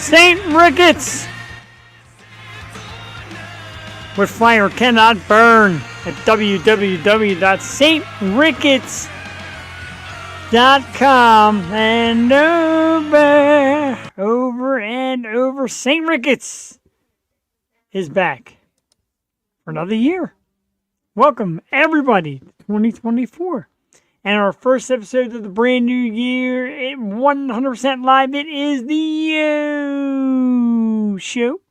St. Ricketts with Fire Cannot Burn at www.stricketts.com and over and over. St. Ricketts is back for another year. Welcome, everybody, to 2024. And our first episode of the brand new year, 100% live, it is the Yo Show.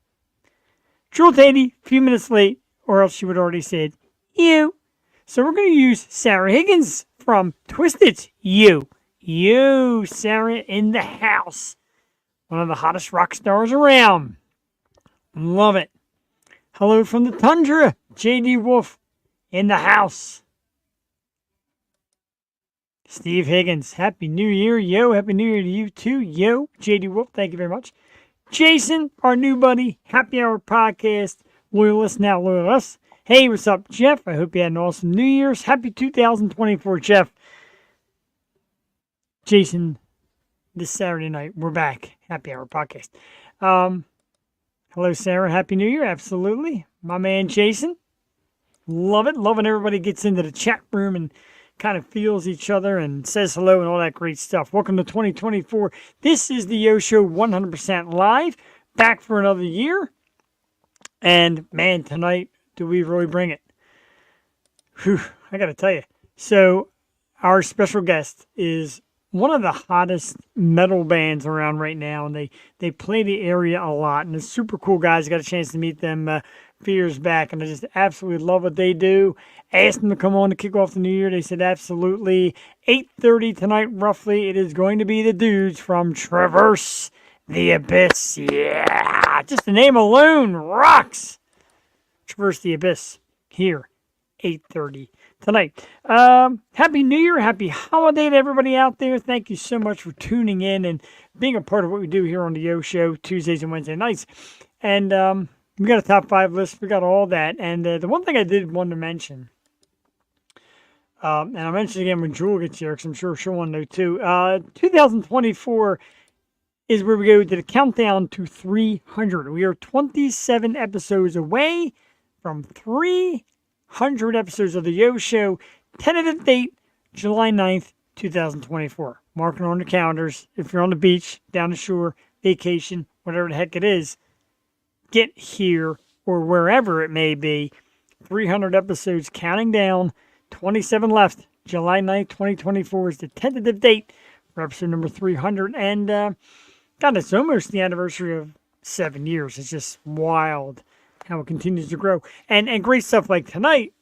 Jewel Tatey, a few minutes late, or else she would already said, you. So we're going to use Sarah Higgins from Twiztid. You, Sarah in the house. One of the hottest rock stars around. Love it. Hello from the Tundra, J.D. Wolf in the house. Steve Higgins, Happy New Year, yo. Happy New Year to you too, yo. J.D. Wolf, thank you very much. Jason, our new buddy, Happy Hour Podcast, loyalist now, loyal us. Hey, what's up, Jeff? I hope you had an awesome New Year's. Happy 2024, Jeff. Jason, this Saturday night, we're back. Happy Hour Podcast. Hello, Sarah. Happy New Year. Absolutely. My man, Jason. Love it. Loving everybody gets into the chat room and kind of feels each other and says hello and all that great stuff. Welcome to 2024. This is the Yo Show 100% live. Back for another year. And, man, tonight, do we really bring it? Whew, I got to tell you. So, our special guest is one of the hottest metal bands around right now, and they play the area a lot, and they're super cool guys. I got a chance to meet them a few years back, and I just absolutely love what they do. Asked them to come on to kick off the new year. They said absolutely. 8:30 tonight, roughly. It is going to be the dudes from Traverse the Abyss. Yeah, just the name alone rocks. Traverse the Abyss here, 8:30 tonight. Happy New Year, happy holiday to everybody out there. Thank you so much for tuning in and being a part of what we do here on the Yo Show Tuesdays and Wednesday nights. And we got a top 5 list. We got all that. And the one thing I did want to mention, and I'll mention again when Jewel gets here, because I'm sure she'll want to know too. 2024 is where we go to the countdown to 300. We are 27 episodes away from 300 episodes of the Yo Show. Tentative date, July 9th, 2024. Mark it on the calendars. If you're on the beach, down the shore, vacation, whatever the heck it is, get here or wherever it may be. 300 episodes counting down. 27 left. July 9th, 2024 is the tentative date for episode number 300. And, God, it's almost the anniversary of 7 years. It's just wild how it continues to grow. And great stuff like tonight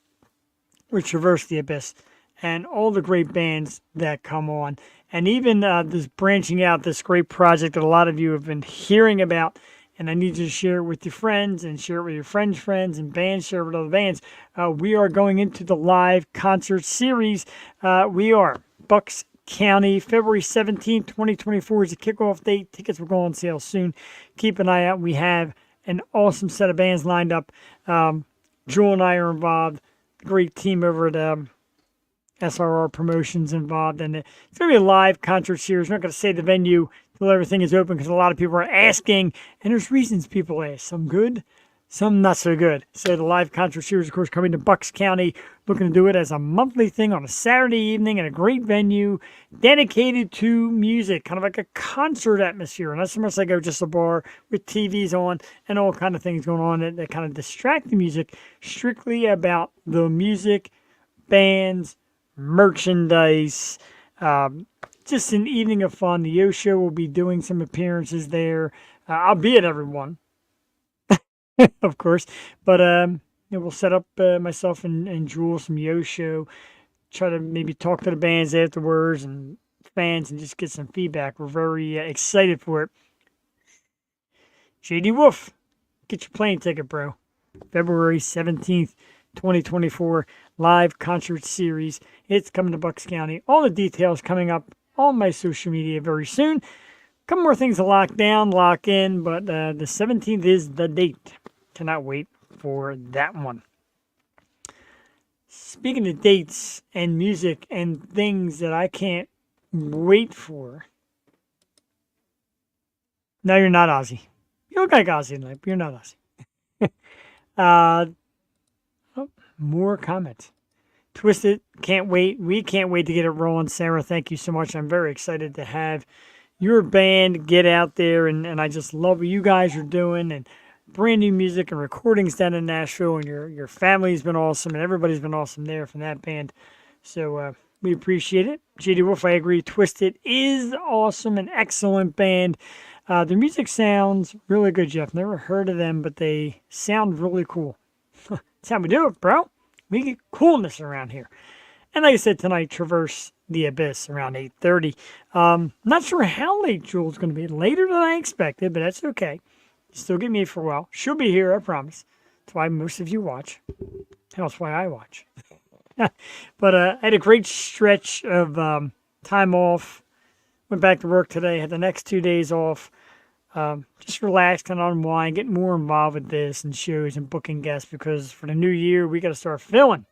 with Traverse the Abyss and all the great bands that come on. And even this branching out, this great project that a lot of you have been hearing about. And I need you to share it with your friends and share it with your friends' friends and bands, share it with other bands. We are going into the live concert series. We are Bucks County, February 17th, 2024 is the kickoff date. Tickets will go on sale soon. Keep an eye out. We have an awesome set of bands lined up. Jewel and I are involved. Great team over at SRR Promotions involved. And it's going to be a live concert series. I'm not going to say the venue till everything is open because a lot of people are asking. And there's reasons people ask. Some good, some not so good. So the live concert series, of course, coming to Bucks County. Looking to do it as a monthly thing on a Saturday evening in a great venue dedicated to music, kind of like a concert atmosphere. Not so much like just a bar with TVs on and all kind of things going on that kind of distract the music. Strictly about the music, bands, merchandise, just an evening of fun. The Yo Show will be doing some appearances there. I'll be at everyone, of course, but we'll set up myself and Jewel some Yo Show, try to maybe talk to the bands afterwards and fans and just get some feedback. We're very excited for it. J.D. Wolf, get your plane ticket, bro. February 17th, 2024, live concert series. It's coming to Bucks County. All the details coming up on my social media very soon. A couple more things to lock down, lock in, but the 17th is the date. Cannot wait for that one. Speaking of dates and music and things that I can't wait for, No, you're not Ozzy. You look like Ozzy tonight, but you're not Ozzy. uh, oh, more comments. Twisted, can't wait. We can't wait to get it rolling. Sarah, thank you so much. I'm very excited to have your band get out there, and I just love what you guys are doing, and brand new music and recordings down in Nashville, and your family's been awesome, and everybody's been awesome there from that band. So we appreciate it. JD Wolf, I agree. Twisted is awesome, an excellent band. Their music sounds really good, Jeff. Never heard of them, but they sound really cool. That's how we do it, bro. We get coolness around here. And like I said tonight, Traverse the Abyss around 8:30. Not sure how late Jewel's going to be. Later than I expected, but that's okay. Still get me for a while. She'll be here, I promise. That's why most of you watch. That's why I watch. But I had a great stretch of time off. Went back to work today. Had the next 2 days off. Just relax and unwind, get more involved with this and shows and booking guests, because for the new year, we got to start filling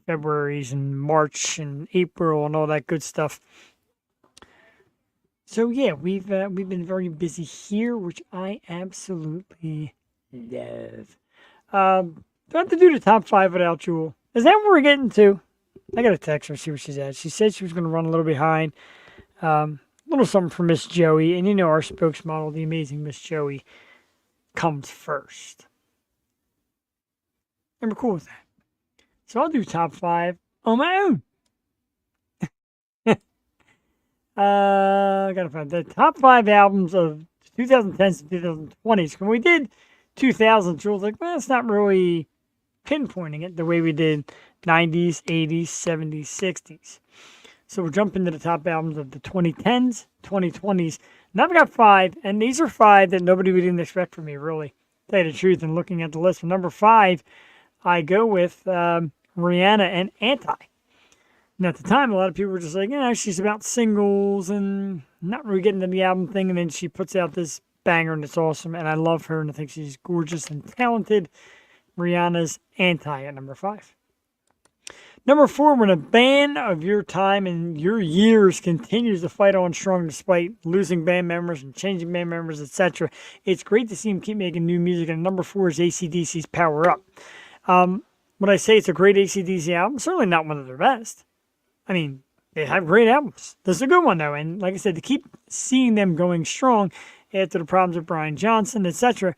February's and March and April and all that good stuff. So yeah, we've been very busy here, which I absolutely love. Do I have to do the top 5 without Jewel? Is that what we're getting to? I got to text her, see where she's at. She said she was going to run a little behind. Little something for Miss Joey, and you know our spokesmodel, the amazing Miss Joey, comes first. And we're cool with that. So I'll do top 5 on my own. I gotta find the top 5 albums of 2010s and 2020s. When we did 2000, Jules like, well, it's not really pinpointing it the way we did 90s, 80s, 70s, 60s. So we'll jump into the top albums of the 2010s, 2020s. Now I've got 5, and these are 5 that nobody would even expect from me, really. To tell you the truth, and looking at the list, for number 5, I go with Rihanna and Anti. And at the time, a lot of people were just like, she's about singles and not really getting to the album thing. And then she puts out this banger, and it's awesome. And I love her, and I think she's gorgeous and talented. Rihanna's Anti at number 5. Number 4, when a band of your time and your years continues to fight on strong despite losing band members and changing band members, etc., it's great to see them keep making new music. And number 4 is AC/DC's Power Up. When I say it's a great AC/DC album, certainly not one of their best. I mean, they have great albums. This is a good one, though. And like I said, to keep seeing them going strong after the problems with Brian Johnson, etc.,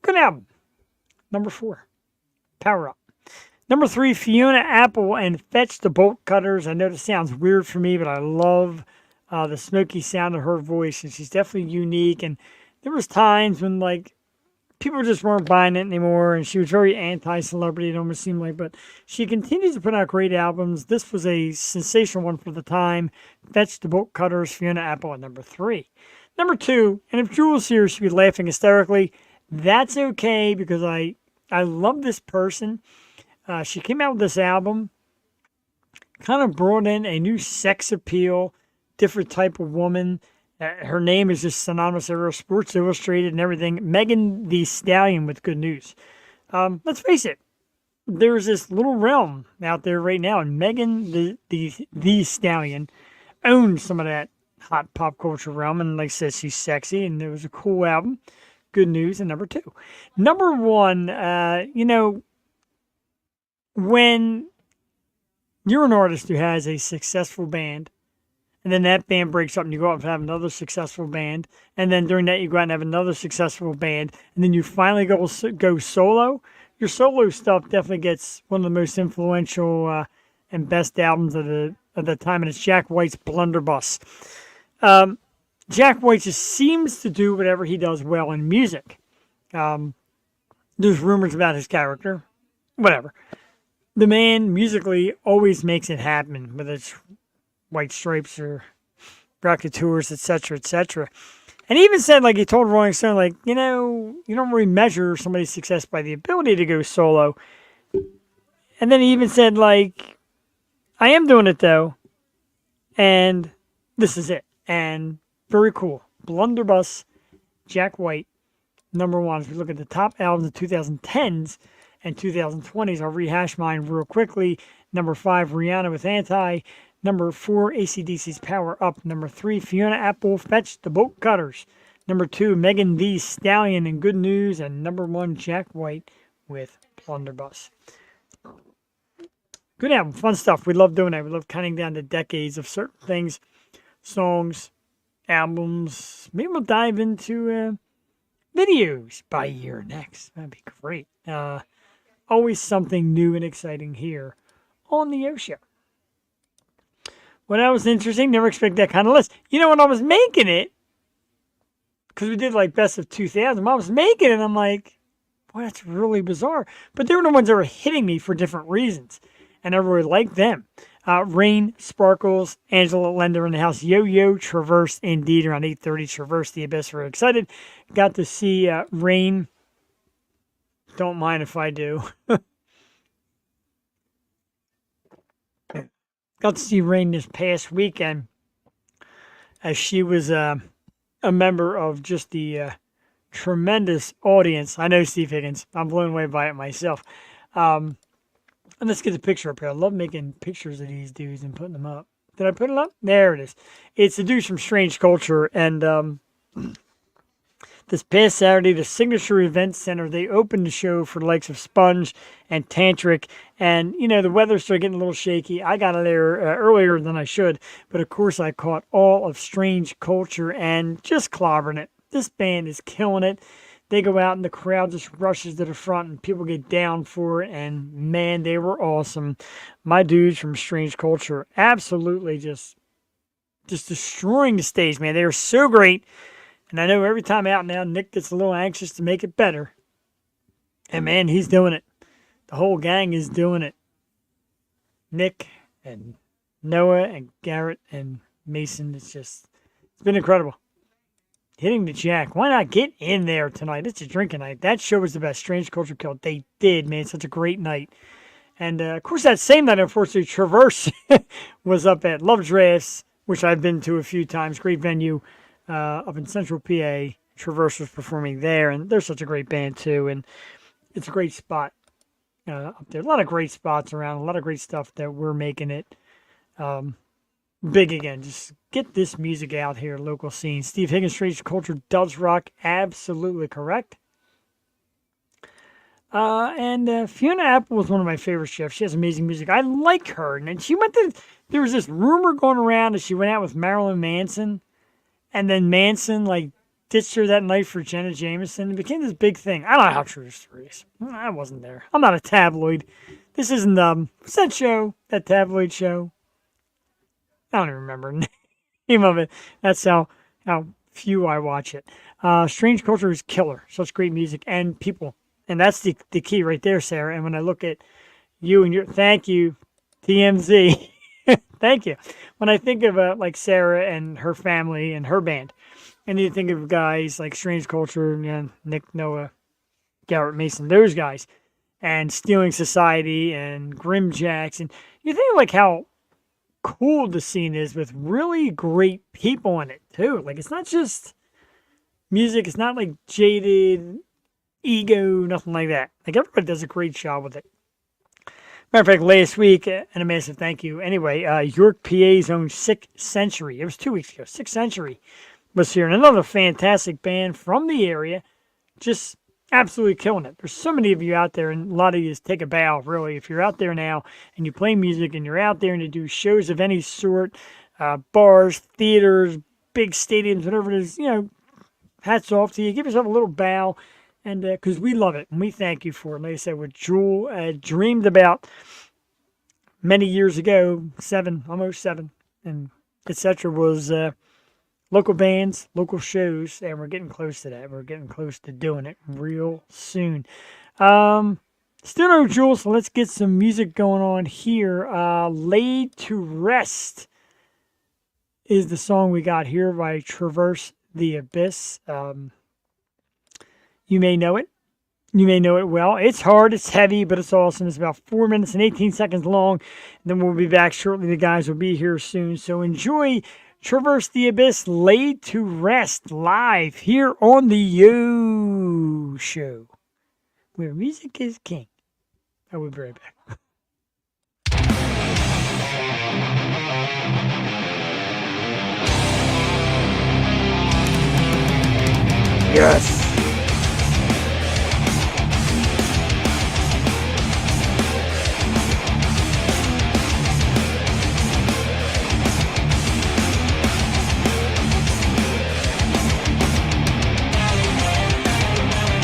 good album. Number 4, Power Up. Number 3, Fiona Apple and Fetch the Bolt Cutters. I know this sounds weird for me, but I love the smoky sound of her voice, and she's definitely unique. And there was times when, like, people just weren't buying it anymore, and she was very anti-celebrity, it almost seemed like, but she continues to put out great albums. This was a sensational one for the time. Fetch the Bolt Cutters, Fiona Apple at number 3. Number 2, and if Jewel's here, she'd be laughing hysterically. That's okay, because I love this person. She came out with this album, kind of brought in a new sex appeal, different type of woman. Her name is just synonymous with Sports Illustrated and everything. Megan Thee Stallion with good news. Let's face it, there's this little realm out there right now, and Megan Thee Stallion owns some of that hot pop culture realm. And like I said, she's sexy, and it was a cool album. Good news. And number 2. Number 1, when you're an artist who has a successful band, and then that band breaks up and you go out and have another successful band, and then during that you go out and have another successful band, and then you finally go solo, your solo stuff definitely gets one of the most influential and best albums of the time, and it's Jack White's Blunderbuss. Jack White just seems to do whatever he does well in music. There's rumors about his character, whatever. The man musically always makes it happen, whether it's White Stripes or Rocket Tours, etc., etc. And he even said, like, he told Rolling Stone, like, you don't really measure somebody's success by the ability to go solo. And then he even said, like, I am doing it, though, and this is it. And very cool. Blunderbuss, Jack White, number 1. If we look at the top albums of 2010s, and 2020s, I'll rehash mine real quickly. Number 5, Rihanna with Anti. Number 4, AC/DC's Power Up. Number 3, Fiona Apple, Fetch the Bolt Cutters. Number 2, Megan Thee Stallion and Good News. And number 1, Jack White with Blunderbuss. Good album, fun stuff. We love doing that. We love counting down the decades of certain things, songs, albums. Maybe we'll dive into videos by year next. That'd be great. Always something new and exciting here on the O Show. Well, that was interesting. Never expect that kind of list. You know, when I was making it, because we did like best of 2000, I was making it, and I'm like, boy, that's really bizarre. But they were the ones that were hitting me for different reasons. And I really liked them. Rain, Sparkles, Angela Lender in the house, Yo-Yo, Traverse, Indeed, around 8:30, Traverse the Abyss. Very excited. Got to see Rain. Don't mind if I do. Got to see Rain this past weekend, as she was a member of just the tremendous audience. I know, Steve Higgins. I'm blown away by it myself. And let's get the picture up here. I love making pictures of these dudes and putting them up. Did I put it up? There it is. It's the dudes from Strange Culture. And this past Saturday, the Signature Event Center, they opened the show for the likes of Sponge and Tantric. And, you know, the weather started getting a little shaky. I got there earlier than I should. But, of course, I caught all of Strange Culture and just clobbering it. This band is killing it. They go out and the crowd just rushes to the front and people get down for it. And, man, they were awesome. My dudes from Strange Culture absolutely just destroying the stage, man. They were so great. And I know every time out now, Nick gets a little anxious to make it better. And, man, he's doing it. The whole gang is doing it. Nick and Noah and Garrett and Mason, it's been incredible. Hitting the jack. Why not get in there tonight? It's a drinking night. That show was the best. Strange Culture killed. They did, man. Such a great night. And, of course, that same night, unfortunately, Traverse was up at Love Drafts, which I've been to a few times. Great venue up in Central PA. Traverse was performing there, and they're such a great band, too. And it's a great spot up there. A lot of great spots around. A lot of great stuff that we're making it big again. Just get this music out here, local scene. Steve Higgins, Strange Culture does rock. Absolutely correct. And Fiona Apple was one of my favorite chefs. She has amazing music. I like her. And then there was this rumor going around that she went out with Marilyn Manson. And then Manson, ditched her that night for Jenna Jameson. It became this big thing. I don't know how true this story is. I wasn't there. I'm not a tabloid. This isn't, what's that show? That tabloid show? I don't even remember the name of it. That's how few I watch it. Strange Culture is killer. Such great music and people. And that's the key right there, Sarah. And when I look at you and thank you, TMZ. Thank you. When I think of Sarah and her family and her band, and you think of guys like Strange Culture, Nick, Noah, Garrett Mason, those guys, and Stealing Society and Grim Jacks, and you think of how cool the scene is with really great people in it too. It's not just music. It's not jaded ego, nothing like that. Everybody does a great job with it. Matter of fact, last week, and a massive thank you. Anyway, York, PA's own 6th Century. It was 2 weeks ago. 6th Century was here, and another fantastic band from the area, just absolutely killing it. There's so many of you out there, and a lot of you just take a bow, really. If you're out there now and you play music and you're out there and you do shows of any sort, bars, theaters, big stadiums, whatever it is, hats off to you. Give yourself a little bow, and because we love it, and we thank you for it. Like I said, what Jewel dreamed about many years ago, almost seven, and etc. was local bands, local shows, and we're getting close to that. We're getting close to doing it real soon. Still no Jewel, so let's get some music going on here. Laid to Rest is the song we got here by Traverse the Abyss. You may know it. You may know it well. It's hard, it's heavy, but it's awesome. It's about 4 minutes and 18 seconds long. And then we'll be back shortly. The guys will be here soon. So enjoy Traverse the Abyss, Laid to Rest, live here on the Yo Show, where music is king. I will be right back. Yes.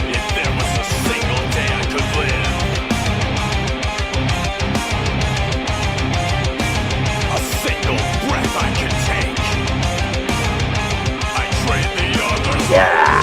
If there was a single day I could live, a single breath I could take, I trade the others. Yeah.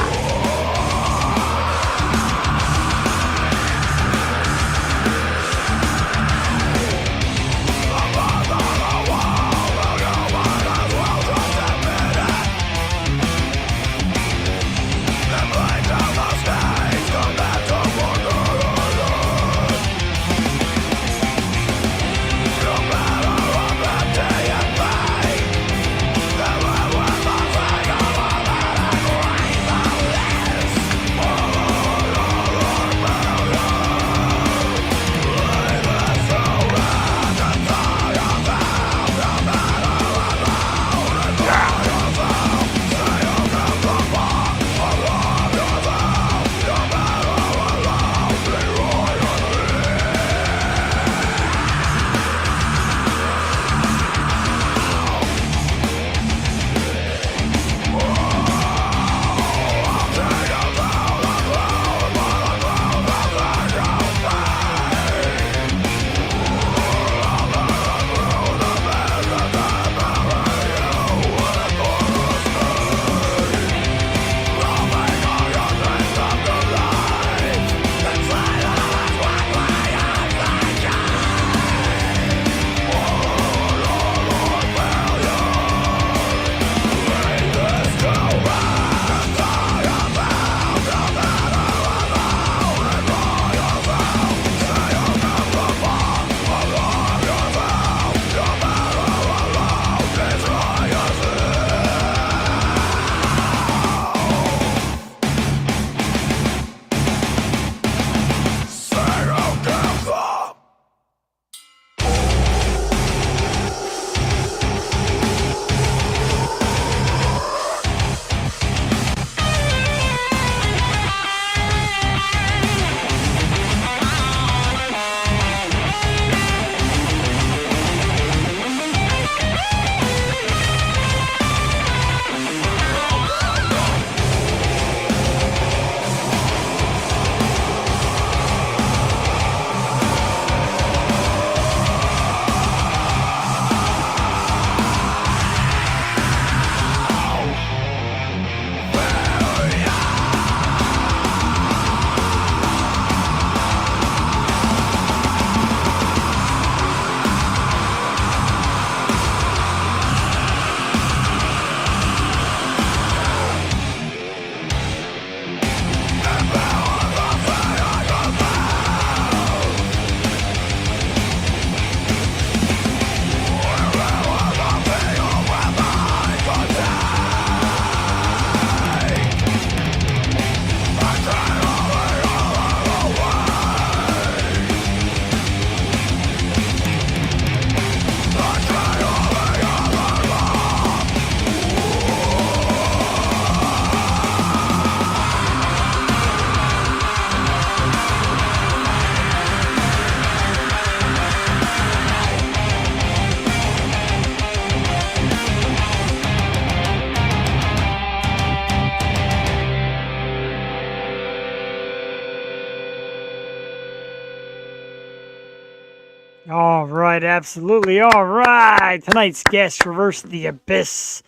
All right, absolutely. All right. Tonight's guest, Reverse the Abyss,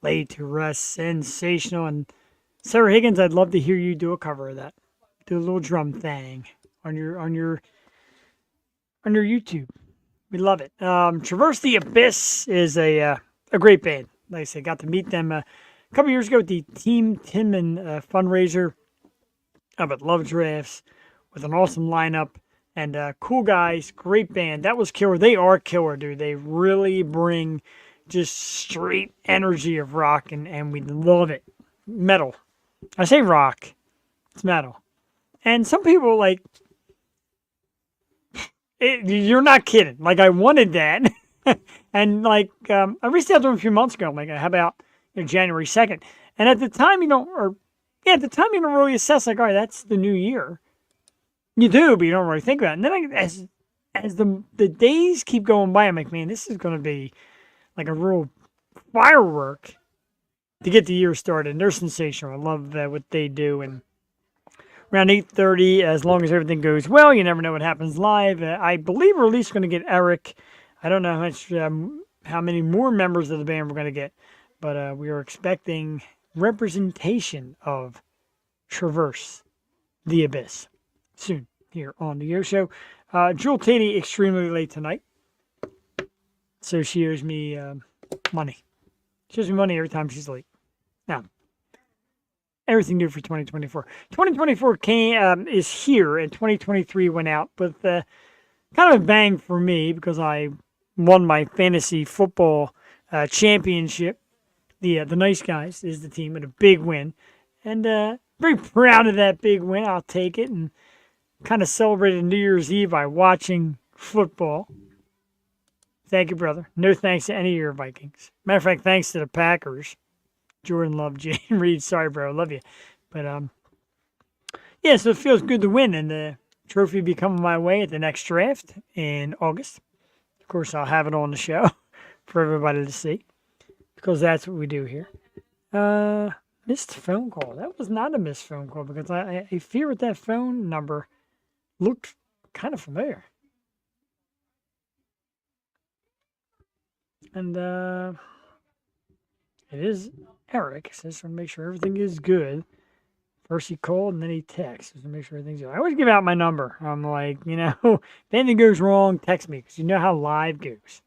laid to rest, sensational. And Sarah Higgins, I'd love to hear you do a cover of that. Do a little drum thing on your YouTube. We love it. Traverse the Abyss is a great band. Like I said, got to meet them a couple years ago at the Team Tinman fundraiser up at Love Drafts with an awesome lineup. And cool guys, great band. That was killer. They are killer, dude. They really bring just straight energy of rock, and we love it. Metal. I say rock. It's metal. And some people, like, you're not kidding. Like, I wanted that. And, like, I reached out to them a few months ago. I'm like, how about January 2nd? And at the time, or yeah, at the time you don't really assess like, all right, that's the new year. You do, but you don't really think about it. And then as the days keep going by, I'm like, man, this is going to be like a real firework to get the year started. And they're sensational. I love what they do. And around 8:30, as long as everything goes well, you never know what happens live. I believe we're at least going to get Eric. I don't know how many more members of the band we're going to get, but we are expecting representation of Traverse the Abyss soon here on the Yo Show. Jewel Tatey extremely late tonight, so she owes me money. She owes me money every time she's late. Now, everything new for 2024. 2024 is here, and 2023 went out with kind of a bang for me because I won my fantasy football championship. The Nice Guys is the team with a big win, and very proud of that big win. I'll take it, and kind of celebrated New Year's Eve by watching football. Thank you, brother. No thanks to any of your Vikings. Matter of fact, thanks to the Packers. Jordan Love, Jane Reed. Sorry, bro. I love you. But, yeah, so it feels good to win, and the trophy be coming my way at the next draft in August. Of course, I'll have it on the show for everybody to see because that's what we do here. Missed phone call. That was not a missed phone call because I fear that phone number looked kind of familiar. And it is Eric. Says to make sure everything is good. First he called and then he texts to make sure everything's good. I always give out my number. I'm like, if anything goes wrong, text me because you know how live goes.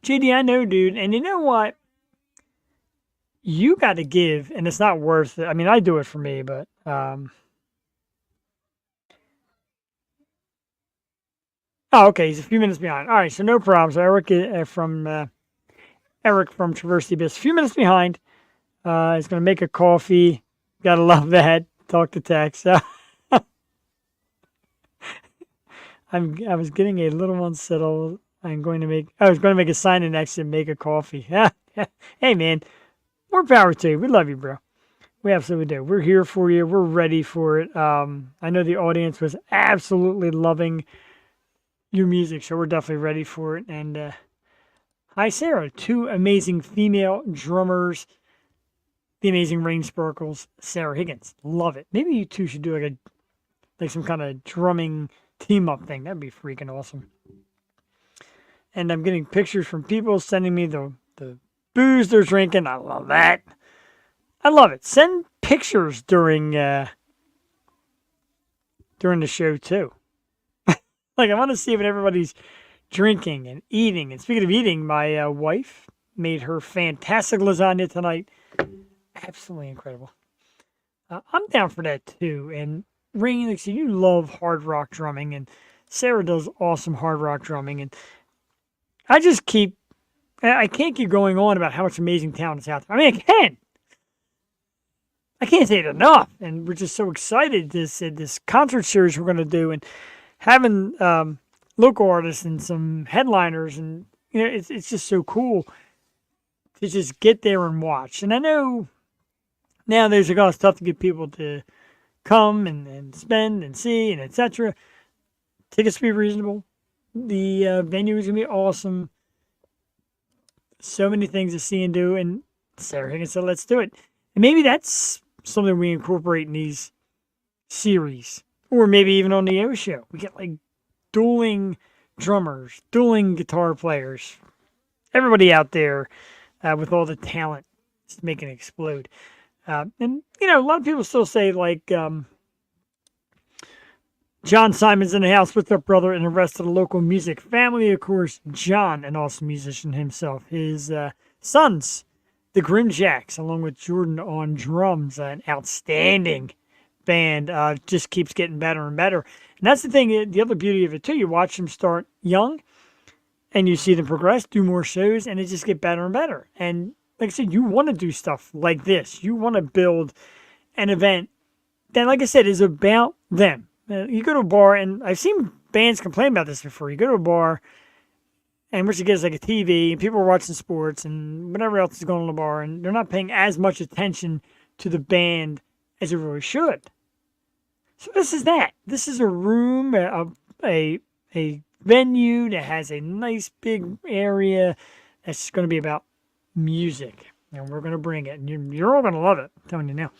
JD, I know, dude. And you know what? You got to give, and it's not worth it. I mean, I do it for me, but oh, okay, he's a few minutes behind. All right, so no problem. So Eric from Traverse the Abyss, a few minutes behind. He's going to make a coffee. Got to love that. Talk to text. I was getting a little unsettled. I was going to make a sign in next and make a coffee. Hey, man. More power to you. We love you, bro. We absolutely do. We're here for you. We're ready for it. I know the audience was absolutely loving your music, so we're definitely ready for it. And hi, Sarah. 2 amazing female drummers. The amazing Rain Sparkles, Sarah Higgins. Love it. Maybe you two should do like some kind of drumming team-up thing. That'd be freaking awesome. And I'm getting pictures from people sending me the booze they're drinking. I love that. I love it. Send pictures during the show too. Like I want to see what everybody's drinking and eating. And speaking of eating, my wife made her fantastic lasagna tonight. Absolutely incredible. I'm down for that too. And Rain, like you love hard rock drumming, and Sarah does awesome hard rock drumming, and I can't keep going on about how much amazing talent is out there. I mean, I can't say it enough. And we're just so excited this concert series we're going to do and having local artists and some headliners. And, it's just so cool to just get there and watch. And I know nowadays it's tough to get people to come and spend and see and etc. Tickets be reasonable. The venue is going to be awesome. So many things to see and do, and Sarah Higgins said, let's do it. And maybe that's something we incorporate in these series, or maybe even on the Yo Show. We get like dueling drummers, dueling guitar players, everybody out there with all the talent just making it explode. And, a lot of people still say like John Simon's in the house with their brother and the rest of the local music family. Of course, John, an awesome musician himself. His sons, the Grimjacks, along with Jordan on drums, an outstanding band, just keeps getting better and better. And that's the thing, the other beauty of it too. You watch them start young, and you see them progress, do more shows, and it just get better and better. And like I said, you want to do stuff like this. You want to build an event that, like I said, is about them. You go to a bar, and I've seen bands complain about this before. You go to a bar, and what you get is like a TV, and people are watching sports and whatever else is going on in the bar, and they're not paying as much attention to the band as it really should. So this is that. This is a room, a venue that has a nice big area that's going to be about music. And we're going to bring it. And you're all going to love it. I'm telling you now.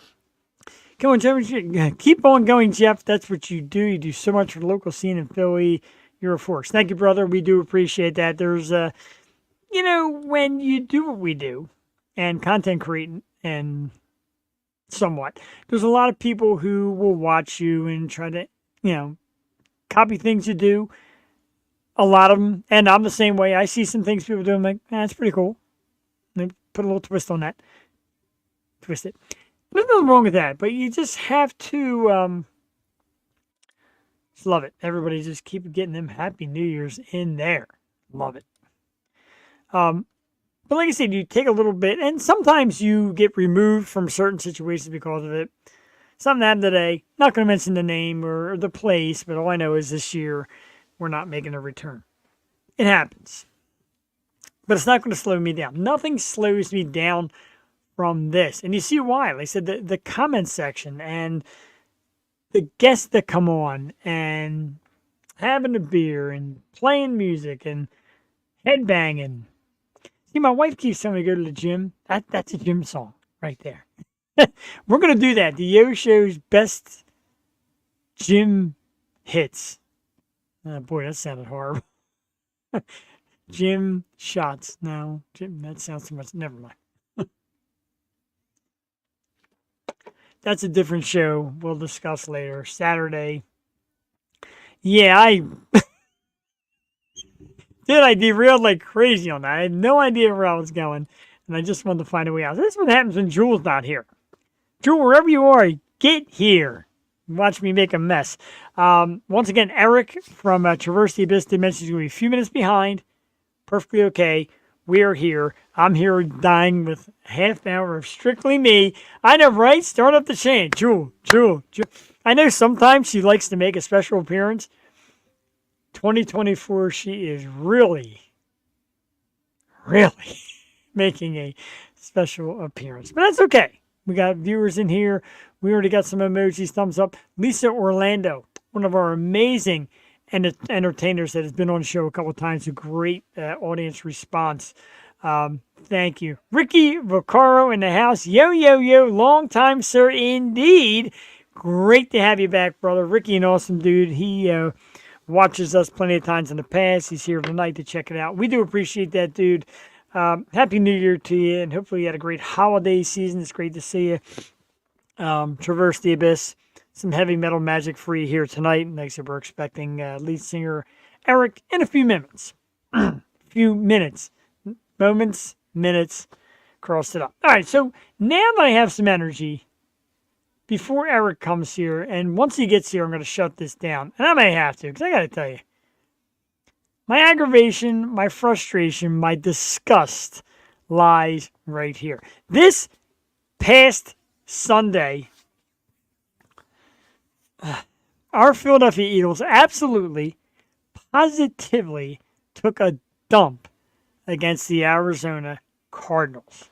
Come on, Jeff. Keep on going, Jeff. That's what you do. You do so much for the local scene in Philly. You're a force. Thank you, brother. We do appreciate that. There's, when you do what we do and content creating and somewhat, there's a lot of people who will watch you and try to, copy things you do. A lot of them. And I'm the same way. I see some things people do. I'm like, that's pretty cool. Let me put a little twist on that. Twist it. There's nothing wrong with that, but you just have to just love it. Everybody just keep getting them Happy New Year's in there. Love it. But like I said, you take a little bit, and sometimes you get removed from certain situations because of it. Something happened today. Not going to mention the name or the place, but all I know is this year we're not making a return. It happens. But it's not going to slow me down. Nothing slows me down from this. And you see why. Like I said, the comment section and the guests that come on and having a beer and playing music and headbanging. See, my wife keeps telling me to go to the gym. That's a gym song right there. We're going to do that. The Yo Show's best gym hits. Oh, boy, that sounded horrible. Gym shots. No, gym, that sounds too much. Never mind. That's a different show we'll discuss later. Saturday. Yeah, I derailed like crazy on that. I had no idea where I was going, and I just wanted to find a way out. This is what happens when Jewel's not here. Jewel, wherever you are, get here. Watch me make a mess. Once again, Eric from Traverse the Abyss Dimensions is going to be a few minutes behind. Perfectly okay. We are here. I'm here dying with half an hour of strictly me. I know, right? Start up the chain. Jewel. I know sometimes she likes to make a special appearance. 2024, she is really making a special appearance. But that's okay. We got viewers in here. We already got some emojis, thumbs up. Lisa Orlando, one of our amazing entertainers that has been on the show a couple of times. A great audience response. Thank you. Ricky Vaccaro in the house. Yo, long time, sir, indeed. Great to have you back, brother. Ricky, an awesome dude. He watches us plenty of times in the past. He's here tonight to check it out. We do appreciate that, dude. Happy New Year to you, and hopefully you had a great holiday season. It's great to see you. Traverse the Abyss. Some heavy metal magic for you here tonight. Like I said, we're expecting lead singer Eric in a few minutes. Minutes, crossed it up. All right, so now that I have some energy, before Eric comes here, and once he gets here, I'm going to shut this down. And I may have to, because I got to tell you, my aggravation, my frustration, my disgust lies right here. This past Sunday, our Philadelphia Eagles absolutely, positively took a dump against the Arizona Cardinals.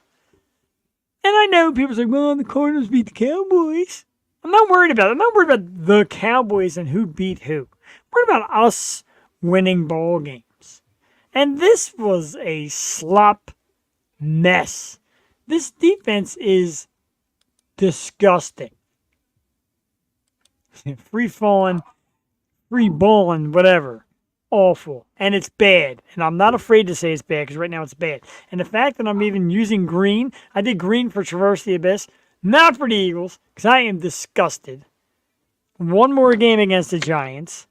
And I know people say, well, the Cardinals beat the Cowboys. I'm not worried about it. I'm not worried about the Cowboys and who beat who. I'm worried about us winning ball games. And this was a slop mess. This defense is disgusting. Free falling, free balling, whatever. Awful. And it's bad. And I'm not afraid to say it's bad because right now it's bad. And the fact that I'm even using green, I did green for Traverse the Abyss, not for the Eagles, because I am disgusted. One more game against the Giants.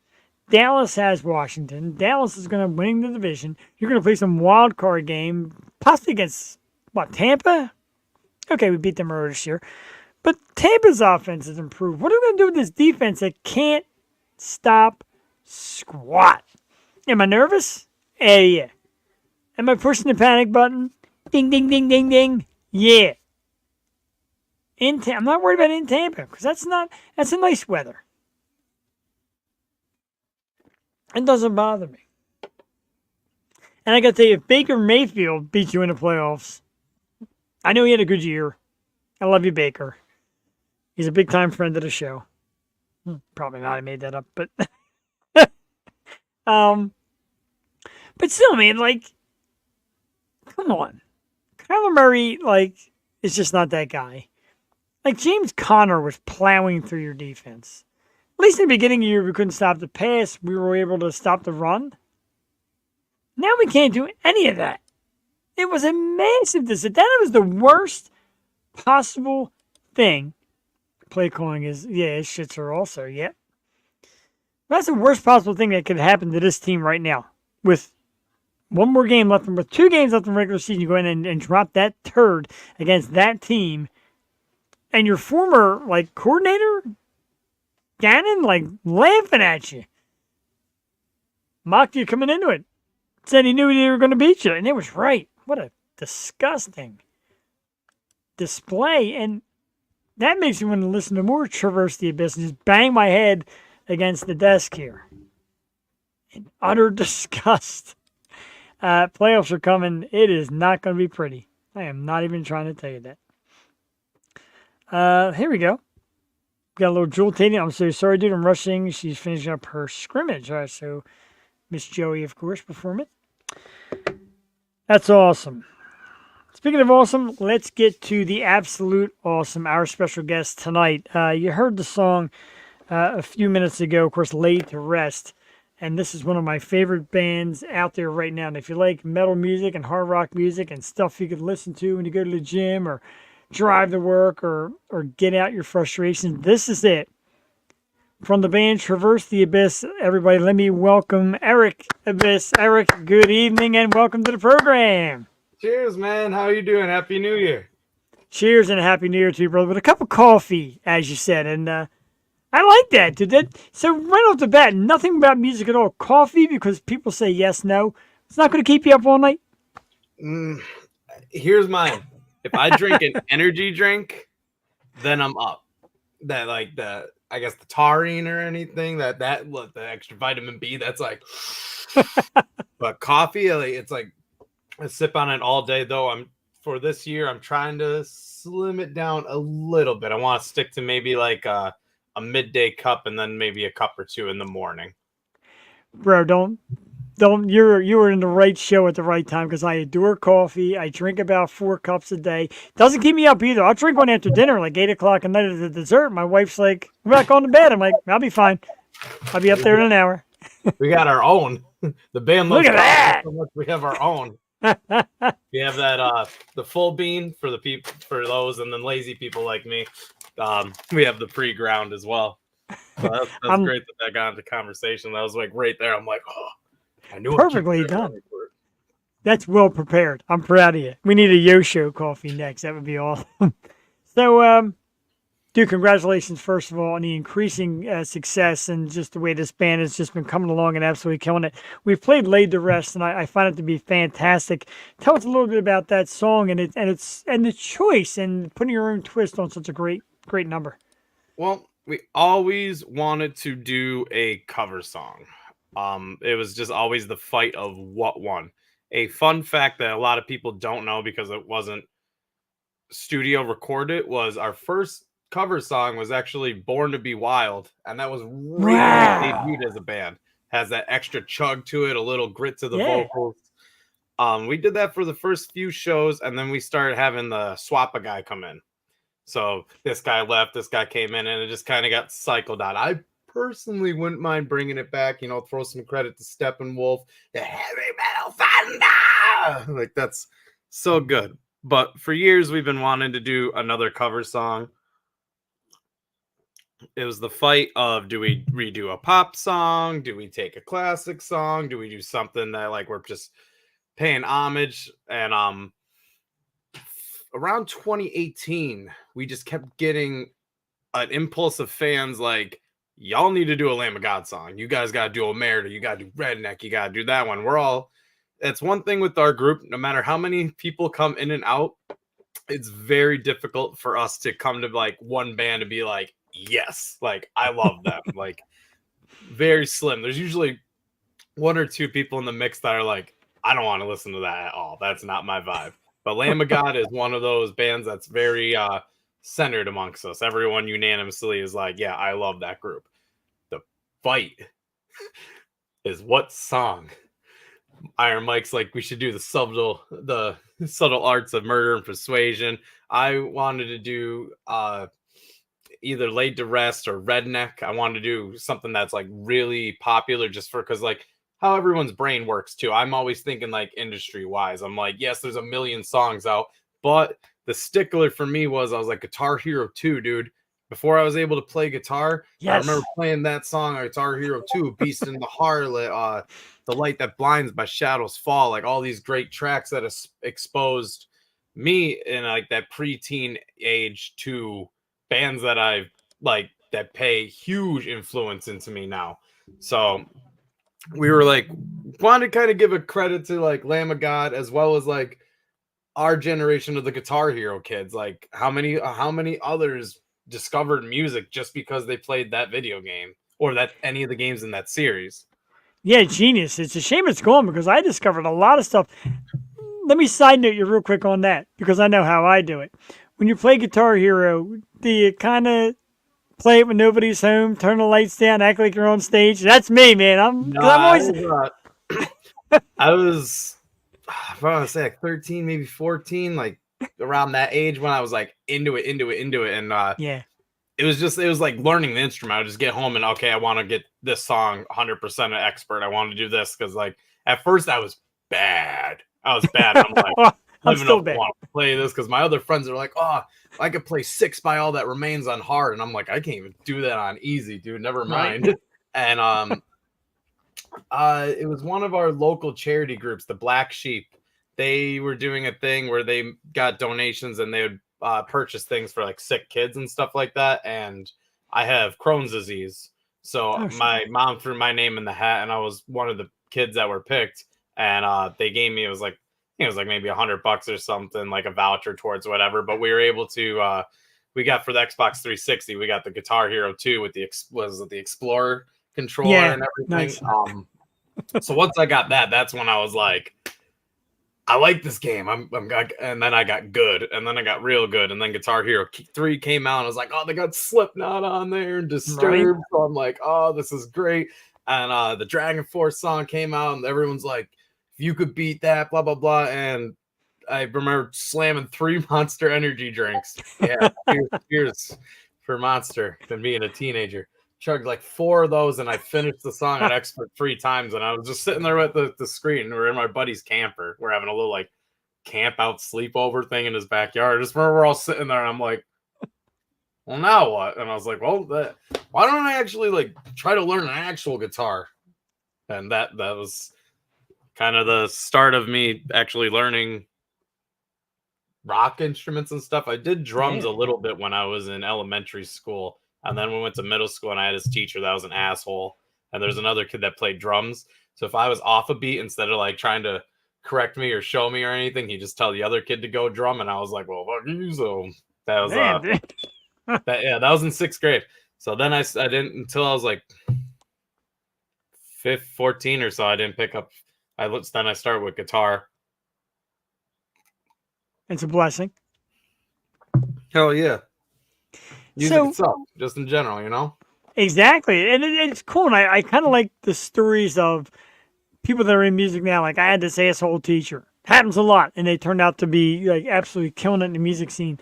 Dallas has Washington. Dallas is going to win the division. You're going to play some wild card game, possibly against, Tampa? Okay, we beat them earlier this year. But Tampa's offense has improved. What are we going to do with this defense that can't stop squat? Am I nervous? Yeah. Am I pushing the panic button? Ding, ding, ding, ding, ding. Yeah. I'm not worried about in Tampa because that's a nice weather. It doesn't bother me. And I got to tell you, if Baker Mayfield beats you in the playoffs, I know he had a good year. I love you, Baker. He's a big time friend of the show. Probably not. I made that up, but um, but still, man, like, come on, Kyler Murray, like, is just not that guy. Like James Conner was plowing through your defense. At least in the beginning of the year, we couldn't stop the pass. We were able to stop the run. Now we can't do any of that. It was a massive decision. That was the worst possible thing. Play calling is, yeah, shits are also, yeah. That's the worst possible thing that could happen to this team right now. With one more game left, and with 2 games left in the regular season, you go in and drop that turd against that team. And your former, like, coordinator, Gannon, like, laughing at you. Mocked you coming into it. Said he knew they were going to beat you. And it was right. What a disgusting display. And that makes me want to listen to more Traverse the Abyss and just bang my head against the desk here. In utter disgust. Playoffs are coming. It is not going to be pretty. I am not even trying to tell you that. Here we go. Got a little Jewel Tatum. I'm so sorry, dude. I'm rushing. She's finishing up her scrimmage. All right, so Miss Joey, of course, performing. That's awesome. Speaking of awesome, let's get to the absolute awesome, our special guest tonight. You heard the song a few minutes ago, of course, Laid to Rest. And this is one of my favorite bands out there right now. And if you like metal music and hard rock music and stuff you could listen to when you go to the gym or drive to work or get out your frustrations, this is it. From the band Traverse the Abyss, everybody, let me welcome Eric Abyss. Eric, good evening and welcome to the program. Cheers, man. How are you doing? Happy New Year. Cheers and a happy New Year to you, brother. With a cup of coffee, as you said. And I like that, dude. So right off the bat, nothing about music at all. Coffee, because people say yes, no. It's not going to keep you up all night. Here's mine. If I drink an energy drink, then I'm up. That like I guess the taurine or anything that the extra vitamin B. That's like, but coffee, it's like I sip on it all day. Though for this year, I'm trying to slim it down a little bit. I want to stick to maybe like a midday cup and then maybe a cup or 2 in the morning. Bro, don't. You were in the right show at the right time because I adore coffee. I drink about 4 cups a day. Doesn't keep me up either. I'll drink one after dinner, like 8 o'clock at night at the dessert. My wife's like, "We're not going to bed." I'm like, "I'll be fine. I'll be up there in an hour." We got our own. The band loves Look at that. so much we have our own. We have that the full bean for the people, for those, and then lazy people like me. We have the pre-ground as well. So that's great that got into conversation. That was like right there. I'm like, oh, I knew perfectly done. That's well prepared. I'm proud of you. We need a Yosho coffee next. That would be awesome. So, dude, congratulations, first of all, on the increasing success and just the way this band has just been coming along and absolutely killing it. We've played Laid to Rest, and I find it to be fantastic. Tell us a little bit about that song and the choice and putting your own twist on such a great number. Well, we always wanted to do a cover song. It was just always the fight of what one. A fun fact that a lot of people don't know because it wasn't studio recorded was our first cover song was actually Born to Be Wild, and that was right when we debuted as a band. Has that extra chug to it, a little grit to the vocals. We did that for the first few shows, and then we started having the Swappa guy come in. So this guy left, this guy came in, and it just kind of got cycled out. I personally wouldn't mind bringing it back, throw some credit to Steppenwolf, the heavy metal thunder. Like, that's so good. But for years, we've been wanting to do another cover song. It was the fight of, do we redo a pop song? Do we take a classic song? Do we do something that like we're just paying homage? And around 2018, we just kept getting an impulse of fans like, y'all need to do a Lamb of God song. You guys got to do Omerta. You got to do Redneck. You got to do that one. It's one thing with our group, no matter how many people come in and out, it's very difficult for us to come to like one band and be like, yes, like I love them. Like, very slim. There's usually 1 or 2 people in the mix that are like, I don't want to listen to that at all. That's not my vibe. But Lamb of God is one of those bands that's very centered amongst us. Everyone unanimously is like, yeah, I love that group. The fight is what song? Iron Mike's like, we should do the subtle arts of murder and persuasion. I wanted to do either Laid to Rest or Redneck. I wanted to do something that's like really popular just for because like how everyone's brain works too. I'm always thinking like industry wise. I'm like, yes, there's a million songs out, but the stickler for me was I was like Guitar Hero 2, dude. Before I was able to play guitar, I Yes. remember playing that song on Guitar Hero 2, Beast in the Harlot, The Light That Blinds by Shadows Fall, like all these great tracks that exposed me in like that preteen age to bands that I like that pay huge influence into me now. So we were like, want to kind of give a credit to like Lamb of God as well as like our generation of the Guitar Hero kids. Like how many others discovered music just because they played that video game or that any of the games in that series. Yeah, genius. It's a shame it's gone because I discovered a lot of stuff. Let me side note you real quick on that because I know how I do it. When you play Guitar Hero, do you kind of play it when nobody's home, turn the lights down, act like you're on stage? That's me, man. I'm always I was I want to say like 13, maybe 14, like around that age when I was like into it. And yeah. it was like learning the instrument. I would just get home and okay, I want to get this song 100% an expert. I want to do this because like at first I was bad. I'm like, I'm still bad. Want to play this because my other friends are like, oh, I could play 6 by All That Remains on hard, and I'm like, I can't even do that on easy, dude. Never mind. Right. And it was one of our local charity groups, the Black Sheep. They were doing a thing where they got donations and they would purchase things for like sick kids and stuff like that. And I have Crohn's disease, so my mom threw my name in the hat, and I was one of the kids that were picked. And they gave me, it was like maybe $100 or something, like a voucher towards whatever. But we were able to, we got for the Xbox 360, we got the Guitar Hero 2 with the Explorer controller and everything. Nice. So once I got that, that's when I was like, I like this game. And then I got good, and then I got real good, and then Guitar Hero 3 came out, and I was like, oh, they got Slipknot on there and Disturbed. Right. So I'm like, oh, this is great. And the Dragon Force song came out, and everyone's like, if you could beat that, blah blah blah. And I remember slamming 3 Monster energy drinks. Yeah, cheers for Monster than being a teenager. Chugged like 4 of those, and I finished the song on expert 3 times. And I was just sitting there at the screen. We're in my buddy's camper. We're having a little like camp out sleepover thing in his backyard. I just remember we're all sitting there, and I'm like, well, now what? And I was like, well, why don't I actually like try to learn an actual guitar? And that was kind of the start of me actually learning rock instruments and stuff. I did drums a little bit when I was in elementary school. And then we went to middle school, and I had this teacher that was an asshole. And there's another kid that played drums. So if I was off a beat, instead of like trying to correct me or show me or anything, he'd just tell the other kid to go drum. And I was like, well, fuck you. So that was that was in 6th grade. So then I didn't until I was like 14 or so. I didn't pick up. Then I started with guitar. It's a blessing. Hell yeah. Music itself, just in general, you know? Exactly. And it's cool. And I kind of like the stories of people that are in music now. Like I had this asshole teacher. Happens a lot. And they turned out to be like absolutely killing it in the music scene.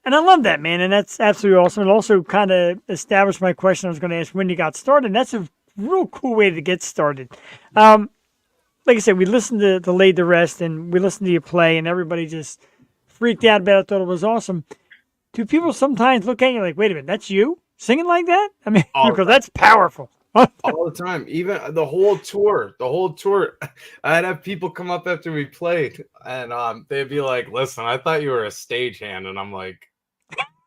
And I love that, man. And that's absolutely awesome. It also kind of established my question I was going to ask when you got started. And that's a real cool way to get started. Like I said, we listened to the Laid to Rest, and we listened to you play, and everybody just freaked out about it, thought it was awesome. Do people sometimes look at you like, wait a minute, that's you singing like that? I mean, because that's powerful. All the time. Even the whole tour. I'd have people come up after we played, and they'd be like, listen, I thought you were a stagehand. And I'm like,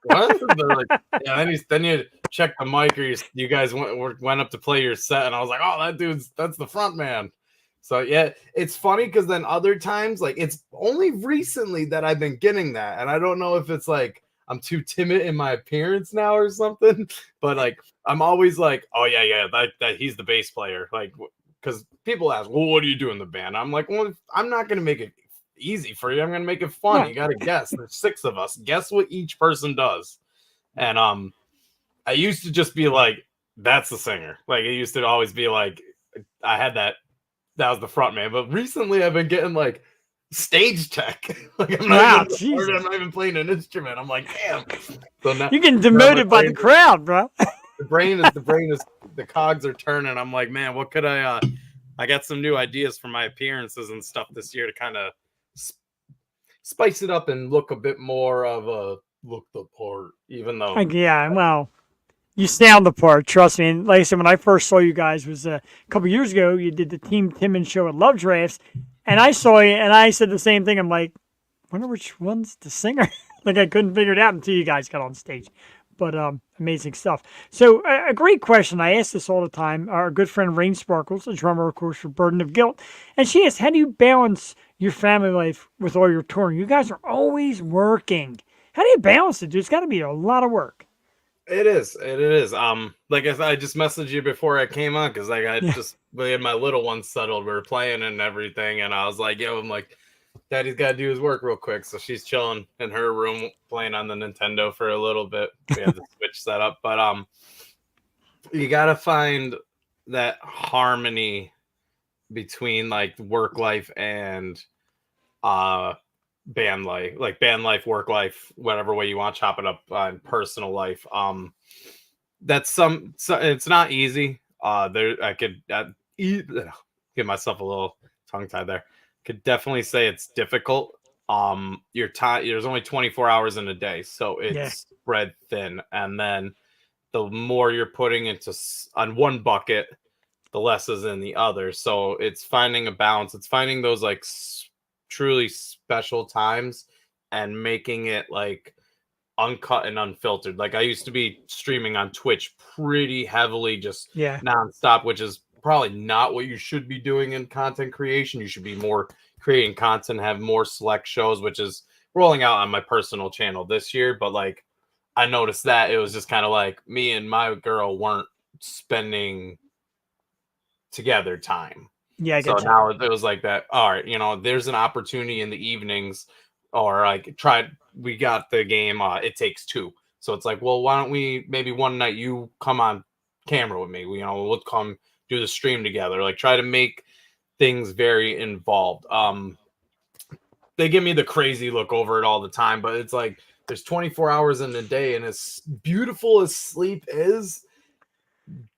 what? They're like, yeah, then you check the mic, or you guys went up to play your set, and I was like, oh, that's the front man. So yeah, it's funny because then other times, like it's only recently that I've been getting that, and I don't know if it's like I'm too timid in my appearance now or something, but like I'm always like, oh yeah, that he's the bass player, like because people ask, well, what do you do in the band? I'm like, well, I'm not gonna make it easy for you. I'm gonna make it fun. Yeah. You gotta guess. There's 6 of us. Guess what each person does. And I used to just be like, that's the singer. Like it used to always be like I had that was the front man. But recently I've been getting like stage tech. Like Wow, I'm Jesus. not even playing an instrument. I'm like, damn. So now You're getting demoted by the crowd, bro. the brain is the cogs are turning. I'm like, man, what could I got some new ideas for my appearances and stuff this year to kind of spice it up and look a bit more of a look the part, even though Yeah, well, you sound the part. Trust me. And like I said, when I first saw you guys was a couple years ago. You did the Team Timmons show at Love Drafts, and I saw you, and I said the same thing. I'm like, wonder which one's the singer. Like I couldn't figure it out until you guys got on stage. But amazing stuff. So a great question. I ask this all the time. Our good friend Rain Sparkles, a drummer, of course, for Burden of Guilt, and she asks, "How do you balance your family life with all your touring? You guys are always working. How do you balance it, dude? It's got to be a lot of work." it is. It is. Like I said, I just messaged you before I came on because like we had my little one settled. We were playing and everything, and I was like, yo, I'm like, Daddy's got to do his work real quick. So she's chilling in her room playing on the Nintendo for a little bit. We had the Switch set up, but you gotta find that harmony between like work life and band life, work life, whatever way you want to chop it up on personal life. That's it's not easy. There I could give myself a little tongue tied there. Could definitely say it's difficult. Your time, there's only 24 hours in a day, so it's spread thin, and then the more you're putting into on one bucket, the less is in the other. So it's finding a balance. It's finding those like truly special times and making it like uncut and unfiltered. Like I used to be streaming on Twitch pretty heavily, just nonstop, which is probably not what you should be doing in content creation. You should be more creating content, have more select shows, which is rolling out on my personal channel this year. But like I noticed that it was just kind of like me and my girl weren't spending together time. Yeah, I so get you. now it was like that. All right, there's an opportunity in the evenings, or like we got the game It Takes Two. So it's like, well, why don't we maybe one night you come on camera with me? We'll come do the stream together. Like try to make things very involved. They give me the crazy look over it all the time, but it's like there's 24 hours in a day, and as beautiful as sleep is,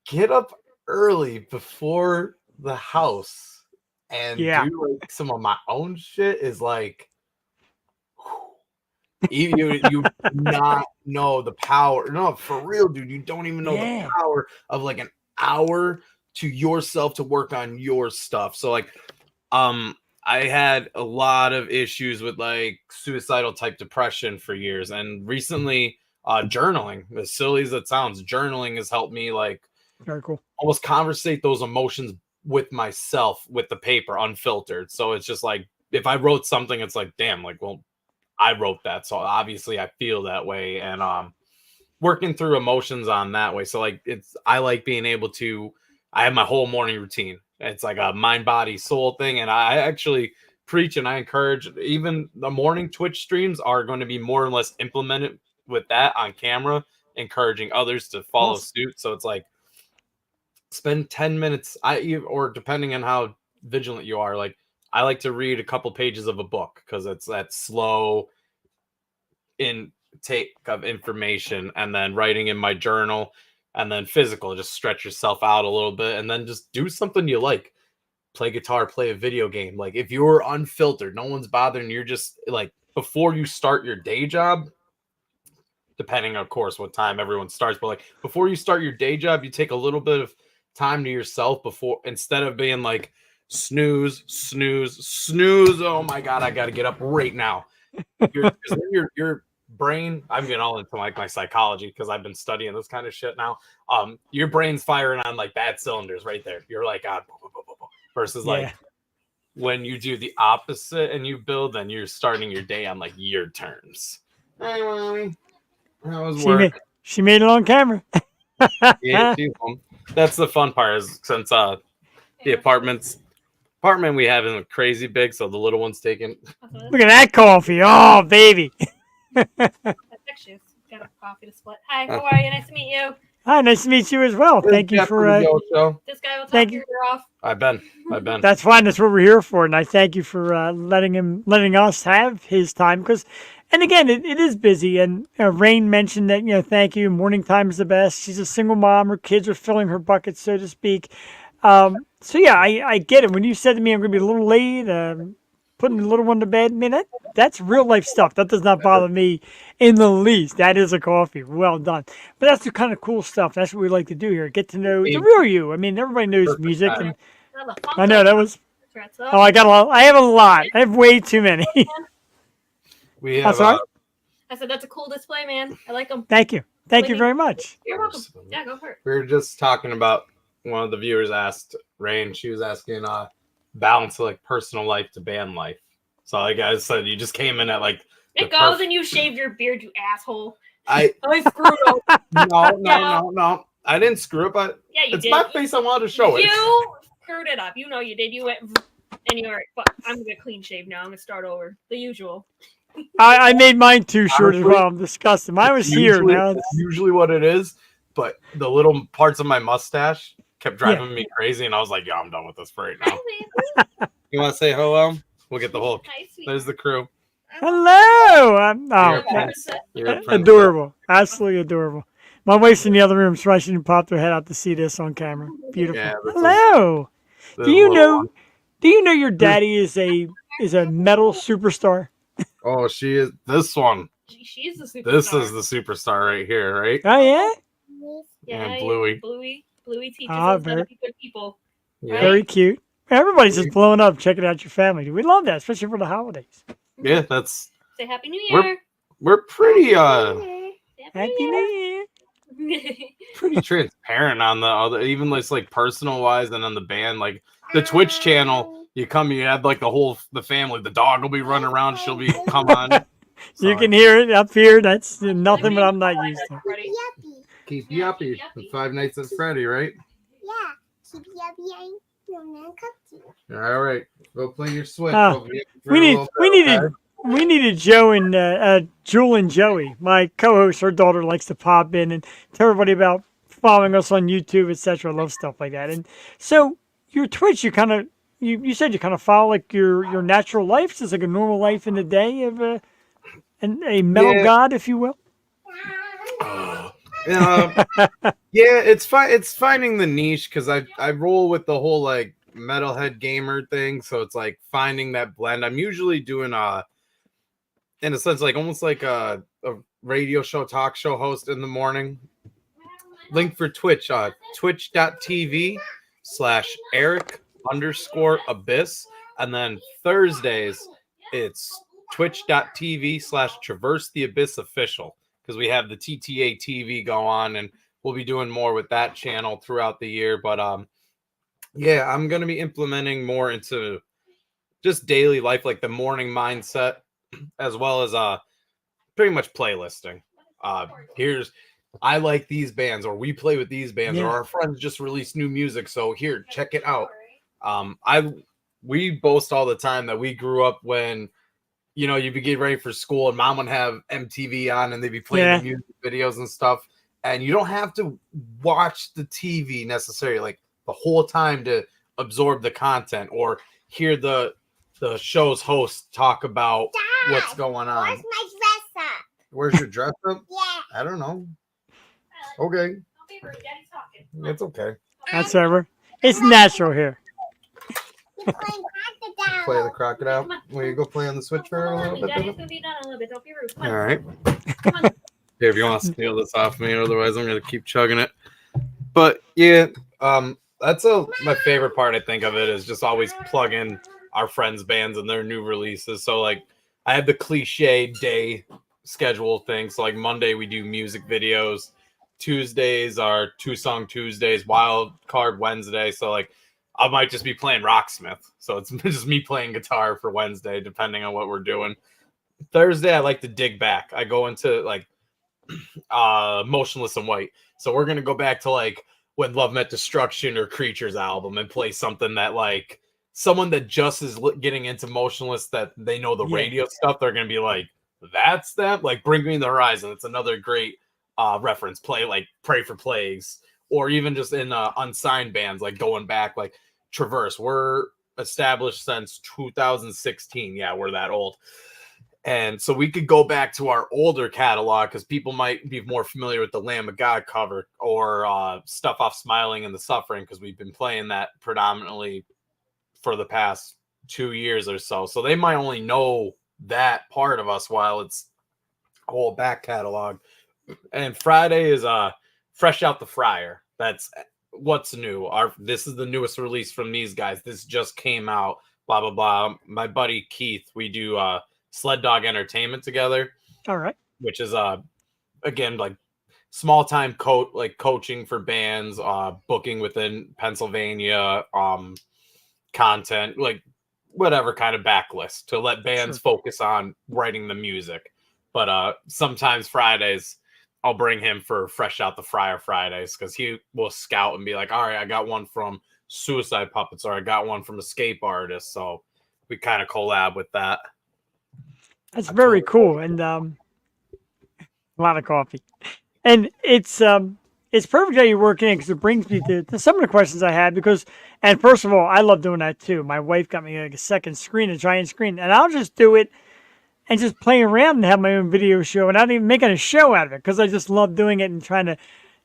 get up early before the house and do like some of my own shit is like you not know the power. No, for real, dude, you don't even know the power of like an hour to yourself to work on your stuff. So like I had a lot of issues with like suicidal type depression for years, and recently journaling, as silly as it sounds, journaling has helped me like very cool almost conversate those emotions with myself with the paper unfiltered. So it's just like if I wrote something, it's like, damn, like, well, I wrote that, so obviously I feel that way, and working through emotions on that way. So like I like being able to, I have my whole morning routine. It's like a mind, body, soul thing. And I actually preach and I encourage, even the morning Twitch streams are going to be more or less implemented with that on camera, encouraging others to follow suit. So it's like spend 10 minutes, or depending on how vigilant you are, like I like to read a couple pages of a book because it's that slow intake of information, and then writing in my journal, and then physical, just stretch yourself out a little bit, and then just do something you like. Play guitar, play a video game. Like if you're unfiltered, no one's bothering, you're just like, before you start your day job, depending of course what time everyone starts, but like before you start your day job, you take a little bit of time to yourself before, instead of being like snooze, oh my god, I gotta get up right now. Your brain, I'm getting all into like my psychology because I've been studying this kind of shit now. Your brain's firing on like bad cylinders right there. You're like versus like when you do the opposite and you build, then you're starting your day on like your terms. Hey, mommy, how was work? She made it on camera. Yeah, that's the fun part, is since the apartments apartment we have isn't crazy big, so the little one's taking. Look at that coffee. Oh, baby. Actually, got a coffee to split. Hi, how are you? Nice to meet you. Hi, nice to meet you as well. Thank you for. This guy will talk Thank your you. ear off. I've been. That's fine. That's what we're here for, and I thank you for letting us have his time. Because, and again, it is busy. And Rain mentioned that thank you. Morning time is the best. She's a single mom. Her kids are filling her bucket, so to speak. So yeah, I get it. When you said to me I'm going to be a little late, putting the little one to bed, man, that's real life stuff. That does not bother me in the least. That is a coffee. Well done. But that's the kind of cool stuff. That's what we like to do here. Get to know the real you. I mean, everybody knows music, and I know that was. Oh, I got a lot. I have a lot. I have way too many. We have. sorry? I said that's a cool display, man. I like them. Thank you. Thank you very much. You're welcome. Yeah, go for it. We were just talking about, one of the viewers asked Rain. She was asking balance like personal life to band life. So like I said, you just came in at like. It goes and you shaved your beard, you asshole. I screwed up. No. I didn't screw up. Yeah, you it's did. my face. I wanted to show it. You screwed it up. You know you did. You went and you're like, fuck, I'm gonna get clean shave now. I'm gonna start over. The usual. I made mine too short as well. I'm disgusted. Mine was here Usually- now. It's usually what it is, but the little parts of my mustache kept driving me crazy, and I was like, "Yeah, I'm done with this for right now." You want to say hello? We'll get the whole. Hi, sweet. There's the crew. Hello. You're You're a friend. adorable. Absolutely adorable. My wife's in the other room, so I shouldn't pop her head out to see this on camera. Beautiful. Yeah, this is- Hello. This Do you little know? one. Do you know your daddy is a metal superstar? Oh, she is this one. She's the superstar. This is the superstar right here, right? Oh yeah. And Bluey. Bluey teaches Ah, us how very- to be good people. Yeah, Very cute. Everybody's just blowing up, checking out your family. We love that, especially for the holidays. yeah. That's Say Happy New We're- Year. we're pretty Happy New Year. pretty transparent on the other, even like personal wise, and on the band, like the Twitch channel. You have like the family. The dog will be running around. She'll be come on. You Sorry. can hear it up here. That's nothing, but I'm not used to. Ready? Keep you uppy. Five Nights at Freddy, right? Yeah. Keep yappy. All right, go play your Switch. Ah, We'll be for We a need little we bit, needed okay? we needed Joe and Jewel and Joey. My co-host, her daughter likes to pop in and tell everybody about following us on YouTube, etc. I love stuff like that. And so your Twitch, you kind of you said you kind of follow like your natural life, just like a normal life in the day of a metal Yeah. god, if you will. Yeah, it's fine. It's finding the niche because I roll with the whole like metalhead gamer thing, so it's like finding that blend. I'm usually doing in a sense like almost like a radio show, talk show host in the morning. Link for Twitch, twitch.tv/Eric_Abyss, and then Thursdays it's twitch.tv/Traverse the Abyss official, because we have the TTA TV go on, and we'll be doing more with that channel throughout the year. But yeah, I'm gonna be implementing more into just daily life, like the morning mindset, as well as pretty much playlisting. I like these bands, or we play with these bands, or Yeah. our friends just released new music, so here, check it out. We boast all the time that we grew up when you'd be getting ready for school and mom would have MTV on and they'd be playing Yeah. the music videos and stuff. And you don't have to watch the TV necessarily like the whole time to absorb the content or hear the show's host talk about what's going on. Where's my dress up? Where's your dress up? Yeah. I don't know. Okay. Don't be rude. Daddy's talking. It's okay. That's over. It's natural here. You're playing crocodile. Play the crocodile. Will you go play on the Switch for a little bit? Daddy's Bubba? gonna be done in a little bit. Don't be rude. Come on. All right. Come on. Here, if you want to steal this off me, otherwise I'm gonna keep chugging it. But yeah, that's my favorite part. I think of it is just always plug in our friends' bands and their new releases. So like, I have the cliche day schedule thing. So like Monday we do music videos, Tuesdays are 2-song Tuesdays, Wild Card Wednesday. So like, I might just be playing Rocksmith. So it's just me playing guitar for Wednesday, depending on what we're doing. Thursday, I like to dig back. I go into like Motionless in White. So we're gonna go back to like when Love Met Destruction or Creatures album and play something that like someone that just is getting into Motionless, that they know the Yeah. radio stuff, they're gonna be like, that's them. Like Bring Me the Horizon. It's another great reference. Play like Pray for Plagues, or even just in unsigned bands, like going back like Traverse. We're established since 2016. Yeah, we're that old. And so we could go back to our older catalog because people might be more familiar with the Lamb of God cover or Stuff Off Smiling and the Suffering, because we've been playing that predominantly for the past 2 years or so. So they might only know that part of us while it's a whole back catalog. And Friday is Fresh Out the Fryer. That's what's new. This is the newest release from these guys. This just came out. Blah blah blah. My buddy Keith, we do Sled Dog Entertainment together, All right. which is again like small time coaching for bands, booking within Pennsylvania, content, like whatever kind of backlist to let bands focus on writing the music. But sometimes Fridays I'll bring him for Fresh Out the Fryer Fridays, because he will scout and be like, all right, I got one from Suicide Puppets, or I got one from Escape Artists. So we kind of collab with that. That's very cool, and a lot of coffee. And it's perfect how you work in, because it brings me to some of the questions I had. And first of all, I love doing that too. My wife got me like a second screen, a giant screen, and I'll just do it and just play around and have my own video show, and not even making a show out of it, because I just love doing it and trying to,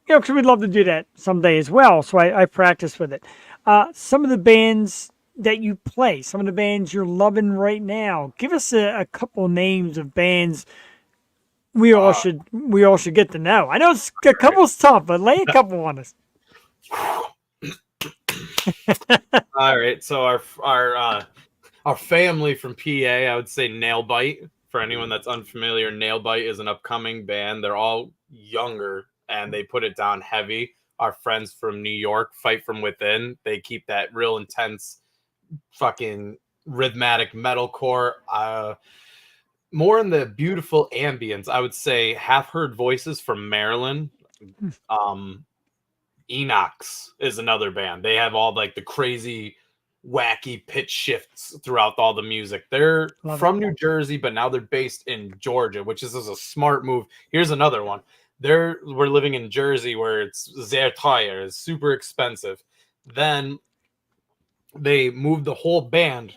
because we'd love to do that someday as well. So I practice with it. Some of the bands that you play, some of the bands you're loving right now. Give us a couple names of bands we all should get to know. I know it's a couple's tough, but lay a couple on us. All right, so our family from PA, I would say Nailbite. For anyone that's unfamiliar, Nailbite is an upcoming band. They're all younger and they put it down heavy. Our friends from New York, Fight From Within, they keep that real intense fucking rhythmic metalcore. More in the beautiful ambience, I would say Half Heard Voices from Maryland. Enox is another band. They have all like the crazy wacky pitch shifts throughout all the music. They're from New Jersey, but now they're based in Georgia, which is a smart move. Here's another one. We're living in Jersey, where it's sehr teuer, it's super expensive. Then they moved the whole band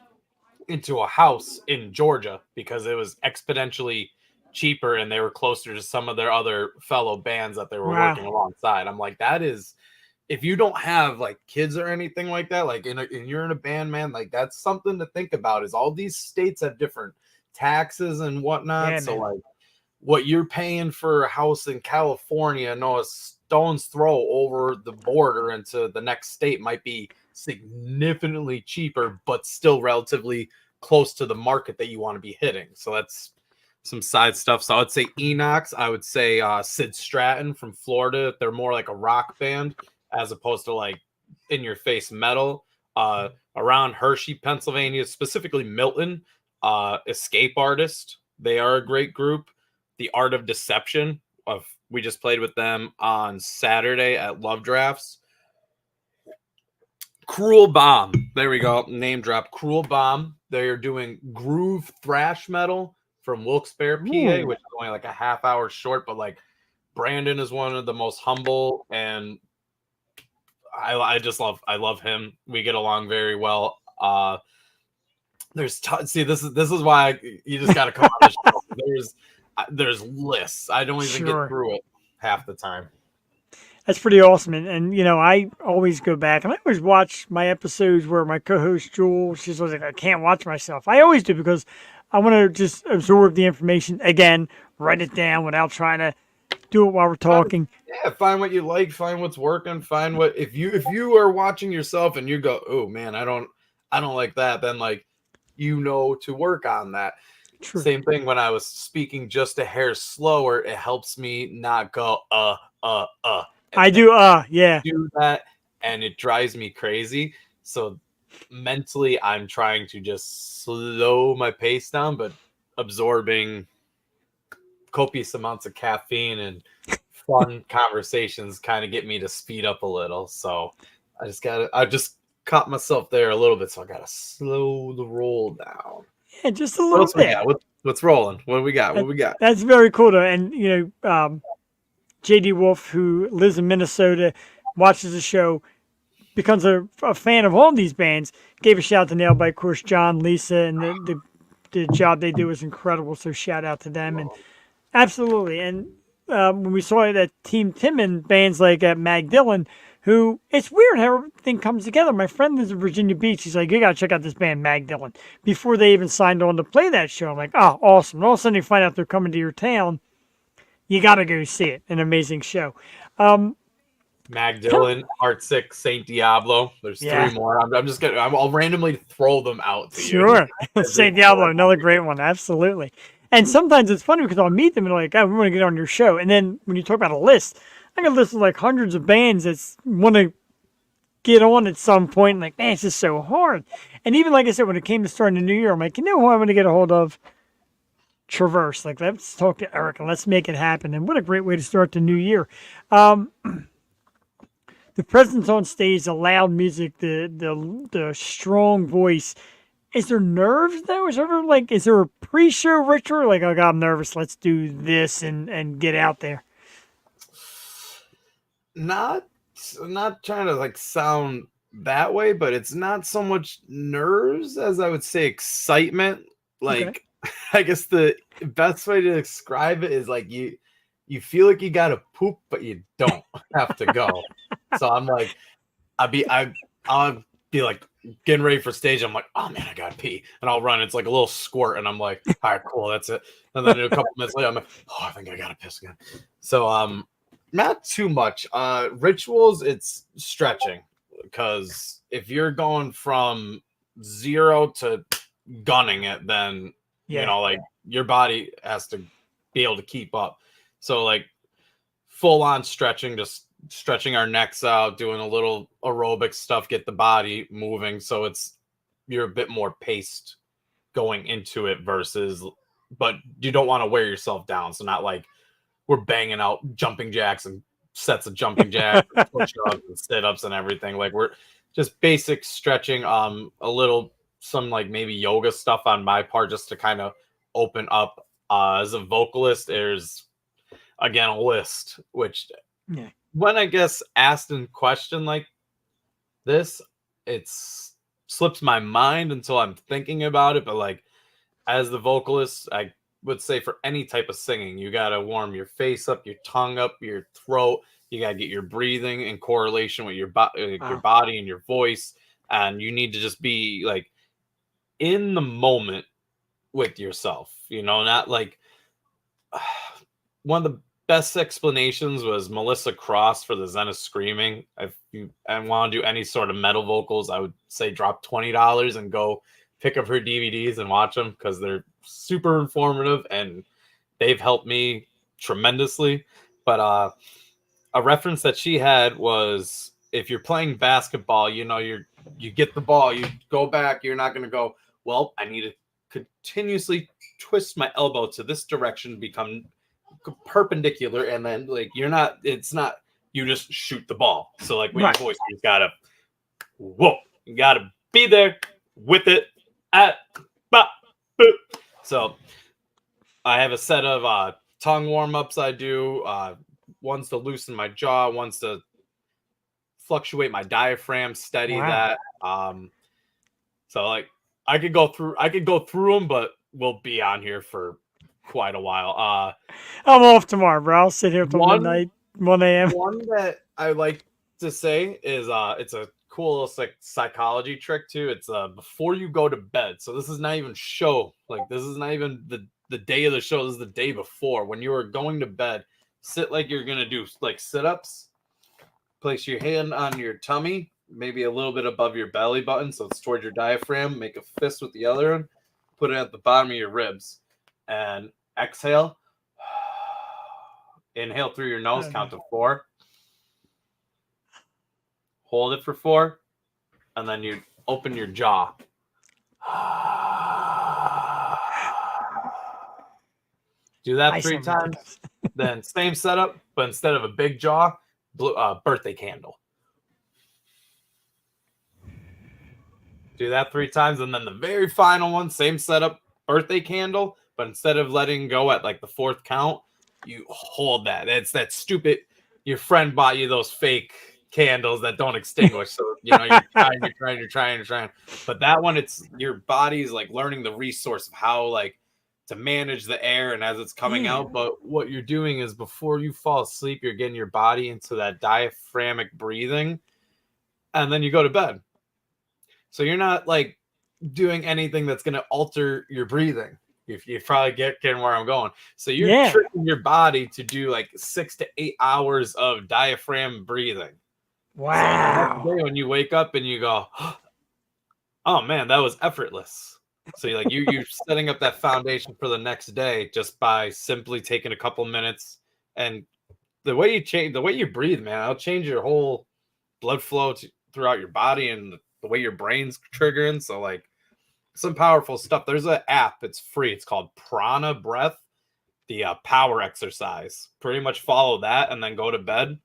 into a house in Georgia because it was exponentially cheaper and they were closer to some of their other fellow bands that they were working alongside. I'm like, that is, if you don't have like kids or anything like that, like and you're in a band, man, like that's something to think about. Is all these states have different taxes and whatnot. Yeah, so man. like what you're paying for a house in California, no, a stone's throw over the border into the next state might be significantly cheaper, but still relatively close to the market that you want to be hitting. So that's some side stuff. So I would say Enox. I would say Sid Stratton from Florida. They're more like a rock band as opposed to like in your face metal. Around Hershey, Pennsylvania, specifically Milton, Escape Artist. They are a great group. The Art of Deception. We just played with them on Saturday at Love Drafts. Cruel Bomb. There we go. Name drop. Cruel Bomb. They're doing groove thrash metal from Wilkes-Barre, PA, which is only like a half hour short, but like Brandon is one of the most humble, and I love him. We get along very well. This is why you just got to come on the show. There's lists. I don't even get through it half the time. That's pretty awesome. And you know, I always go back and I always watch my episodes where my co-host Jewel, she's like, I can't watch myself. I always do because I want to just absorb the information again, write it down without trying to do it while we're talking. Yeah, find what you like, find what's working, find what if you are watching yourself and you go, oh man, I don't like that, then like to work on that. True. Same thing when I was speaking just a hair slower, it helps me not go I do yeah. Do that and it drives me crazy. So mentally I'm trying to just slow my pace down, but absorbing copious amounts of caffeine and fun conversations kind of get me to speed up a little. So I just caught myself there a little bit, so I gotta slow the roll down. Yeah, just a What little else we bit. got? What's rolling? What do we got? What do we got? That's very cool, though. And, you know, J.D. Wolf, who lives in Minnesota, watches the show, becomes a fan of all these bands, gave a shout out to Nailbite, of course, John, Lisa, and the job they do is incredible. So shout out to them. And absolutely. And when we saw it at Team Tim and bands like Mag Dillon, who it's weird how everything comes together. My friend lives in Virginia Beach. He's like, you got to check out this band, Mag Dillon, before they even signed on to play that show. I'm like, oh, awesome. And all of a sudden you find out they're coming to your town. You got to go see it. An amazing show. Mag Dillon, Heartsick, Saint Diablo. There's Yeah. 3 more. I'll randomly throw them out to you. Sure. St. Diablo, another great one. Absolutely. And sometimes it's funny because I'll meet them and they're like, oh, we want to get on your show. And then when you talk about a list, I got a list of like hundreds of bands that want to get on at some point. And like, man, it's just so hard. And even like I said, when it came to starting the new year, I'm like, you know who I'm going to get a hold of? Traverse. Like, let's talk to Eric and let's make it happen. And what a great way to start the new year. The presence on stage, the loud music, the strong voice. Is there nerves though? Is there a pre-show ritual? Like, oh God, I'm nervous. Let's do this and get out there. Not trying to like sound that way, but it's not so much nerves as I would say excitement. Like, Okay. I guess the best way to describe it is like you feel like you gotta poop, but you don't have to go. So I'm like, I'll be like getting ready for stage. I'm like, oh man, I gotta pee, and I'll run. It's like a little squirt, and I'm like, all right, cool, that's it. And then a couple minutes later, I'm like, oh, I think I gotta piss again. So not too much. Rituals, it's stretching, because if you're going from 0 to gunning it, then Yeah. you know, like your body has to be able to keep up. So like full on stretching, just stretching our necks out, doing a little aerobic stuff, get the body moving. So you're a bit more paced going into it but you don't want to wear yourself down. So not like we're banging out jumping jacks and sets of jumping jacks, push-ups and sit-ups and everything. Like we're just basic stretching, some like maybe yoga stuff on my part just to kind of open up. As a vocalist, there's again a list, which Yeah. when I guess asked in question like this, it slips my mind until I'm thinking about it. But like as the vocalist, I would say for any type of singing, you got to warm your face up, your tongue up, your throat. You got to get your breathing in correlation with your body and your voice. And you need to just be like in the moment with yourself, you know, not like one of the best explanations was Melissa Cross for the Zen of Screaming. If you want to do any sort of metal vocals, I would say drop $20 and go pick up her DVDs and watch them, because they're super informative and they've helped me tremendously. But a reference that she had was, if you're playing basketball, you know, you get the ball, you go back, you're not going to go, well, I need to continuously twist my elbow to this direction, become perpendicular, and then like it's not you just shoot the ball. So like with Right. your voice, you gotta be there with it so I have a set of tongue warm-ups I do, one's to loosen my jaw, one's to fluctuate my diaphragm, steady Wow. that. So like I could go through them, but we'll be on here for quite a while. I'm off tomorrow, bro. I'll sit here till midnight, 1 a.m. One that I like to say is it's a cool little psychology trick too. It's before you go to bed. So this is not even show. Like this is not even the day of the show. This is the day before. When you are going to bed, sit like you're gonna do like sit-ups. Place your hand on your tummy, maybe a little bit above your belly button, so it's towards your diaphragm. Make a fist with the other one. Put it at the bottom of your ribs, and exhale. Inhale through your nose, count to 4. Hold it for 4, and then you open your jaw. Do that I 3 sound times. ridiculous. Then same setup, but instead of a big jaw, birthday candle. Do that 3 times, and then the very final one, same setup, birthday candle, but instead of letting go at like the 4th count, you hold that. It's that stupid. Your friend bought you those fake candles that don't extinguish, so you're trying. But that one, it's your body's like learning the resource of how like to manage the air and as it's coming out. But what you're doing is before you fall asleep, you're getting your body into that diaphragmic breathing, and then you go to bed. So you're not like doing anything that's going to alter your breathing. If you probably getting where I'm going. So you're tricking your body to do like 6 to 8 hours of diaphragm breathing. Wow. So when you wake up and you go, oh man, that was effortless. So you're setting up that foundation for the next day just by simply taking a couple minutes, and the way you breathe, man, it'll change your whole blood flow throughout your body and the way your brain's triggering. So like some powerful stuff. There's an app. It's free. It's called Prana Breath, the power exercise. Pretty much follow that and then go to bed.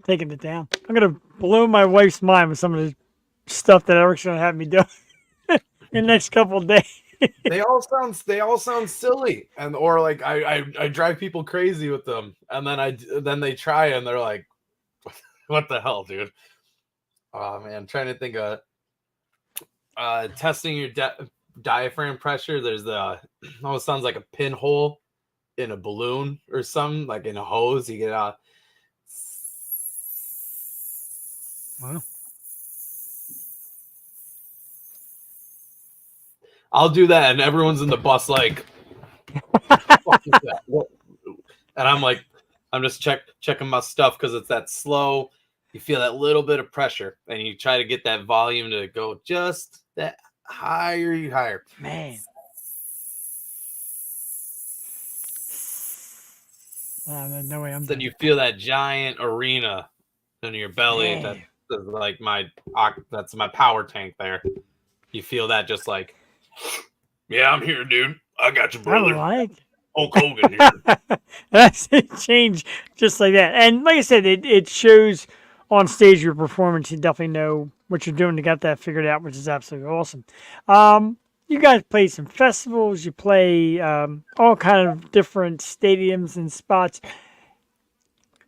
Taking it down. I'm going to blow my wife's mind with some of the stuff that Eric's going to have me do in the next couple of days. They all sound silly, and or like I drive people crazy with them, and then they try and they're like, what the hell, dude? Oh man, I'm trying to think of testing your diaphragm pressure. There's it sounds like a pinhole in a balloon or something, like in a hose. You get out. Wow. I'll do that, and everyone's in the bus like, what the fuck is that? What? And I'm like, I'm just checking my stuff because it's that slow. You feel that little bit of pressure, and you try to get that volume to go just that higher. Man. No way I'm Then you feel that giant arena in your belly. Man. That's like that's my power tank there. You feel that just like, yeah, I'm here, dude. I got you, brother. Hulk Hogan here. That's it. Change just like that. And like I said, it shows on stage your performance. You definitely know what you're doing to get that figured out, which is absolutely awesome. You guys play some festivals. You play all kind of different stadiums and spots.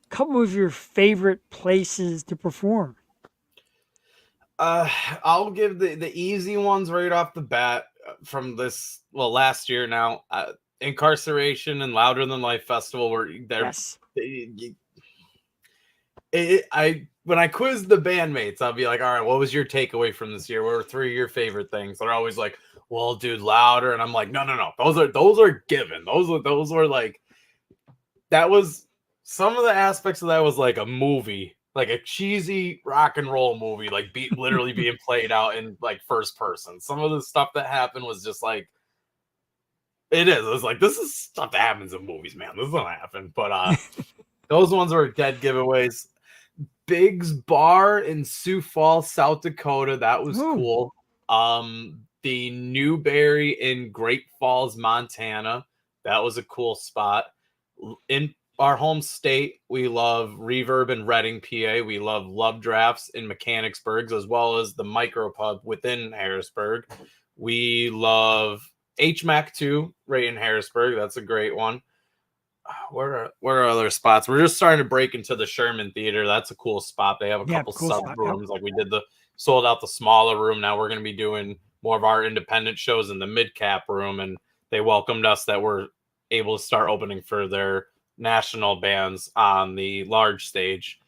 Couple of your favorite places to perform. I'll give the easy ones right off the bat from last year now. Incarceration and Louder Than Life Festival were there. Yes. When I quiz the bandmates, I'll be like, all right, what was your takeaway from this year? What were 3 of your favorite things? They're always like, well, dude, Louder. And I'm like, no. Those are given. Those were like, that was some of the aspects of that was like a movie, like a cheesy rock and roll movie, like literally being played out in like first person. Some of the stuff that happened was just like, it was like, this is stuff that happens in movies, man. This doesn't happen. But those ones were dead giveaways. Big's Bar in Sioux Falls, South Dakota. That was cool. The Newberry in Great Falls, Montana. That was a cool spot. In our home state, we love Reverb in Reading, PA. We love Love Drafts in Mechanicsburg, as well as the Micropub within Harrisburg. We love HMAC 2 right in Harrisburg. That's a great one. Where are other spots? We're just starting to break into the Sherman Theater. That's a cool spot. They have a couple sub rooms. Like we did sold out the smaller room. Now we're going to be doing more of our independent shows in the mid cap room. And they welcomed us that we're able to start opening for their national bands on the large stage.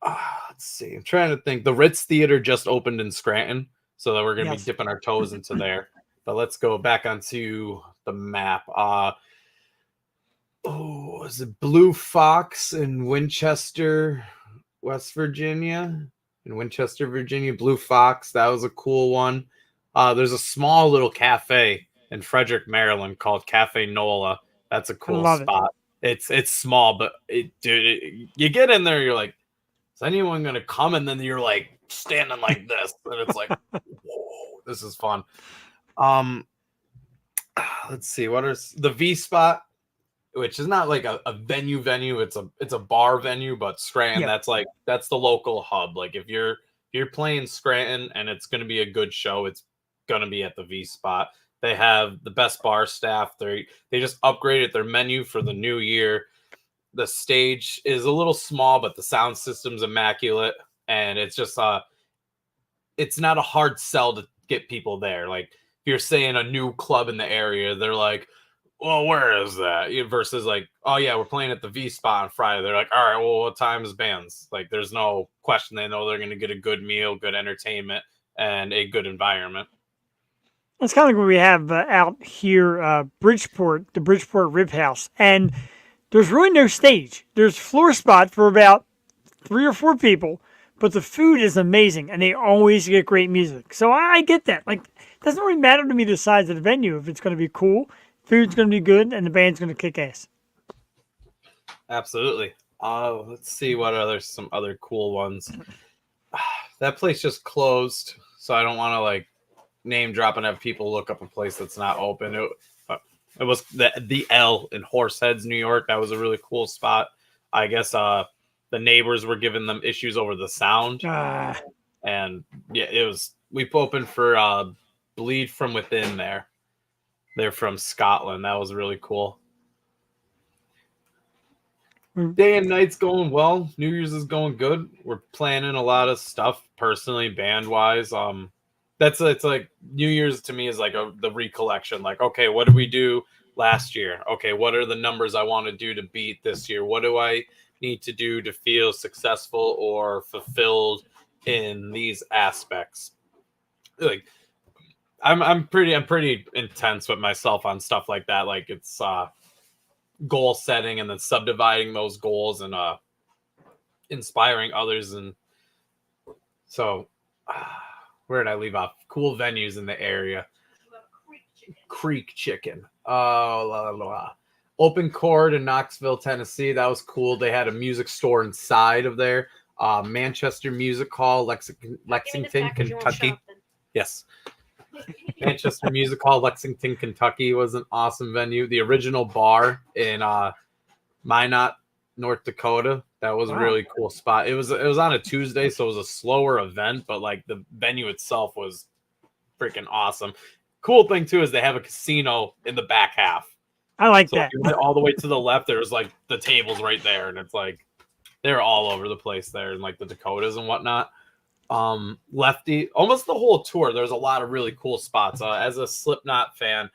Let's see. I'm trying to think. The Ritz Theater just opened in Scranton, so that we're going to be dipping our toes into there. But let's go back onto the map. Is it Blue Fox in Winchester, West Virginia? In Winchester, Virginia, Blue Fox. That was a cool one. There's a small little cafe in Frederick, Maryland called Cafe Nola. That's a cool spot. It's small, but you get in there, you're like, is anyone gonna come? And then you're like standing like this, and it's like, whoa, this is fun. Let's see, what is the V Spot, which is not like a venue. It's a bar venue, but Scranton, that's the local hub. Like if you're you're playing Scranton and it's going to be a good show, it's going to be at the V Spot. They have the best bar staff. They just upgraded their menu for the new year. The stage is a little small, but the sound system's immaculate, and it's just it's not a hard sell to get people there. Like if you're saying a new club in the area, they're like, well, where is that? Versus like, oh yeah, we're playing at the V Spot on Friday. They're like, all right, well, what time is bands? Like, there's no question. They know they're going to get a good meal, good entertainment, and a good environment. It's kind of like what we have out here, Bridgeport, the Bridgeport Rib House, and there's really no stage. There's floor spot for about 3 or 4 people, but the food is amazing, and they always get great music. So I get that. Like, it doesn't really matter to me the size of the venue if it's going to be cool, food's going to be good, and the band's going to kick ass. Absolutely. Let's see what some other cool ones. That place just closed, so I don't want to like name drop and have people look up a place that's not open. It was the L in Horseheads, New York. That was a really cool spot. I guess the neighbors were giving them issues over the sound, and yeah, it was. We opened for Bleed From Within there. They're from Scotland. That was really cool. Day and night's going well. New Year's is going good. We're planning a lot of stuff personally, band wise. It's like New Year's to me is like the recollection. Like, okay, what did we do last year? Okay, what are the numbers I want to do to beat this year? What do I need to do to feel successful or fulfilled in these aspects? Like, I'm pretty intense with myself on stuff like that. Like it's goal setting and then subdividing those goals and inspiring others. And so where did I leave off? Cool venues in the area. Creek Chicken. Oh, la, la, la. Open Chord in Knoxville, Tennessee. That was cool. They had a music store inside of there. Manchester Music Hall, Lexington, Kentucky. Yes. Manchester Music Hall, Lexington, Kentucky was an awesome venue. The original bar in Minot, North Dakota. That was a really cool spot. It was on a Tuesday, so it was a slower event, but like the venue itself was freaking awesome. Cool thing too is they have a casino in the back half. I like So that. if you went all the way to the left, there was like the tables right there, and it's like they're all over the place there in like the Dakotas and whatnot. Lefty, almost the whole tour, there's a lot of really cool spots. As a Slipknot fan,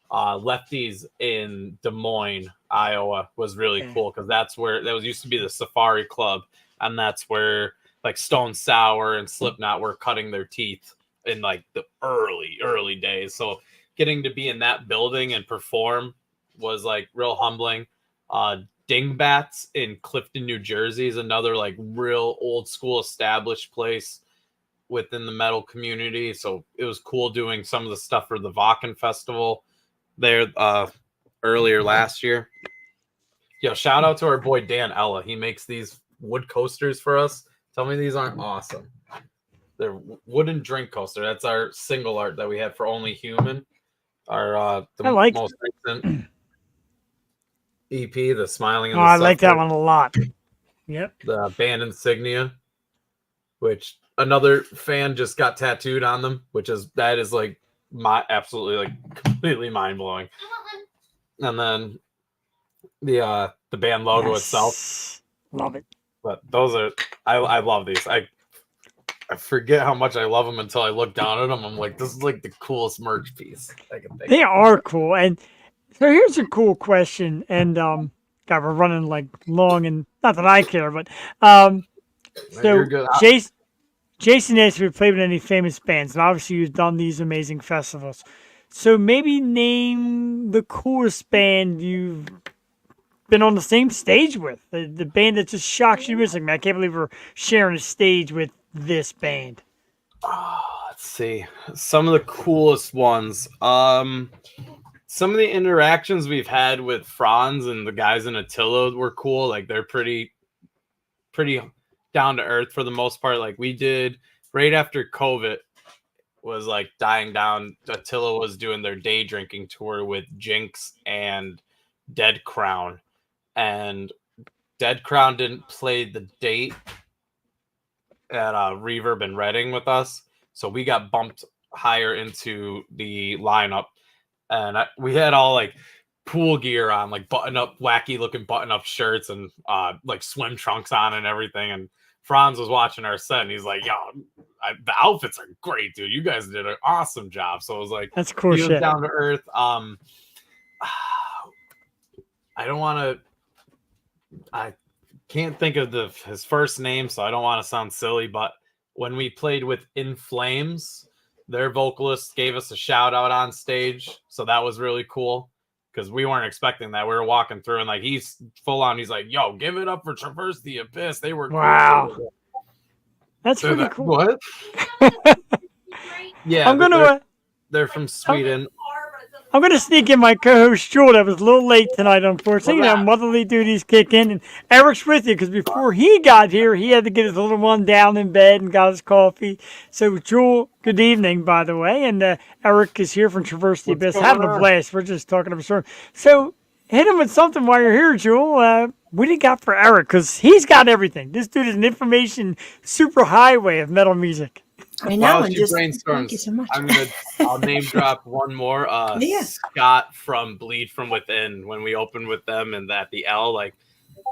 Lefty's in Des Moines, Iowa was really cool because that was used to be the Safari Club, and that's where like Stone Sour and Slipknot were cutting their teeth in like the early days. So getting to be in that building and perform was like real humbling. Dingbats in Clifton, New Jersey is another like real old school established place within the metal community. So it was cool doing some of the stuff for the Wacken Festival there earlier last year. Yo, shout out to our boy Dan Ella. He makes these wood coasters for us. Tell me these aren't awesome. They're wooden drink coaster. That's our single art that we had for Only Human. Our most recent EP, the Smiling and the I like that Suffering. one a lot. Yep. The band insignia, which another fan just got tattooed on them, that is like absolutely like completely mind blowing. And then the band logo itself, love it. but those are I love these. I forget how much I love them until I look down at them. I'm like, this is like the coolest merch piece I can think. They are cool. And so here's a cool question. And God, we're running like long, and not that I care, but so You're good. Jason asked if we played with any famous bands, and obviously you've done these amazing festivals. So maybe name the coolest band you've been on the same stage with, the band that just shocks you. Like, man, I can't believe we're sharing a stage with this band. Let's see some of the coolest ones. Some of the interactions we've had with Franz and the guys in Attila were cool. Like they're pretty down to earth for the most part. Like we did right after COVID was like dying down. Attila was doing their day drinking tour with Jinx and Dead Crown, and Dead Crown didn't play the date at Reverb and Reading with us, so we got bumped higher into the lineup, and we had all like pool gear on, like wacky looking button up shirts and like swim trunks on and everything. And Franz was watching our set and he's like, yo, the outfits are great, dude. You guys did an awesome job. So it was like, That's cool he was shit. down to earth. I don't want to, I can't think of his first name, so I don't want to sound silly, but when we played with In Flames, their vocalist gave us a shout out on stage. So that was really cool because we weren't expecting that. We were walking through and like he's full on. He's like, yo, give it up for Traverse the Abyss. They were Wow. cool. That's They're pretty the- cool. What? Yeah, I'm gonna they're from Sweden. sneak in my co-host Jewel that was a little late tonight, unfortunately. You know, motherly duties kick in, and Eric's with you because before he got here, he had to get his little one down in bed and got his coffee. So, Jewel, good evening, by the way, and Eric is here from Traverse the What's Abyss, going having a on? blast. We're just talking about a story. So, hit him with something while you're here, Jewel. What do you got for Eric? Because he's got everything. This dude is an information superhighway of metal music. I know. While And she just brainstorms, thank you so much. I'll name drop one more. Yeah. Scott from Bleed From Within. When we opened with them and at the L, like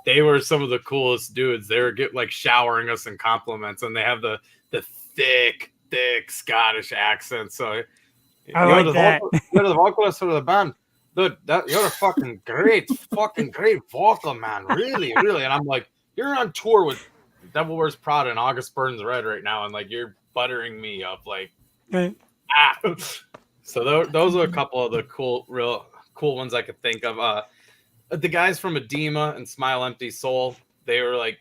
they were some of the coolest dudes. They were showering us in compliments, and they have the thick Scottish accent. So I like that. You're the vocalist for the band. Dude, you're a fucking great vocal man. Really. And I'm like, you're on tour with Devil Wears Prada and August Burns Red right now, and like you're buttering me up like Right. So those are a couple of the real cool ones I could think of. The guys from Edema and Smile Empty Soul, they were like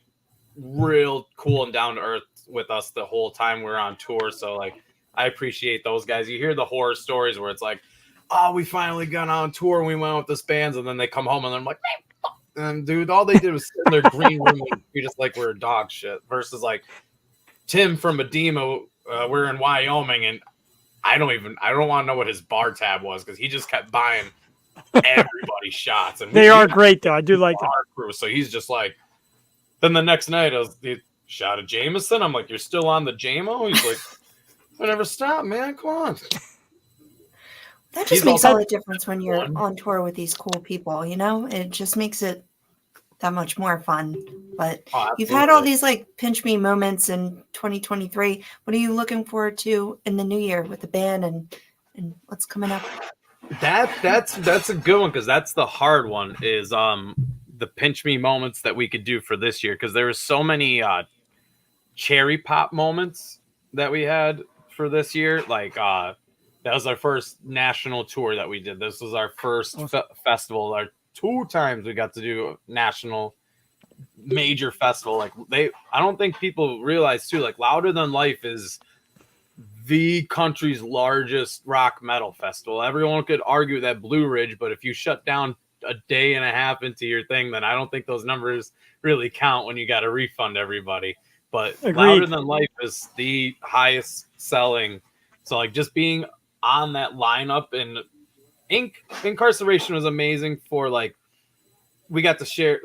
real cool and down to earth with us the whole time we were on tour. So like I appreciate those guys. You hear the horror stories where it's like, oh, we finally got on tour and we went with this bands, and then they come home and I'm like, and dude, all they did was sit in their green room and treat us like we're dog shit. Versus like Tim from Edema, we're in Wyoming, and I don't want to know what his bar tab was because he just kept buying everybody shots. And They are great, though. I do like them. our crew, so he's just like. Then the next night, I was the shot of Jameson. I'm like, you're still on the JMO? He's like, I never stop, man. Come on. That He's just makes also- all the difference when you're on tour with these cool people, you know? It just makes it that much more fun. But Oh, you've had all absolutely. these like pinch me moments in 2023. What are you looking forward to in the new year with the band and what's coming up? That's a good one because that's the hard one is the pinch me moments that we could do for this year because there were so many cherry pop moments that we had for this year. Like that was our first national tour that we did. This was our first festival. Our 2 times we got to do a national major festival. Like I don't think people realize too, like Louder Than Life is the country's largest rock metal festival. Everyone could argue that Blue Ridge, but if you shut down a day and a half into your thing, then I don't think those numbers really count when you got to refund everybody. But Agreed. Louder Than Life is the highest selling. So like just being on that lineup, and Incarceration was amazing for like we got to share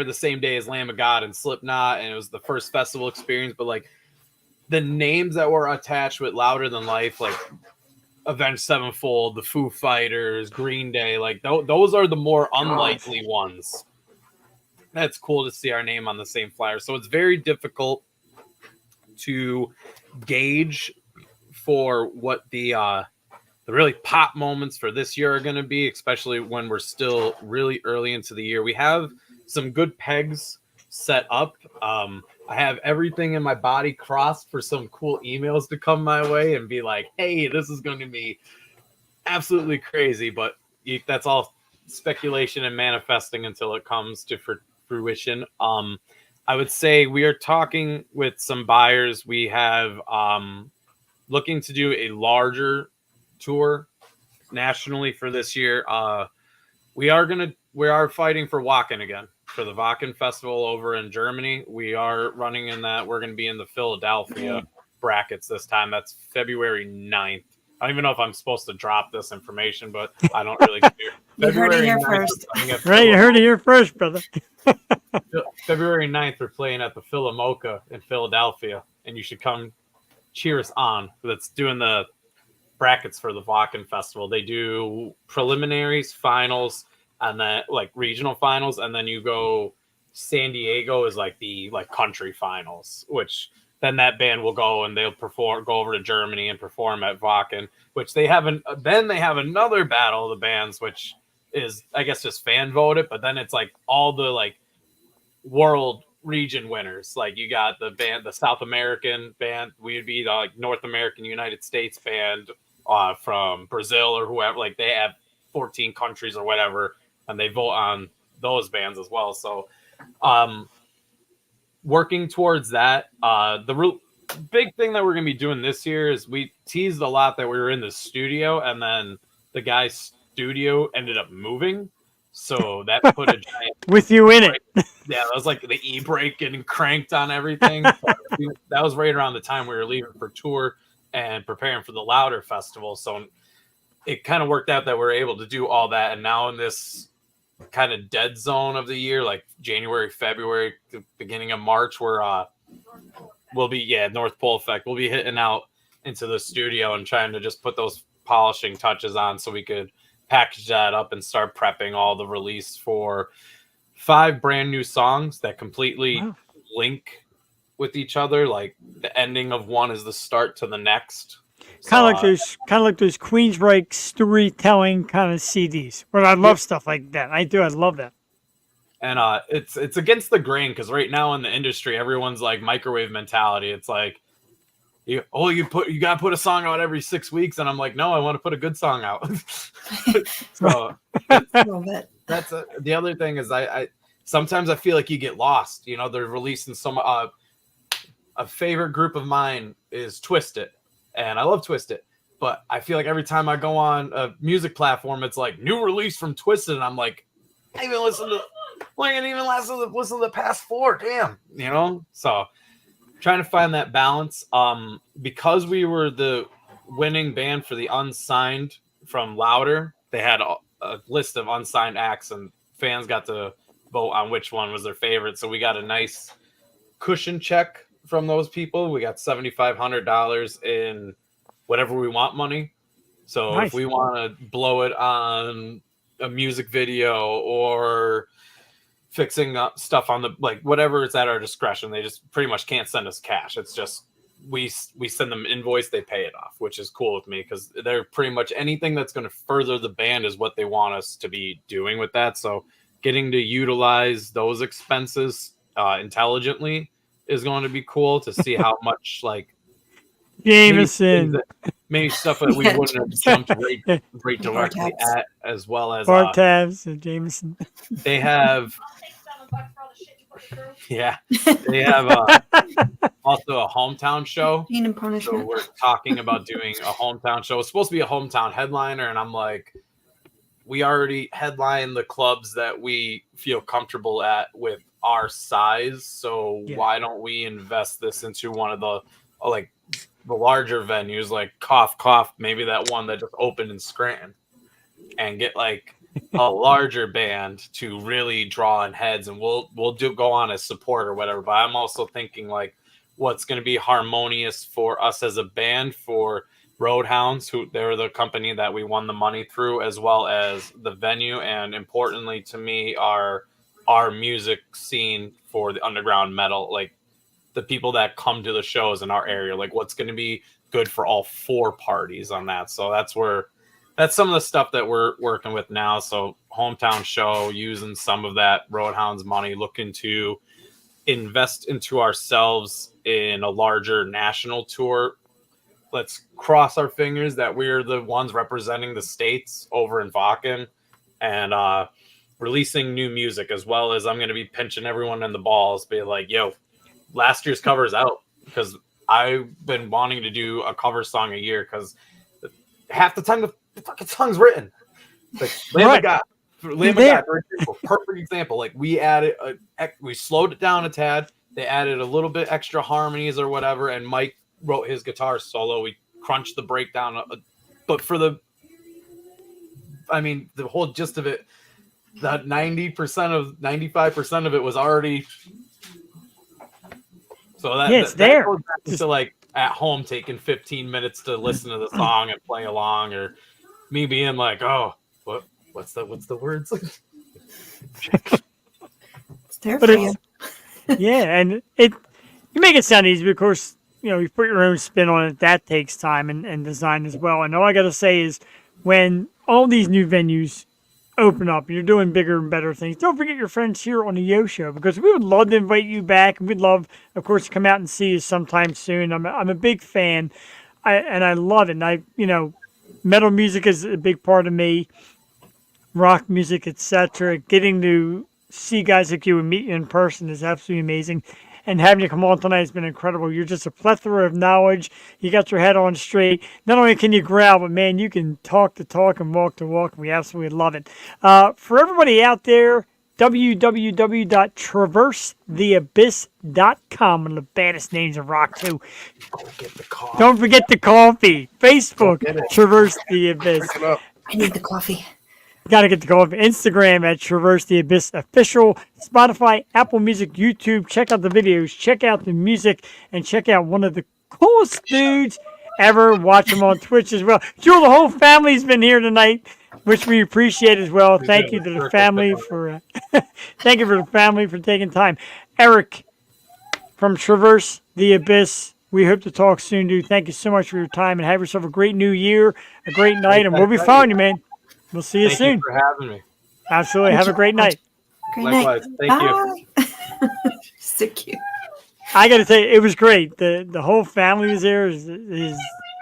the same day as Lamb of God and Slipknot, and it was the first festival experience. But like the names that were attached with Louder Than Life, like Avenged Sevenfold, the Foo Fighters, Green Day, like those are the more unlikely ones. That's cool to see our name on the same flyer. So it's very difficult to gauge for what the really pop moments for this year are going to be, especially when we're still really early into the year. We have some good pegs set up. I have everything in my body crossed for some cool emails to come my way and be like, hey, this is going to be absolutely crazy. But that's all speculation and manifesting until it comes to fruition. I would say we are talking with some buyers. We have looking to do a larger tour nationally for this year. We are fighting for Wacken again, for the Wacken Festival over in Germany. We are running in that. We're going to be in the Philadelphia brackets this time. That's February 9th. I don't even know if I'm supposed to drop this information, but I don't really care. You heard it here February 9th, first. we're coming up Right, you heard it here first, brother. February 9th, we're playing at the Philomoka in Philadelphia, and you should come cheer us on. That's doing the brackets for the Wacken Festival. They do preliminaries, finals, and then like regional finals, and then you go San Diego is like the country finals, which then that band will go and they'll go over to Germany and perform at Wacken, which they have another battle of the bands, which is I guess just fan voted, but then it's like all the like world region winners. Like you got the South American band, we'd be the like North American United States band from Brazil or whoever. Like they have 14 countries or whatever, and they vote on those bands as well. So working towards that, the big thing that we're going to be doing this year is we teased a lot that we were in the studio, and then the guy's studio ended up moving. So that put a giant with you in it. Yeah, that was like the e-brake getting cranked on everything. That was right around the time we were leaving for tour and preparing for the Louder Festival. So it kind of worked out that we were able to do all that. And now in this kind of dead zone of the year, like January, February, the beginning of March, we'll be North Pole Effect. We'll be hitting out into the studio and trying to just put those polishing touches on so we could package that up and start prepping all the release for 5 brand new songs that completely link with each other. Like the ending of one is the start to the next. Kind of like those Queensryche storytelling kind of CDs. But I love stuff like that. I do. I love that. And it's against the grain because right now in the industry, everyone's like microwave mentality. It's like, you gotta put a song out every 6 weeks, and I'm like, no, I want to put a good song out. So that's the other thing is I sometimes I feel like you get lost. You know, they're releasing some a favorite group of mine is Twisted, and I love Twisted, but I feel like every time I go on a music platform, it's like new release from Twisted, and I'm like, I didn't even listen to the past 4. Damn, you know, so. Trying to find that balance. Because we were the winning band for the unsigned from Louder, they had a list of unsigned acts, and fans got to vote on which one was their favorite. So we got a nice cushion check from those people. We got $7,500 in whatever we want money. So nice. If we want to blow it on a music video or fixing up stuff on the whatever, it's at our discretion. They just pretty much can't send us cash. It's just we send them an invoice, they pay it off, which is cool with me because they're pretty much anything that's going to further the band is what they want us to be doing with that. So getting to utilize those expenses intelligently is going to be cool to see how much Jameson, maybe stuff that we wouldn't have jumped right directly at, as well as bar tabs and Jameson. They have they have also a hometown show. Pain and Punishment. So we're talking about doing a hometown show. It's supposed to be a hometown headliner, and I'm like, we already headline the clubs that we feel comfortable at with our size. So why don't we invest this into one of the the larger venues, like cough, maybe that one that just opened in Scranton, and get a larger band to really draw in heads, and we'll go on as support or whatever. But I'm also thinking what's going to be harmonious for us as a band for Roadhounds, who they're the company that we won the money through, as well as the venue, and importantly to me our music scene for the underground metal, the people that come to the shows in our area, what's going to be good for all 4 parties on that. So that's some of the stuff that we're working with now. So hometown show, using some of that Roadhounds money, looking to invest into ourselves in a larger national tour. Let's cross our fingers that we're the ones representing the states over in Wacken and releasing new music, as well as I'm going to be pinching everyone in the balls, be like, yo, last year's cover is out, because I've been wanting to do a cover song a year, because half the time the fucking song's written. Lamb of God, for example, perfect example. We added we slowed it down a tad. They added a little bit extra harmonies or whatever, and Mike wrote his guitar solo. We crunched the breakdown, but the whole gist of it, that 95% of it was already. So that, Yeah, it's that there. goes back to like at home taking 15 minutes to listen to the song and play along, or me being like, oh, what's the words? It's there But for you. Yeah, and you make it sound easy, but of course, you put your own spin on it. That takes time and design as well. And all I got to say is when all these new venues open up and you're doing bigger and better things, don't forget your friends here on the Yo Show, because we would love to invite you back. And we'd love, of course, to come out and see you sometime soon. I'm a big fan, and I love it. And metal music is a big part of me, rock music, etc. Getting to see guys like you and meet you in person is absolutely amazing. And having you come on tonight has been incredible. You're just a plethora of knowledge. You got your head on straight. Not only can you growl, but man, you can talk the talk and walk the walk. We absolutely love it. For everybody out there, www.traversetheabyss.com. One of the baddest names of rock, too. Get the coffee. Don't forget the coffee. Facebook, Get it. Traverse the Abyss. Pick it up. I need the coffee. Got to get the coffee. Instagram at Traverse the Abyss Official. Spotify, Apple Music, YouTube. Check out the videos. Check out the music. And check out one of the coolest dudes ever. Watch him on Twitch as well. Jewel, the whole family's been here tonight, which we appreciate as well. Thank you to the family for thank you for the family for taking time. Eric from Traverse the Abyss. We hope to talk soon, dude. Thank you so much for your time, and have yourself a great new year, a great night, and we'll be following you, man. We'll see you Thank soon. you for having me. Absolutely. Have a great night. Great Likewise. night. Thank you. Bye. So cute. I got to tell you, it was great. The whole family was there.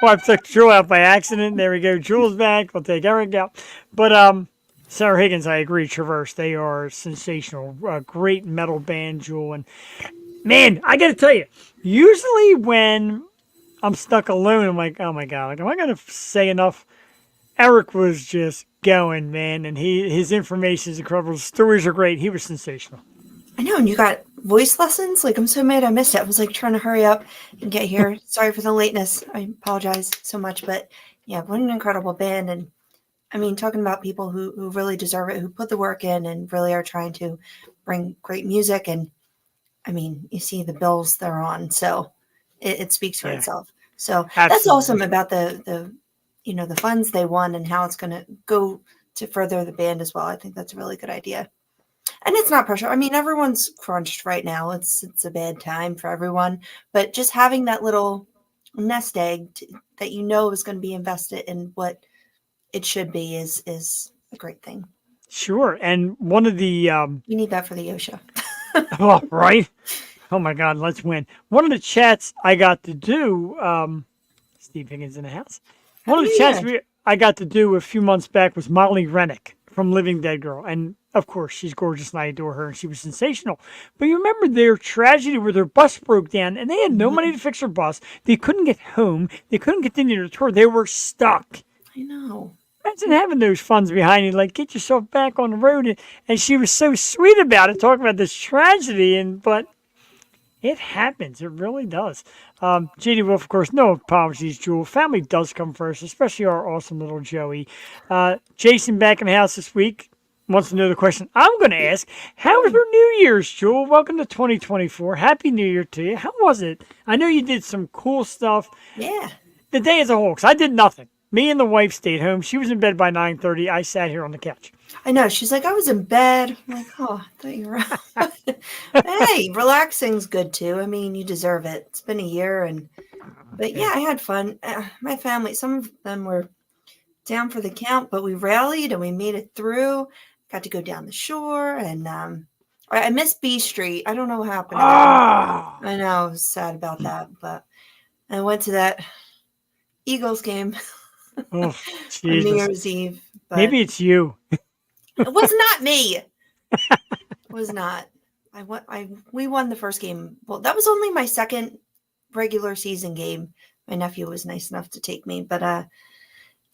I took Jewel out by accident. There we go. Jewel's back. We'll take Eric out. But Sarah Higgins, I agree. Traverse, they are sensational. Great metal band, Jewel. And man, I got to tell you, usually when I'm stuck alone, I'm like, oh my God, like, am I going to say enough? Eric was just going, man, and his information is incredible. His stories are great. He was sensational. I know, and you got voice lessons? Like, I'm so mad I missed it. I was like trying to hurry up and get here. Sorry for the lateness. I apologize so much. But yeah, what an incredible band. And I mean, talking about people who really deserve it, who put the work in and really are trying to bring great music. And I mean, you see the bills they're on. So it speaks for itself. So that's Absolutely. awesome about the funds they won and how it's going to go to further the band as well. I think that's a really good idea. And it's not pressure. I mean, everyone's crunched right now. It's a bad time for everyone. But just having that little nest egg that you know is going to be invested in what it should be is a great thing. Sure. And one of the We need that for the Yo Show. oh, right? Oh my God, let's win. One of the chats I got to do, Steve Higgins in the house. One of the chats I got to do a few months back was Molly Rennick from Living Dead Girl. And of course, she's gorgeous and I adore her and she was sensational. But you remember their tragedy where their bus broke down and they had no money to fix their bus. They couldn't get home. They couldn't continue their tour. They were stuck. I know. Imagine having those funds behind you, like get yourself back on the road. And she was so sweet about it, talking about this tragedy. But it happens. It really does. JD Wolf, of course, no apologies, Jewel. Family does come first, especially our awesome little Joey. Jason back in the house this week wants to know the question I'm going to ask. How was your New Year's, Jewel? Welcome to 2024. Happy New Year to you. How was it? I know you did some cool stuff. Yeah. The day as a whole, because I did nothing. Me and the wife stayed home. She was in bed by 9:30. I sat here on the couch. I know. She's like, I was in bed. I'm like, oh, I thought you were out. Hey, relaxing's good too. I mean, you deserve it. It's been a year, but yeah, I had fun. My family, some of them were down for the count, but we rallied and we made it through. Got to go down the shore, and I missed B Street. I don't know what happened. Ah, I know. I was sad about that, but I went to that Eagles game oh, on New Jesus. Year's Eve. But Maybe it's you. it was not me. It was not. We won the first game. Well, that was only my second regular season game. My nephew was nice enough to take me, but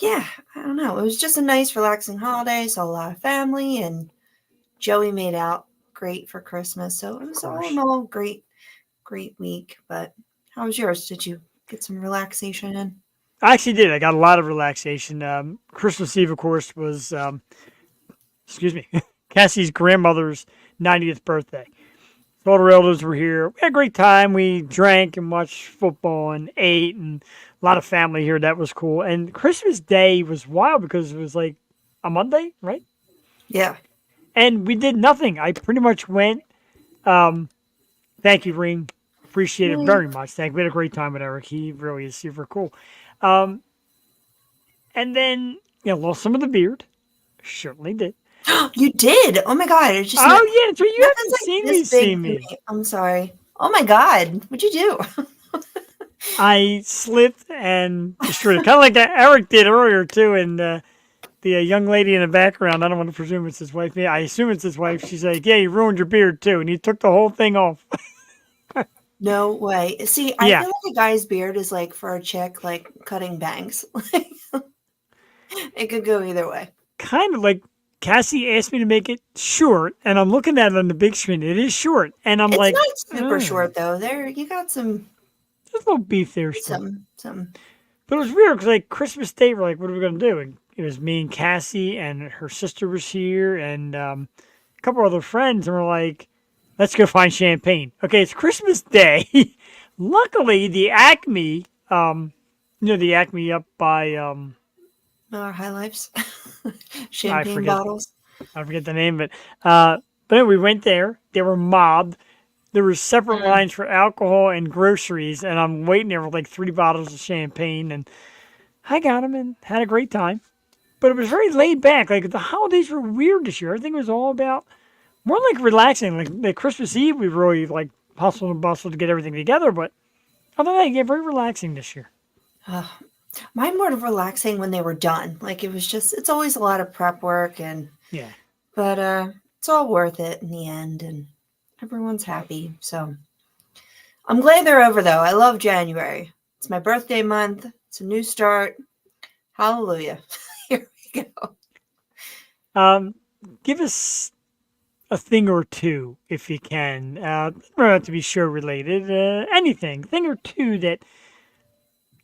yeah, I don't know. It was just a nice, relaxing holiday. Saw a lot of family, and Joey made out great for Christmas. So it was all in all great week. But how was yours? Did you get some relaxation in? I actually did. I got a lot of relaxation. Christmas Eve, of course, was, excuse me, Cassie's grandmother's 90th birthday. So all the relatives were here. We had a great time. We drank and watched football and ate, and a lot of family here. That was cool. And Christmas Day was wild because it was like a Monday, right? Yeah. And we did nothing. I pretty much went. Thank you, Ring. Appreciate it very much. Thank you. We had a great time with Eric. He really is super cool. And then, lost some of the beard. Certainly did. You did. Oh my god! It just Oh, yeah. That's right. You nothing's haven't like seen me this big see to me. I'm sorry. Oh my god! What'd you do? I slipped and destroyed it. Kind of like Eric did earlier, too. And the young lady in the background, I don't want to presume it's his wife. I assume it's his wife. She's like, yeah, you ruined your beard, too. And he took the whole thing off. No way. See, I Yeah. feel like a guy's beard is like for a chick, like cutting bangs. It could go either way. Kind of like Cassie asked me to make it short, and I'm looking at it on the big screen. It is short. And I'm It's like, not super "Oh, short though. There, you got some, there's a little beef there still. some. But it was weird because like Christmas Day, we're like, what are we going to do? And it was me and Cassie, and her sister was here, and a couple other friends, and we're like, let's go find champagne. Okay, it's Christmas Day. Luckily, the Acme, the Acme up by, Our high lives, champagne forget. bottles. I forget the name of it. But anyway, we went there. They were mobbed. There were separate lines for alcohol and groceries, and I'm waiting there with like 3 bottles of champagne, and I got them and had a great time. But it was very laid back. Like the holidays were weird this year. Everything was all about more like relaxing. Like Christmas Eve, we really like hustled and bustled to get everything together. But other than that, yeah, very relaxing this year. Mine were relaxing when they were done. Like it's always a lot of prep work Yeah. but it's all worth it in the end, and everyone's happy. So I'm glad they're over though. I love January. It's my birthday month. It's a new start. Hallelujah. Here we go. Give us a thing or two, if you can. Don't have to be show related. Anything, thing or two that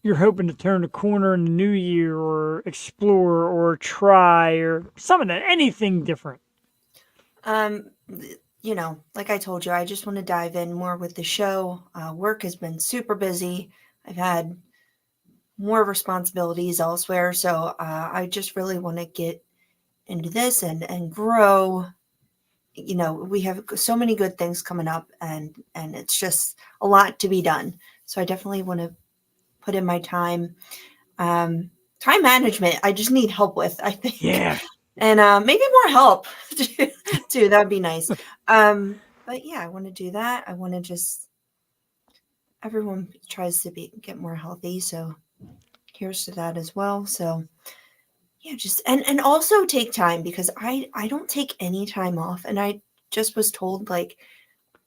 you're hoping to turn a corner in the new year, or explore, or try, or some of that. Anything different. Like I told you, I just want to dive in more with the show. Work has been super busy. I've had more responsibilities elsewhere, so I just really want to get into this and grow. We have so many good things coming up, and it's just a lot to be done. So I definitely want to put in my time. Time management, I just need help with, I think. Yeah. And maybe more help too. That'd be nice. But yeah, I want to do that. I want to just, everyone tries to get more healthy. So here's to that as well. So yeah, just, and also take time, because I don't take any time off. And I just was told, like,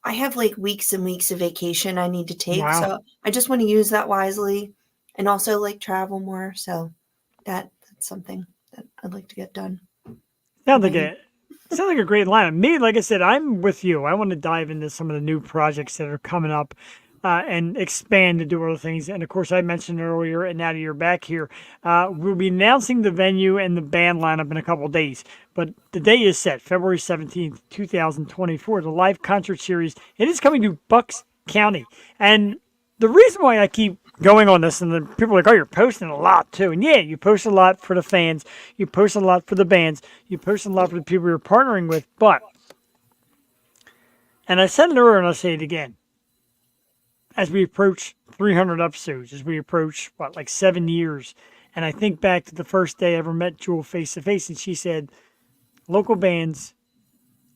I have like weeks and weeks of vacation I need to take. Wow. So I just want to use that wisely, and also like travel more. So that's something that I'd like to get done. Sounds like a great lineup. Me, like I said, I'm with you. I want to dive into some of the new projects that are coming up, and expand to do other things. And of course, I mentioned earlier, and now that you're back here, we'll be announcing the venue and the band lineup in a couple of days. But the day is set, February 17th, 2024, the live concert series. It is coming to Bucks County. And the reason why I keep going on this, and then people are like, oh, you're posting a lot too. And yeah, you post a lot for the fans. You post a lot for the bands. You post a lot for the people you're partnering with. But, and I said it earlier and I'll say it again, as we approach 300 episodes, as we approach, 7 years, and I think back to the first day I ever met Jewel face to face, and she said, local bands,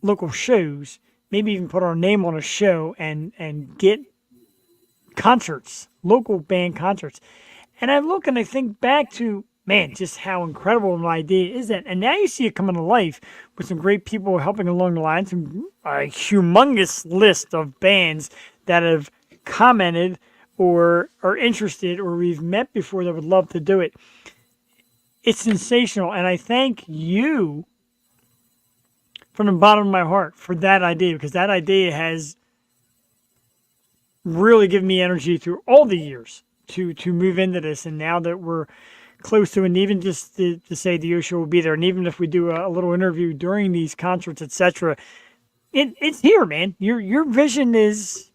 local shows, maybe even put our name on a show and get concerts, local band concerts. And I look and I think back to, man, just how incredible an idea is that. And now you see it coming to life with some great people helping along the line, some humongous list of bands that have commented or are interested, or we've met before, that would love to do it. It's sensational. And I thank you from the bottom of my heart for that idea, because that idea has really given me energy through all the years to move into this. And now that we're close to, and even just to say the Osho will be there, and even if we do a little interview during these concerts, etc., it's here, man. Your vision is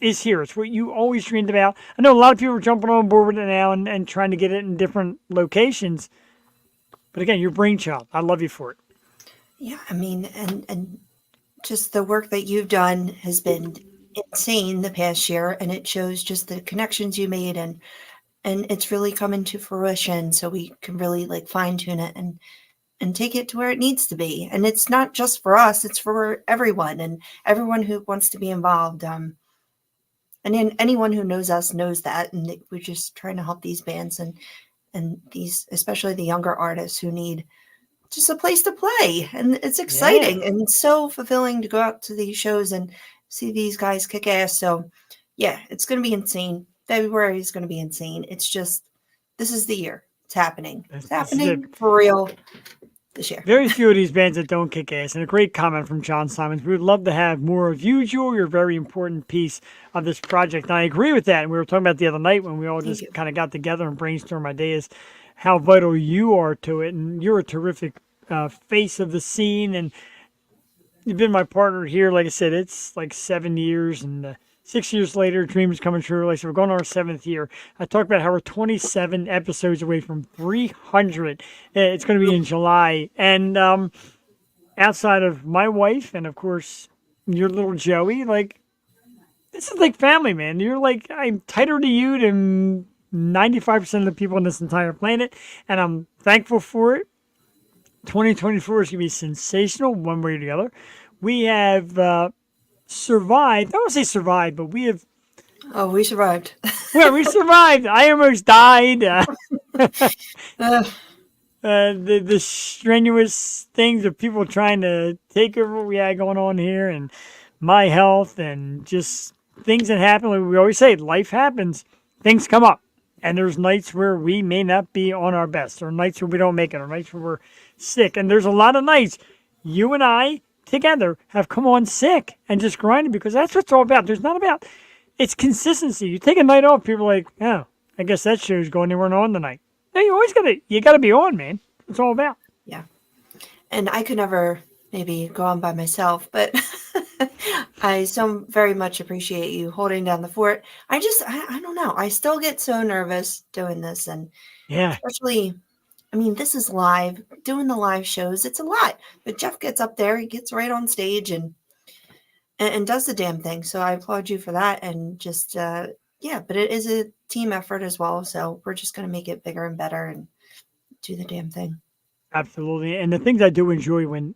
here. It's what you always dreamed about. I know a lot of people are jumping on board with it now and trying to get it in different locations. But again, your brainchild. I love you for it. Yeah, I mean, and just the work that you've done has been insane the past year, and it shows just the connections you made, and it's really coming to fruition. So we can really like fine tune it and take it to where it needs to be. And it's not just for us; it's for everyone and everyone who wants to be involved. And then anyone who knows us knows that, and that we're just trying to help these bands and these, especially the younger artists who need just a place to play. And it's exciting and so fulfilling to go out to these shows and see these guys kick ass. So yeah, it's going to be insane. February is going to be insane. It's just, this is the year. It's happening. It's happening for real this year. Very few of these bands that don't kick ass. And a great comment from John Simons. We would love to have more of you, Jewel. You're a very important piece of this project. And I agree with that. And we were talking about the other night when we all just kind of got together and brainstormed ideas, how vital you are to it. And you're a terrific face of the scene. And you've been my partner here. Like I said, it's like 7 years, and 6 years later, dreams coming true. Like I said, we're going on our 7th year. I talked about how we're 27 episodes away from 300. It's going to be in July. And outside of my wife and, of course, your little Joey, like, this is like family, man. You're like, I'm tighter to you than 95% of the people on this entire planet, and I'm thankful for it. 2024 is going to be sensational one way or the other. We have survived. I don't say survived, but we have. Oh, we survived. Well, we survived. I almost died. The strenuous things of people trying to take over what we had going on here, and my health, and just things that happen. Like we always say, life happens. Things come up. And there's nights where we may not be on our best, or nights where we don't make it, or nights where we're sick. And there's a lot of nights you and I together have come on sick and just grinding, because that's what it's all about. There's not about, it's consistency. You take a night off, people are like, oh, I guess that show's going anywhere on tonight. No, you always gotta be on, man. It's all about. Yeah. And I could never maybe go on by myself, but I so very much appreciate you holding down the fort. I don't know. I still get so nervous doing this, and yeah, especially, I mean, this is live, doing the live shows. It's a lot, but Jeff gets up there, he gets right on stage and does the damn thing. So I applaud you for that. And just, yeah, but it is a team effort as well. So we're just going to make it bigger and better and do the damn thing. Absolutely. And the things I do enjoy when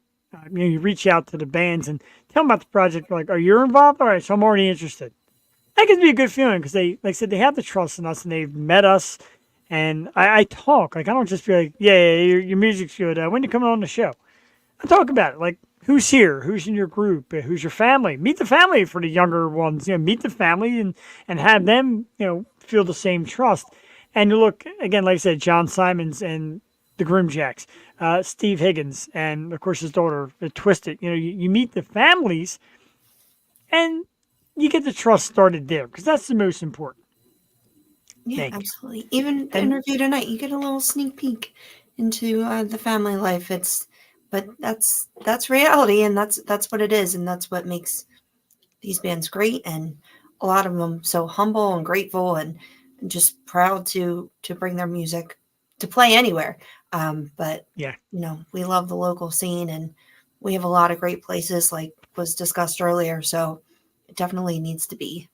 you reach out to the bands and tell them about the project, like, are you involved? All right, so I'm already interested. That gives me a good feeling, because they, like I said, they have the trust in us, and they've met us. And I talk. Like, I don't just be like, yeah, your music's good. When you coming on the show? I talk about it. Like, who's here? Who's in your group? Who's your family? Meet the family for the younger ones. Meet the family and have them, feel the same trust. And you look, again, like I said, John Simons and the Grimjacks, Steve Higgins, and, of course, his daughter, Twisted. You meet the families, and you get the trust started there, because that's the most important. Yeah, absolutely. Even the interview tonight, you get a little sneak peek into the family life. But that's reality, and that's what it is, and that's what makes these bands great, and a lot of them so humble and grateful and just proud to bring their music to play anywhere. But yeah, we love the local scene, and we have a lot of great places, like was discussed earlier. So it definitely needs to be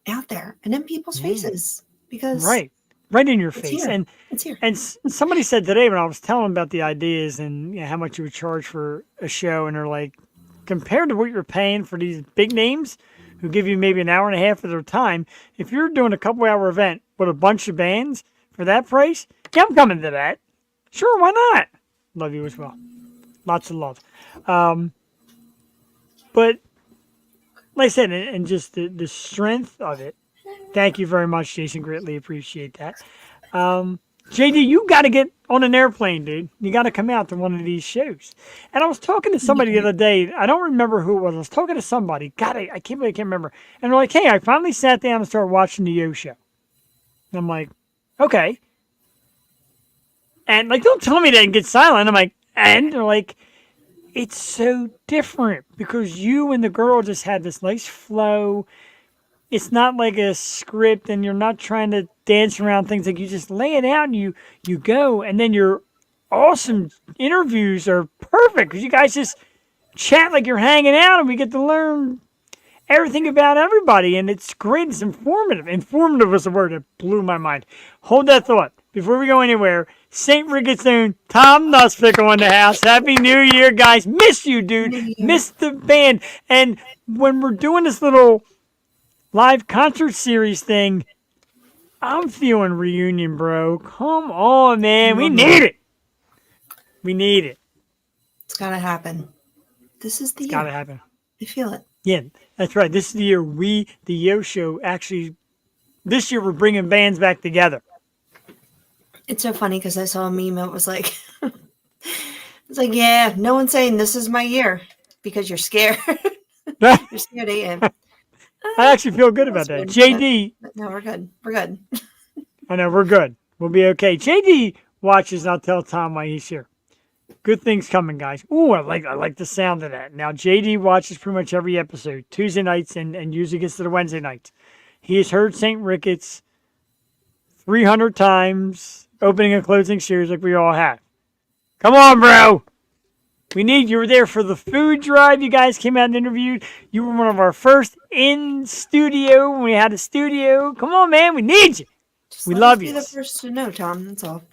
out there and in people's faces, because right in your face. Here. And it's here. And somebody said today, when I was telling them about the ideas and how much you would charge for a show, and they're like, compared to what you're paying for these big names who give you maybe an hour and a half of their time, if you're doing a couple hour event with a bunch of bands for that price, yeah, I'm coming to that. Sure, why not? Love you as well. Lots of love. But like I said, and just the strength of it. Thank you very much, Jason. Greatly appreciate that. JD, you got to get on an airplane, dude. You got to come out to one of these shows. And I was talking to somebody the other day. I don't remember who it was. I was talking to somebody. God, I can't remember. And they're like, hey, I finally sat down and started watching the Yo Show. And I'm like, okay. And like, don't tell me that and get silent. I'm like, and they're like, it's so different because you and the girl just had this nice flow. It's not like a script and you're not trying to dance around things. Like you just lay it out and you go, and then your awesome interviews are perfect because you guys just chat like you're hanging out and we get to learn everything about everybody, and it's great. It's informative. Informative was the word that blew my mind. Hold that thought. Before we go anywhere, St. Ricketts' own Tom Nussfickle in the house. Happy New Year, guys. Miss you, dude. Miss the band. And when we're doing this little live concert series thing, I'm feeling reunion, bro. Come on, man. We need it. We need it. It's gotta happen. This is the year. Gotta happen. I feel it. Yeah, that's right. This is the year the Yo Show, actually, this year we're bringing bands back together. It's so funny because I saw a meme. It was like, it's like, yeah, no one's saying this is my year because you're scared. You're scared, ain't you? I actually feel good about that. That's good. JD, No, we're good. We're good. I know, we're good. We'll be okay. JD watches, and I'll tell Tom why he's here. Good things coming, guys. Ooh, I like the sound of that. Now, JD watches pretty much every episode, Tuesday nights and usually gets to the Wednesday nights. He has heard St. Ricketts 300 times, opening and closing series like we all have. Come on, bro. We need you. Were there for the food drive. You guys came out and interviewed. You were one of our first in studio when we had a studio. Come on, man. We need you. Just We let love us be you. the first to know, Tom. That's all.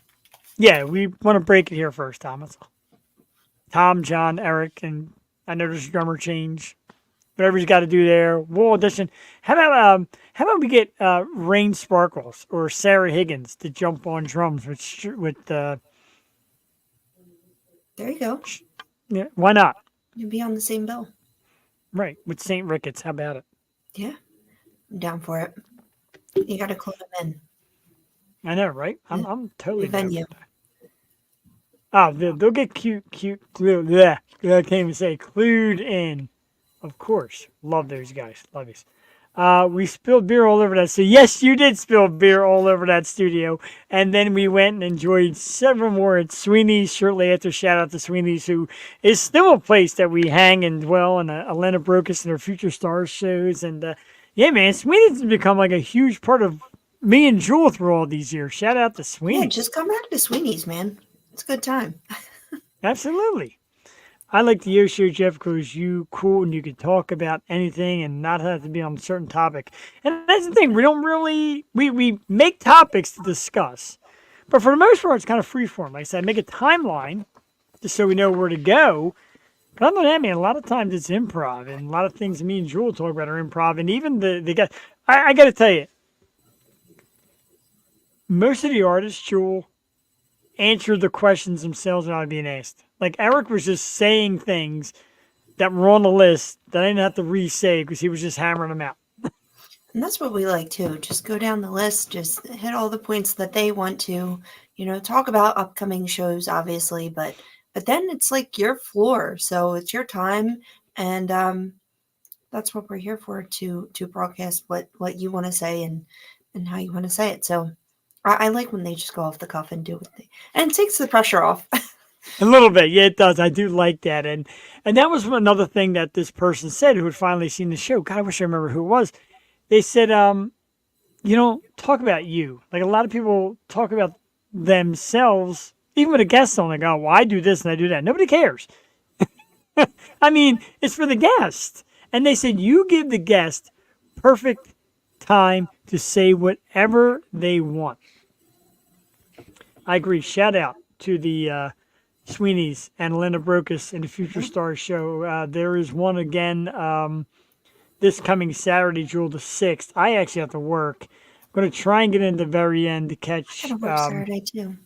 Yeah, we want to break it here first, Tom. That's all. Tom, John, Eric, and I know there's a drummer change. Whatever he's got to do there. We'll audition. How about we get Rain Sparkles or Sarah Higgins to jump on drums with There you go. yeah, why not? You'll be on the same bill. Right, with St. Ricketts. How about it? Yeah. I'm down for it. You got to clue them in. I know, right? I'm totally The down venue. with that. Oh, they'll get cute, glued. Yeah, I can't even say clued in. Of course, love those guys. Love these. We spilled beer all over that. So yes, you did spill beer all over that studio. And then we went and enjoyed several more at Sweeney's shortly after. Shout out to Sweeney's, who is still a place that we hang and dwell. And Elena Brocus and her Future Stars shows. And yeah, man, Sweeney's has become like a huge part of me and Jewel through all these years. Shout out to Sweeney's. Yeah, just come back to Sweeney's, man. It's a good time. Absolutely. I like the Yo Show, Jeff, because you cool and you can talk about anything and not have to be on a certain topic. And that's the thing. We don't really, we make topics to discuss. But for the most part, it's kind of free form. Like I said, I make a timeline just so we know where to go. But other than that, man, a lot of times it's improv. And a lot of things me and Jewel talk about are improv. And even the guys, I got to tell you, most of the artists, Jewel, answer the questions themselves without being asked. Like Eric was just saying things that were on the list that I didn't have to re-say because he was just hammering them out. And that's what we like too. Just go down the list, just hit all the points that they want to, talk about upcoming shows, obviously, but then it's like your floor. So it's your time. And that's what we're here for, to broadcast what you want to say and how you want to say it. So I like when they just go off the cuff and do what and it takes the pressure off. A little bit, yeah, it does. I do like that, and that was another thing that this person said who had finally seen the show. God, I wish I remember who it was. They said, talk about you. Like a lot of people talk about themselves, even with a guest on. They go, well, I do this and I do that. Nobody cares. I mean, it's for the guest. And they said you give the guest perfect time to say whatever they want. I agree. Shout out to the Sweeney's and Linda Brocus in the Future Stars show. There is one again this coming Saturday, Jewel the 6th. I actually have to work. I'm going to try and get in the very end to catch. I gotta work Saturday too.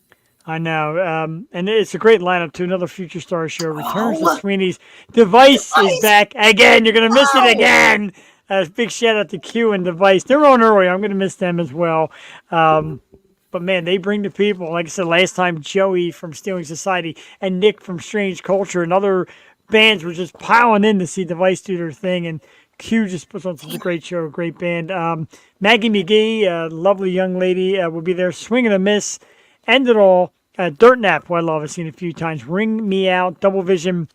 I know. And it's a great lineup to another Future Stars show. Returns to Sweeney's. Device is back again. You're going to miss it again. Big shout out to Q and Device. They're on early. I'm going to miss them as well. But man, they bring the people. Like I said last time, Joey from Stealing Society and Nick from Strange Culture and other bands were just piling in to see Device do their thing. And Q just puts on such a great show, a great band. Maggie McGee, a lovely young lady, will be there swinging a miss. End it all Dirt Nap, who I love, I've seen a few times. Ring Me Out, Double Vision.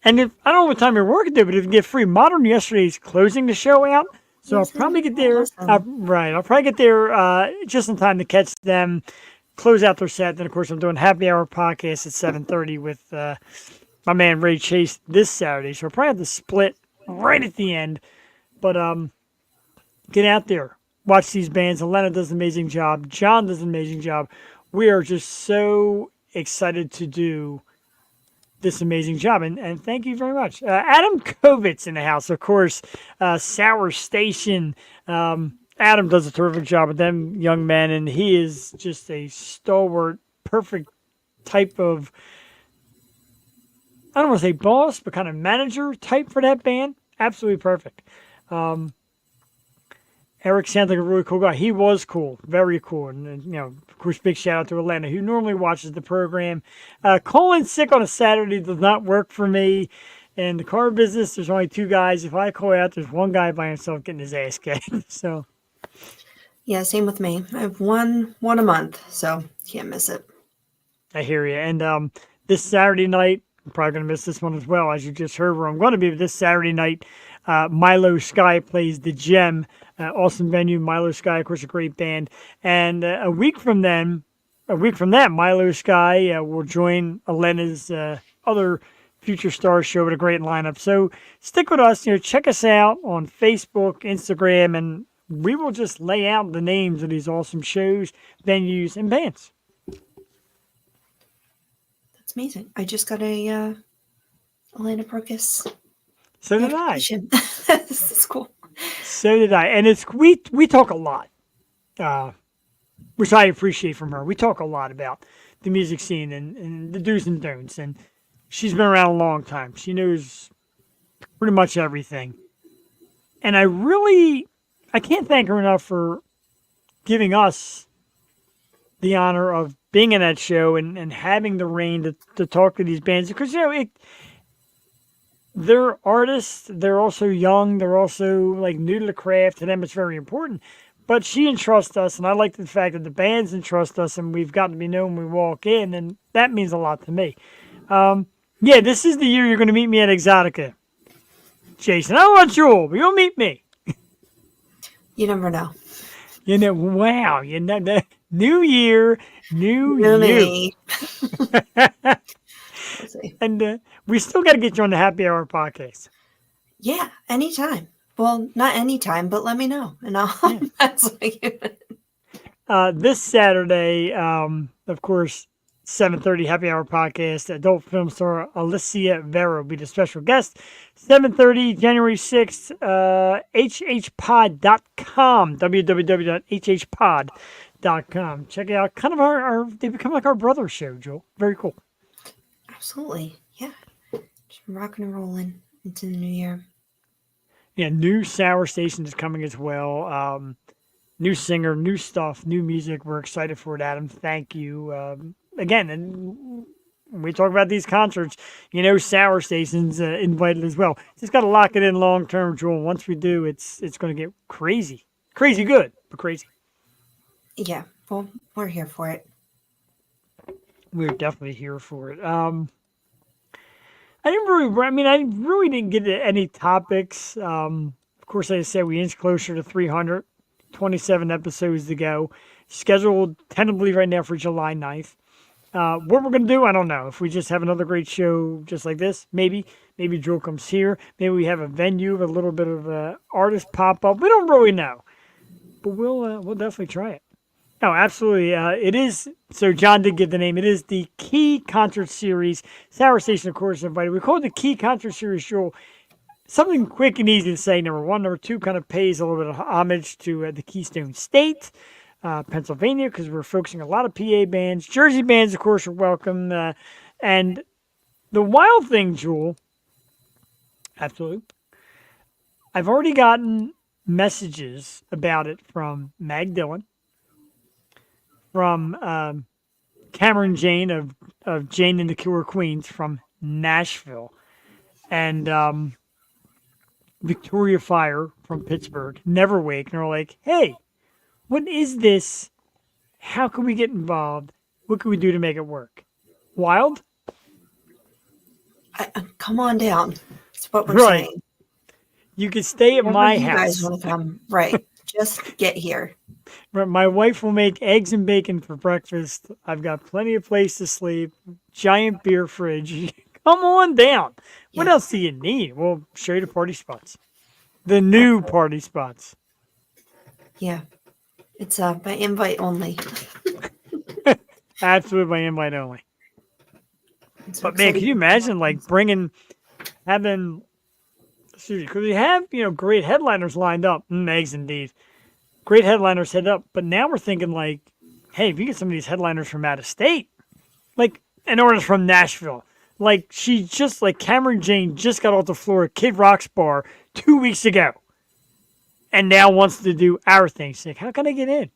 And if I don't know what time you're working there, but if you get free, Modern yesterday's closing the show out. So I'll probably get there. Awesome. Right. I'll probably get there just in time to catch them, close out their set. Then, of course, I'm doing Happy Hour podcast at 7:30 with my man Ray Chase this Saturday. So I'll probably have to split right at the end. But get out there. Watch these bands. Elena does an amazing job. John does an amazing job. We are just so excited to do this amazing job. And thank you very much. Adam Kovitz in the house, of course, Sour Station. Adam does a terrific job with them young men, and he is just a stalwart, perfect type of, I don't want to say boss, but kind of manager type for that band. Absolutely perfect. Eric sounds like a really cool guy. He was cool, very cool. And you know, of course, big shout out to Atlanta, who normally watches the program. Calling sick on a Saturday does not work for me. In the car business, there's only two guys. If I call out, there's one guy by himself getting his ass kicked. So, Yeah, same with me. I have one a month, so can't miss it. I hear you. And this Saturday night, I'm probably going to miss this one as well, as you just heard where I'm going to be this Saturday night. Milo Sky plays the Gem. Awesome venue. Milo Sky, of course, a great band. And a week from that, Milo Sky will join Elena's other Future Stars show with a great lineup. So stick with us. You know, check us out on Facebook, Instagram, and we will just lay out the names of these awesome shows, venues, and bands. That's amazing. I just got a Elena Procus So did I. notification. This is cool. So did I. And it's we talk a lot, which I appreciate from her. We talk a lot about the music scene and the do's and don'ts. And she's been around a long time. She knows pretty much everything. And I can't thank her enough for giving us the honor of being in that show and having the reign to talk to these bands. Because, you know, they're artists. They're also young. They're also like new to the craft. To them, it's very important. But she entrusts us, and I like the fact that the bands entrust us, and we've gotten to be known when we walk in, and that means a lot to me. Yeah, this is the year you're going to meet me at Exotica, Jason. I don't want Jewel, but you'll meet me. You never know. You know, wow. You know, the new year, new Know you. me. Let's see. And we still got to get you on the Happy Hour podcast. Yeah, anytime. Well, not anytime, but let me know, and I'll. Yeah. That's like, This Saturday, of course, 7:30 Happy Hour podcast. Adult film star Alicia Vera will be the special guest. 7:30 January 6th, hhpod.com, www.hhpod.com. Check it out. Kind of they become like our brother show, Joel. Very cool. absolutely, yeah. Just rocking and rolling into the new year. Yeah, new Sour Station is coming as well. New singer, new stuff, new music. We're excited for it, Adam. Thank you. Again, and when we talk about these concerts, you know, Sour Station's invited as well. Just got to lock it in long term, Joel. Once we do, it's going to get crazy. Crazy good, but crazy. Yeah, well, we're here for it. We're definitely here for it. I really didn't get to any topics. Of course, like I said, we inch closer to 300, 27 episodes to go. Scheduled tentatively right now for July 9th. What we're going to do, I don't know. If we just have another great show just like this, maybe Joel comes here. Maybe we have a venue, a little bit of artist pop up. We don't really know, but we'll definitely try it. No, absolutely. It is. So John did give the name. It is the Key Concert Series. Sour Station, of course, invited. We call it the Key Concert Series, Joel. Something quick and easy to say, number one. Number two, kind of pays a little bit of homage to the Keystone State, Pennsylvania, because we're focusing a lot of PA bands. Jersey bands, of course, are welcome. And the wild thing, Jewel, absolutely, I've already gotten messages about it from Mag Dillon, from Cameron Jane of Jane and the Killer Queens from Nashville, and Victoria Fire from Pittsburgh, Neverwake, and they're like, hey, what is this? How can we get involved? What can we do to make it work? Wild? Come on down. That's what we're Right. saying. You could stay at Whenever my you guys house. want to come, right? Just get here. My wife will make eggs and bacon for breakfast. I've got plenty of place to sleep. Giant beer fridge. Come on down. What Yeah. else do you need? We'll show you the party spots. The new party spots. Yeah, it's by invite only. Absolutely by invite only. I'm so But man, can excited you for imagine that. like having, because we have, great headliners lined up. Eggs indeed. Great headliners head up. But now we're thinking like, hey, if you get some of these headliners from out of state, like an artist from Nashville, like Cameron Jane just got off the floor at Kid Rock's bar 2 weeks ago. And now wants to do our thing. She's like, how can I get in?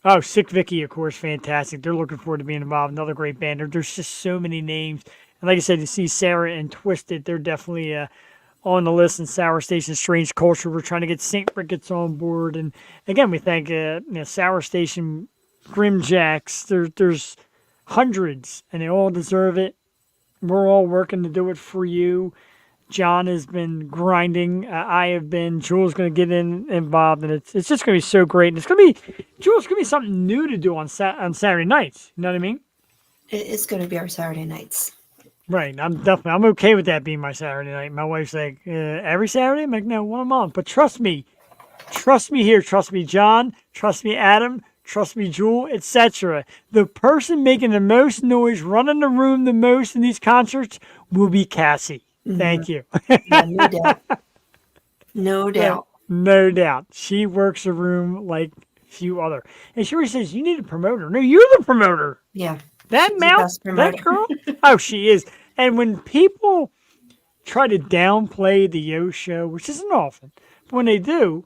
Oh, Sick Vicky, of course, fantastic. They're looking forward to being involved. Another great band. There's just so many names. And like I said, to see Sarah and Twisted, they're definitely on the list. And Sour Station, Strange Culture. We're trying to get St. Ricketts on board. And again, we thank Sour Station, Grim Jacks. There's hundreds, and they all deserve it. We're all working to do it for you. John has been grinding. I have been. Jules going to get involved, and it's just going to be so great. And it's going to be, Jules, it's going to be something new to do on Saturday nights. You know what I mean? It's going to be our Saturday nights. Right. I'm okay with that being my Saturday night. My wife's like, every Saturday? I'm like, no, one a month. But trust me here. Trust me, John. Trust me, Adam. Trust me, Jewel, etc. The person making the most noise, running the room the most in these concerts will be Cassie. Thank you. Yeah, no doubt. No doubt. No doubt. She works a room like few other. And she always says, you need a promoter. No, you're the promoter. Yeah. That She's the mouth, best that promoter. girl. Oh, she is. And when people try to downplay the Yo show, which isn't often, but when they do,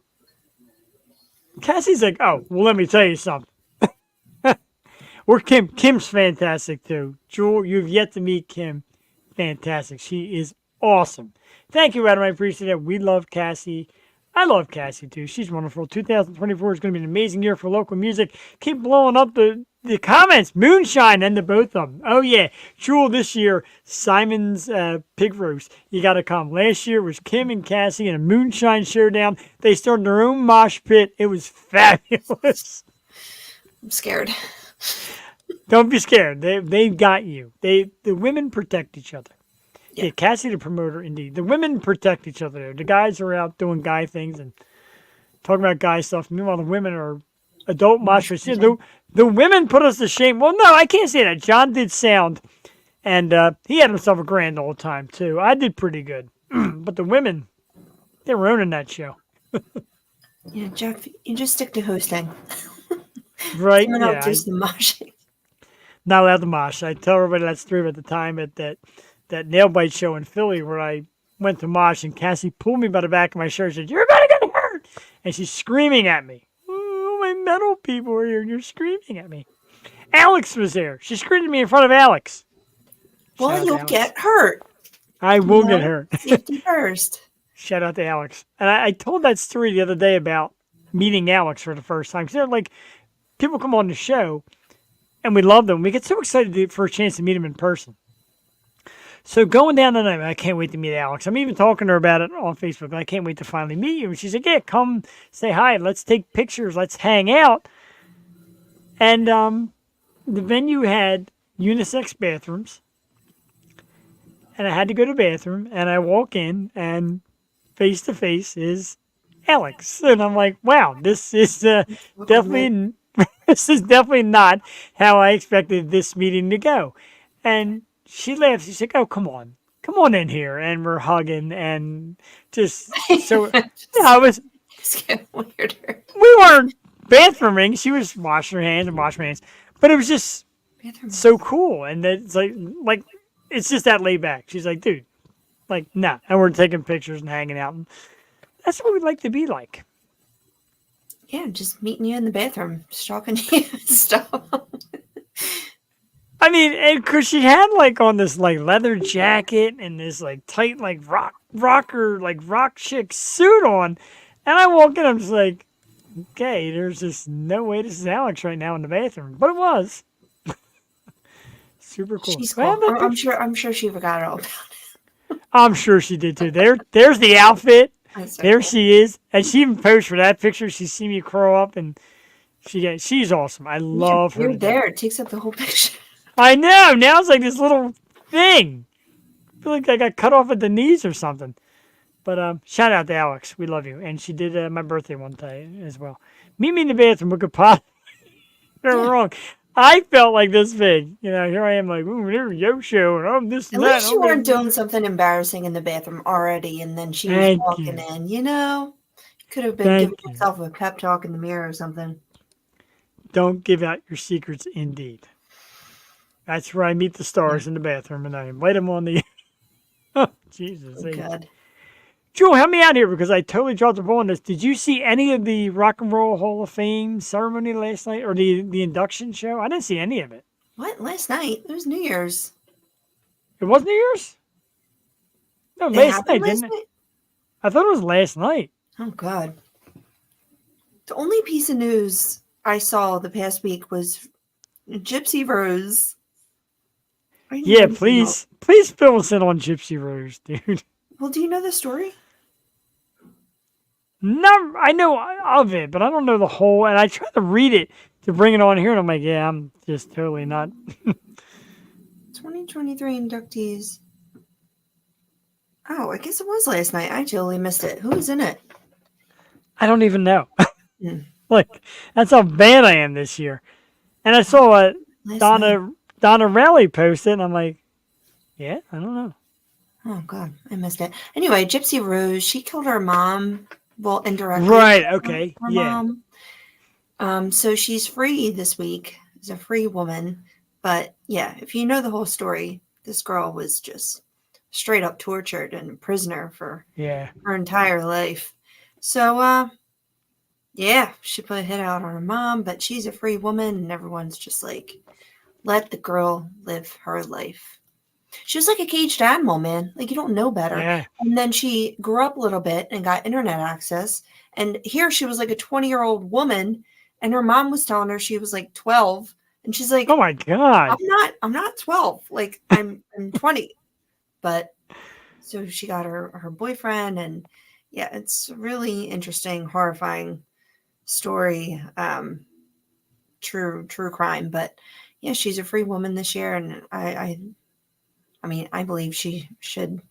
Cassie's like, oh, well, let me tell you something. Or Kim. Kim's fantastic too. Jewel, you've yet to meet Kim. Fantastic. She is awesome. Thank you, Adam. I appreciate it. We love Cassie. I love Cassie too. She's wonderful. 2024 is going to be an amazing year for local music. Keep blowing up the comments. Moonshine and the both of them. Oh yeah. Jewel, this year, Simon's Pig Roast. You got to come. Last year was Kim and Cassie in a Moonshine showdown. They started their own mosh pit. It was fabulous. I'm scared. Don't be scared. They've got you. The women protect each other. Yeah, Cassie the promoter, indeed. The women protect each other. The guys are out doing guy things and talking about guy stuff. Meanwhile, the women are adult mosh pits. The women put us to shame. Well, no, I can't say that. John did sound, and he had himself a grand old time, too. I did pretty good. But the women, they were owning that show. Yeah, Jeff, you just stick to hosting. Right? You're Yeah. not just the moshing. Not allowed to mosh. I tell everybody that story at the time at that nail bite show in Philly where I went to mosh and Cassie pulled me by the back of my shirt and said, "You're gonna get hurt!" And she's screaming at me. Oh, my metal people are here and you're screaming at me. Alex was there. She screamed at me in front of Alex. Shout Well, out to you'll Alex. get hurt. I will You get know? hurt. Safety first. Shout out to Alex. And I told that story the other day about meeting Alex for the first time. Because like people come on the show and we love them. We get so excited for a chance to meet them in person. So going down the night, I can't wait to meet Alex. I'm even talking to her about it on Facebook. I can't wait to finally meet you. And she's like, yeah, come say hi. Let's take pictures. Let's hang out. And the venue had unisex bathrooms. And I had to go to the bathroom. And I walk in and face to face is Alex. And I'm like, wow, this is definitely this is definitely not how I expected this meeting to go. And she laughs. She's like, oh, come on in here. And we're hugging and just so I was. It's getting weirder. We weren't bathrooming. She was washing her hands and washing my hands. But it was just so cool. And it's like it's just that laid back. She's like, dude, like, nah. And we're taking pictures and hanging out. And that's what we'd like to be like. Yeah, just meeting you in the bathroom, just talking to you and stuff. I mean, and cause she had like on this like leather jacket and this like tight like rock chick suit on, and I walk in, I'm just like, Okay, there's just no way this is Alex right now in the bathroom, but it was. Super cool. She's Well, cool. that I'm picture- sure. I'm sure she forgot all about it. I'm sure she did too. There's the outfit. That's so There cool. she is, and she even posed for that picture. She's seen me curl up, and she's awesome. I love her. You're to death. there. It takes up the whole picture. I know. Now it's like this little thing. I feel like I got cut off at the knees or something. But shout out to Alex. We love you. And she did my birthday one day as well. Meet me in the bathroom. We could pot. They're Yeah. wrong. I felt like this big. You know, here I am like, ooh, there's Yo Show, and I'm this At and that. least you I'm weren't gonna-" doing something embarrassing in the bathroom already, and then she was Thank walking you. in. You know, could have been Thank giving you. yourself a pep talk in the mirror or something. Don't give out your secrets, indeed. That's where I meet the stars in the bathroom, and I invite them on the. Oh, Jesus. Oh, God. Jewel, help me out here because I totally dropped the ball on this. Did you see any of the Rock and Roll Hall of Fame ceremony last night or the induction show? I didn't see any of it. What? Last night? It was New Year's. It was New Year's? No, It last happened night, last didn't it? night? I thought it was last night. Oh, God. The only piece of news I saw the past week was Gypsy Rose. I didn't Yeah, know anything please fill us in on Gypsy Rose, dude. about- Well, do you know the story? No, I know of it, but I don't know the whole. And I tried to read it to bring it on here, and I'm like, yeah, I'm just totally not. 2023 inductees. Oh, I guess it was last night. I totally missed it. Who was in it? I don't even know. Hmm. Like, that's how bad I am this year. And I saw Last night. Donna Raleigh posted, and I'm like, yeah, I don't know. Oh, God. I missed it. Anyway, Gypsy Rose, she killed her mom. Well, indirectly. Right, okay, Her yeah. mom. So she's free this week. She's a free woman. But yeah, if you know the whole story, this girl was just straight up tortured and a prisoner for Yeah. her entire life. So, yeah, she put a hit out on her mom, but she's a free woman, and everyone's just like, let the girl live her life. She was like a caged animal, man. Like, you don't know better. Yeah. And then she grew up a little bit and got internet access. And here she was like a 20-year-old woman, and her mom was telling her she was like 12. And she's like, Oh my God. I'm not 12. Like I'm 20. But so she got her boyfriend, and yeah, it's a really interesting, horrifying story. True crime. But yeah, she's a free woman this year, and I mean, I believe she should.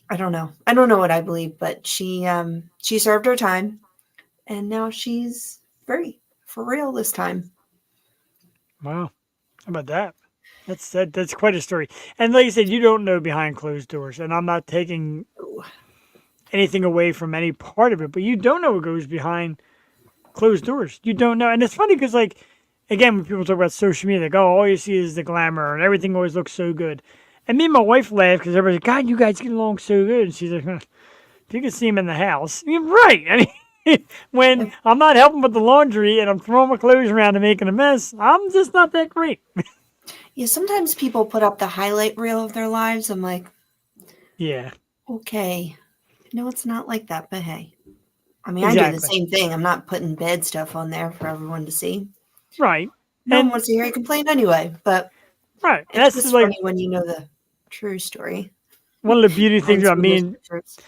I don't know what I believe, but she served her time, and now she's free for real this time. Wow. How about that? That's quite a story. And like you said, you don't know behind closed doors, and I'm not taking anything away from any part of it, but you don't know what goes behind closed doors. You don't know. And it's funny because, like, again, when people talk about social media, they go, oh, all you see is the glamour and everything always looks so good. And me and my wife laugh because everybody's like, God, you guys get along so good. And she's like, huh, if you can see him in the house, you're right. I mean, when I'm not helping with the laundry and I'm throwing my clothes around and making a mess, I'm just not that great. Yeah, sometimes people put up the highlight reel of their lives. I'm like, Yeah. okay, no, it's not like that, but hey. I mean, I do the Exactly. same thing. I'm not putting bad stuff on there for everyone to see. Right. No And- one wants to hear you complain anyway, but Right. it's That's just like funny when you know the true story. one of the beauty things about Behind me some and of those pictures.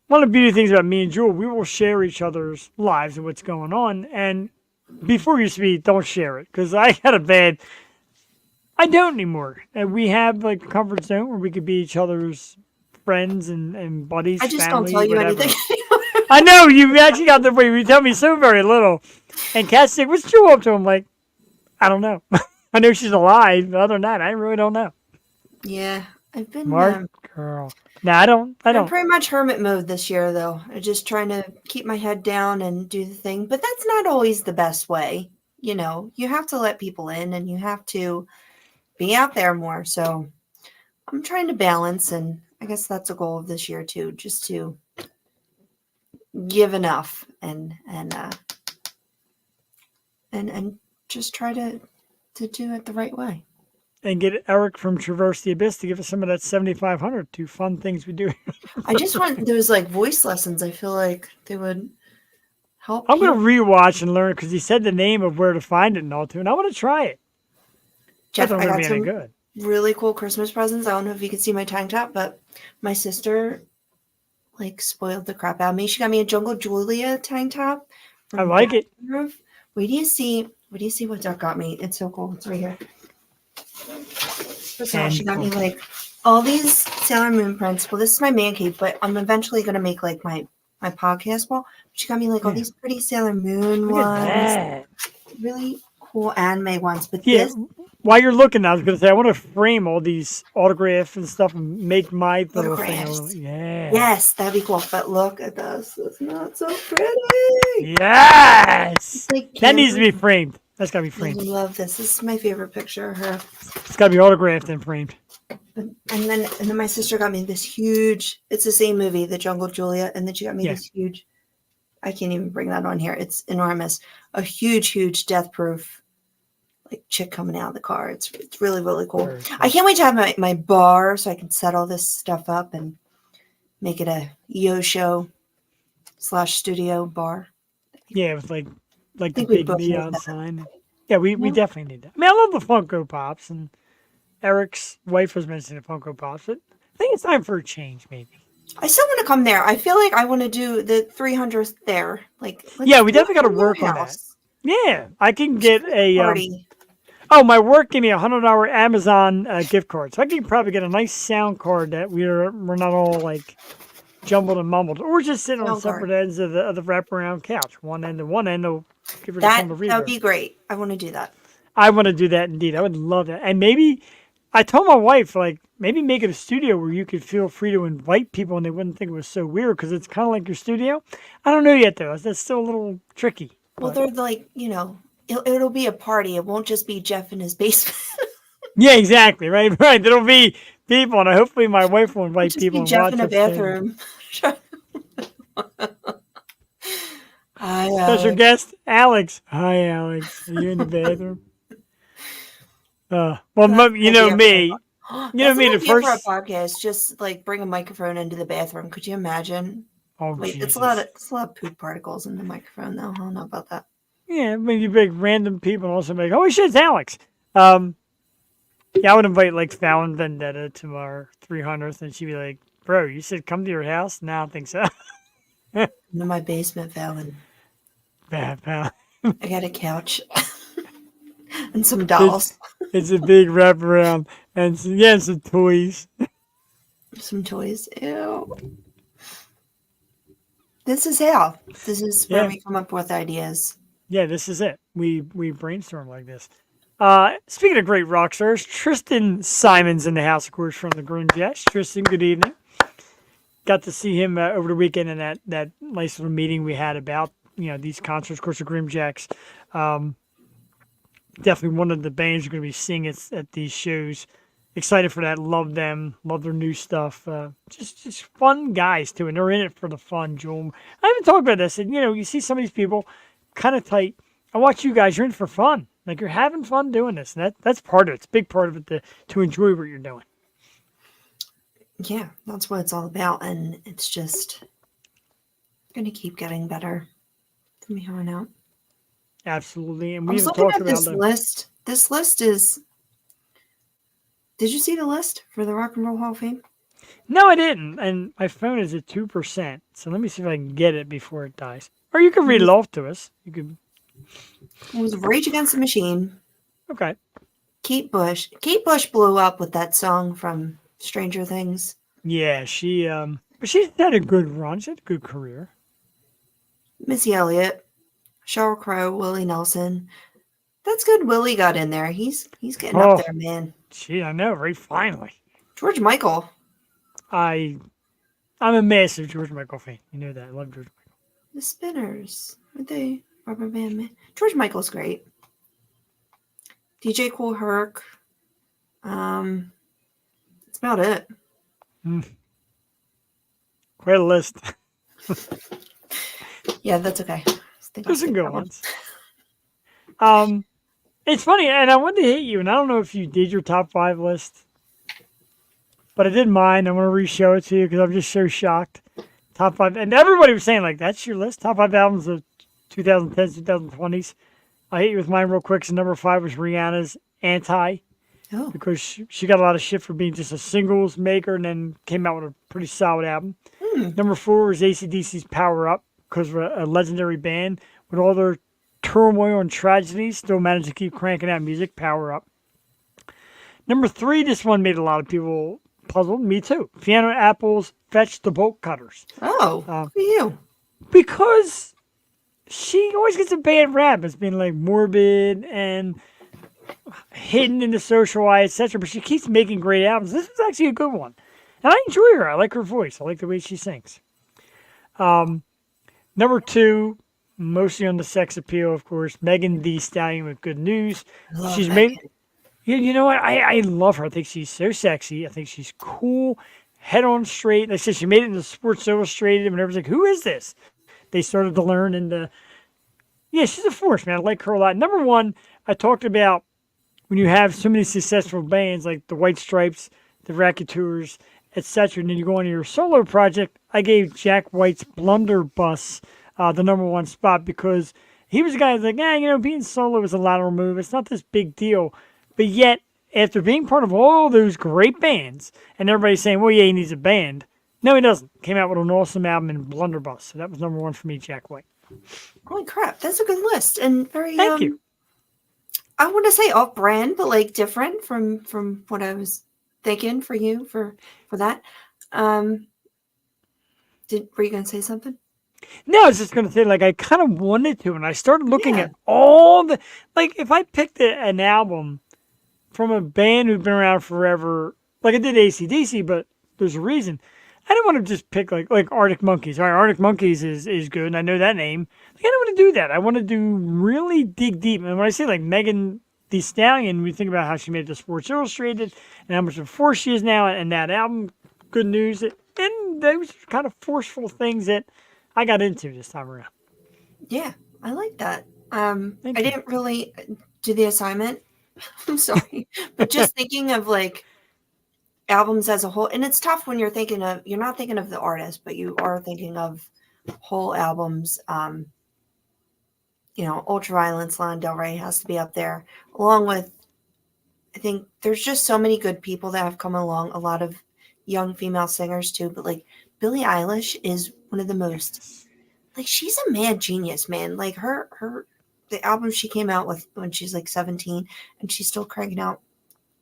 one of the beauty things about me and Jewel, we will share each other's lives and what's going on. And before it used to be, don't share it because I had a bad. I don't anymore. And we have like a comfort zone where we could be each other's friends and buddies. I just family, don't tell you whatever. anything. I know you actually got the way you tell me so very little. And Kat's like, "What's Jewel up to?" I'm like, "I don't know. I know she's alive, but other than that, I really don't know." Yeah, I've been Mark, girl. No, I don't. I I'm don't. pretty much hermit mode this year, though. I'm just trying to keep my head down and do the thing. But that's not always the best way. You know, you have to let people in and you have to be out there more. So I'm trying to balance. And I guess that's a goal of this year, too, just to give enough and just try to do it the right way. And get Eric from Traverse the Abyss to give us some of that 7,500 to fun things we do. I just want those like voice lessons. I feel like they would help. I'm gonna you. rewatch and learn because he said the name of where to find it and all too, and I want to try it. Jeff, That's I not got gonna be any some good. really cool Christmas presents. I don't know if you can see my tank top, but my sister like spoiled the crap out of me. She got me a Jungle Julia tank top. I like it. Roof. Wait do you see? Wait do you see what Duck got me? It's so cool. It's right here. First of all, she got me like all these Sailor Moon prints. Well, this is my man cave, but I'm eventually gonna make like my podcast wall. She got me like all Yeah. these pretty Sailor Moon Look ones, at that. really cool anime ones. But Yeah. this While you're looking, I was gonna say I want to frame all these autographs and stuff and make my little thing. Autographs. Yeah. yes, that'd be cool. But look at this. It's not so pretty. Yes. It's like That needs to be candy. framed. That's gotta be I framed. love this. This is my favorite picture of her. It's gotta be autographed and framed. And then my sister got me this huge. It's the same movie, The Jungle Julia, and then she got me Yeah. this huge. I can't even bring that on here. It's enormous. A huge death proof, like chick coming out of the car. It's really really cool. Very cool. I can't wait to have my bar so I can set all this stuff up and make it a yo show / studio bar. Yeah, with like the think we big both need neon that. sign. Yeah, we Yeah. definitely need that. I mean, I love the Funko Pops, and Eric's wife was mentioning the Funko Pops, but I think it's time for a change, maybe. I still want to come there. I feel like I want to do the 300th there. Like, let's Yeah, we do it definitely gotta in your work on that. house. Yeah, I can get a. Party. Oh, my work gave me a $100 Amazon gift card, so I can probably get a nice sound card that we're not all like jumbled and mumbled, or just sitting on Sound card. separate ends of the wraparound couch. One end to one end will give her That some to would reverb. be great. I want to do that. I want to do that indeed. I would love that. And maybe I told my wife, like, maybe make it a studio where you could feel free to invite people and they wouldn't think it was so weird because it's kind of like your studio. I don't know yet, though. That's still a little tricky. Well, but- they're like, it'll be a party. It won't just be Jeff in his basement. Yeah, exactly. Right, right. There'll be people, and hopefully my wife will invite just people be and Jeff watch in a upstairs. bathroom. Special guest, Alex. Hi, Alex. Are you in the bathroom? You know me. You know me, the for a first. podcast, just like bring a microphone into the bathroom. Could you imagine? Oh, Wait, Jesus. it's a lot of poop particles in the microphone, though. I don't know about that. Yeah, maybe big random people and also make, oh shit, it's Alex. Yeah, I would invite like Fallon Vendetta to our 300th, and she'd be like, "Bro, you said come to your house? No, I don't think so." Into my basement, Fallon. Bad pal. I got a couch and some dolls, It's a big wraparound, and some toys. some toys. Ew. This is how. This is where Yeah. we come up with ideas. Yeah, this is it. We brainstorm like this. Speaking of great rock stars, Tristan Simon's in the house, of course, from the Grown Jets. Tristan, good evening. Got to see him over the weekend in that nice little meeting we had about these concerts. Of course, the Grimjacks. Definitely one of the bands you're going to be seeing at these shows. Excited for that. Love them. Love their new stuff. Just fun guys too, and they're in it for the fun. Joel, I haven't talked about this, and you see some of these people kind of tight. I watch you guys. You're in for fun. Like you're having fun doing this, and that's part of it. It's a big part of it to enjoy what you're doing. Yeah, that's what it's all about, and it's just going to keep getting better from here on out. Absolutely, and I we was haven't looking talked at about this them. list. This list is. Did you see the list for the Rock and Roll Hall of Fame? No, I didn't, and my phone is at 2%. So let me see if I can get it before it dies. Or you can read it off to us. You could. It was Rage Against the Machine, Okay. Kate Bush. Kate Bush blew up with that song from Stranger Things. Yeah, but she's had a good run. She had a good career. Missy Elliott, Sheryl Crow, Willie Nelson. That's good. Willie got in there. He's getting Oh. up there, man. Gee, I know, right? Finally. George Michael. I'm a massive George Michael fan. You know that. I love George Michael. The Spinners. Aren't they rubber band man? George Michael's great. DJ Kool Herc. That's about it. Quite a list. Yeah, that's okay. There's some good ones. It's funny, and I wanted to hit you, and I don't know if you did your top 5 list, but I did mine. I'm going to re-show it to you because I'm just so shocked. Top 5, and everybody was saying, like, that's your list? Top 5 albums of 2010s, 2020s. I hit you with mine real quick. So number 5 was Rihanna's Anti, Oh, because she got a lot of shit for being just a singles maker and then came out with a pretty solid album. Number 4 was AC/DC's Power Up, because we're a legendary band with all their turmoil and tragedies, still managed to keep cranking out music. Power Up. Number 3, this one made a lot of people puzzled. Me too. Fiona Apple's Fetch the Bolt Cutters. oh, look at you. Because she always gets a bad rap as being like morbid and hidden in the social eye, etc. But she keeps making great albums. This was actually a good one. And I enjoy her. I like her voice. I like the way she sings. Number 2, mostly on the sex appeal, of course, Megan Thee Stallion with Good News. Love She's Megan. made. You know what? I love her. I think she's so sexy. I think she's cool, head on straight. Like I said, she made it into Sports Illustrated, and everyone's like, "Who is this?" They started to learn, and yeah, she's a force, man. I like her a lot. Number 1, I talked about when you have so many successful bands like the White Stripes, the Racketeers, etc., and then you go on your solo project. I gave Jack White's Blunderbuss the number 1 spot because he was a guy who's like, being solo is a lateral move. It's not this big deal. But yet, after being part of all those great bands, and everybody's saying, well, yeah, he needs a band. No, he doesn't. Came out with an awesome album in Blunderbuss. So that was number 1 for me, Jack White. Holy crap, that's a good list and very. Thank you. I want to say off-brand, but like different from what I was thinking for you for that. Were you gonna say something? No, I was just going to say, like, I kind of wanted to, and I started looking at all the, like, if I picked an album from a band who'd been around forever, like I did AC/DC, but there's a reason. I didn't want to just pick, like Arctic Monkeys. All right, Arctic Monkeys is good, and I know that name. Like, I don't want to do that. I want to do really dig deep. And when I say, like, Megan Thee Stallion, we think about how she made it to Sports Illustrated and how much of a force she is now, and that album, Good News, and those kind of forceful things that I got into this time around. Yeah, I like that. I Thank you. didn't really do the assignment. I'm sorry, but just thinking of like albums as a whole, and it's tough when you're not thinking of the artist, but you are thinking of whole albums. Ultraviolence, Lana Del Rey has to be up there, along with. I think there's just so many good people that have come along. A lot of young female singers too, but like Billie Eilish is one of the most. Like she's a mad genius, man. Like the album she came out with when she's like 17, and she's still cranking out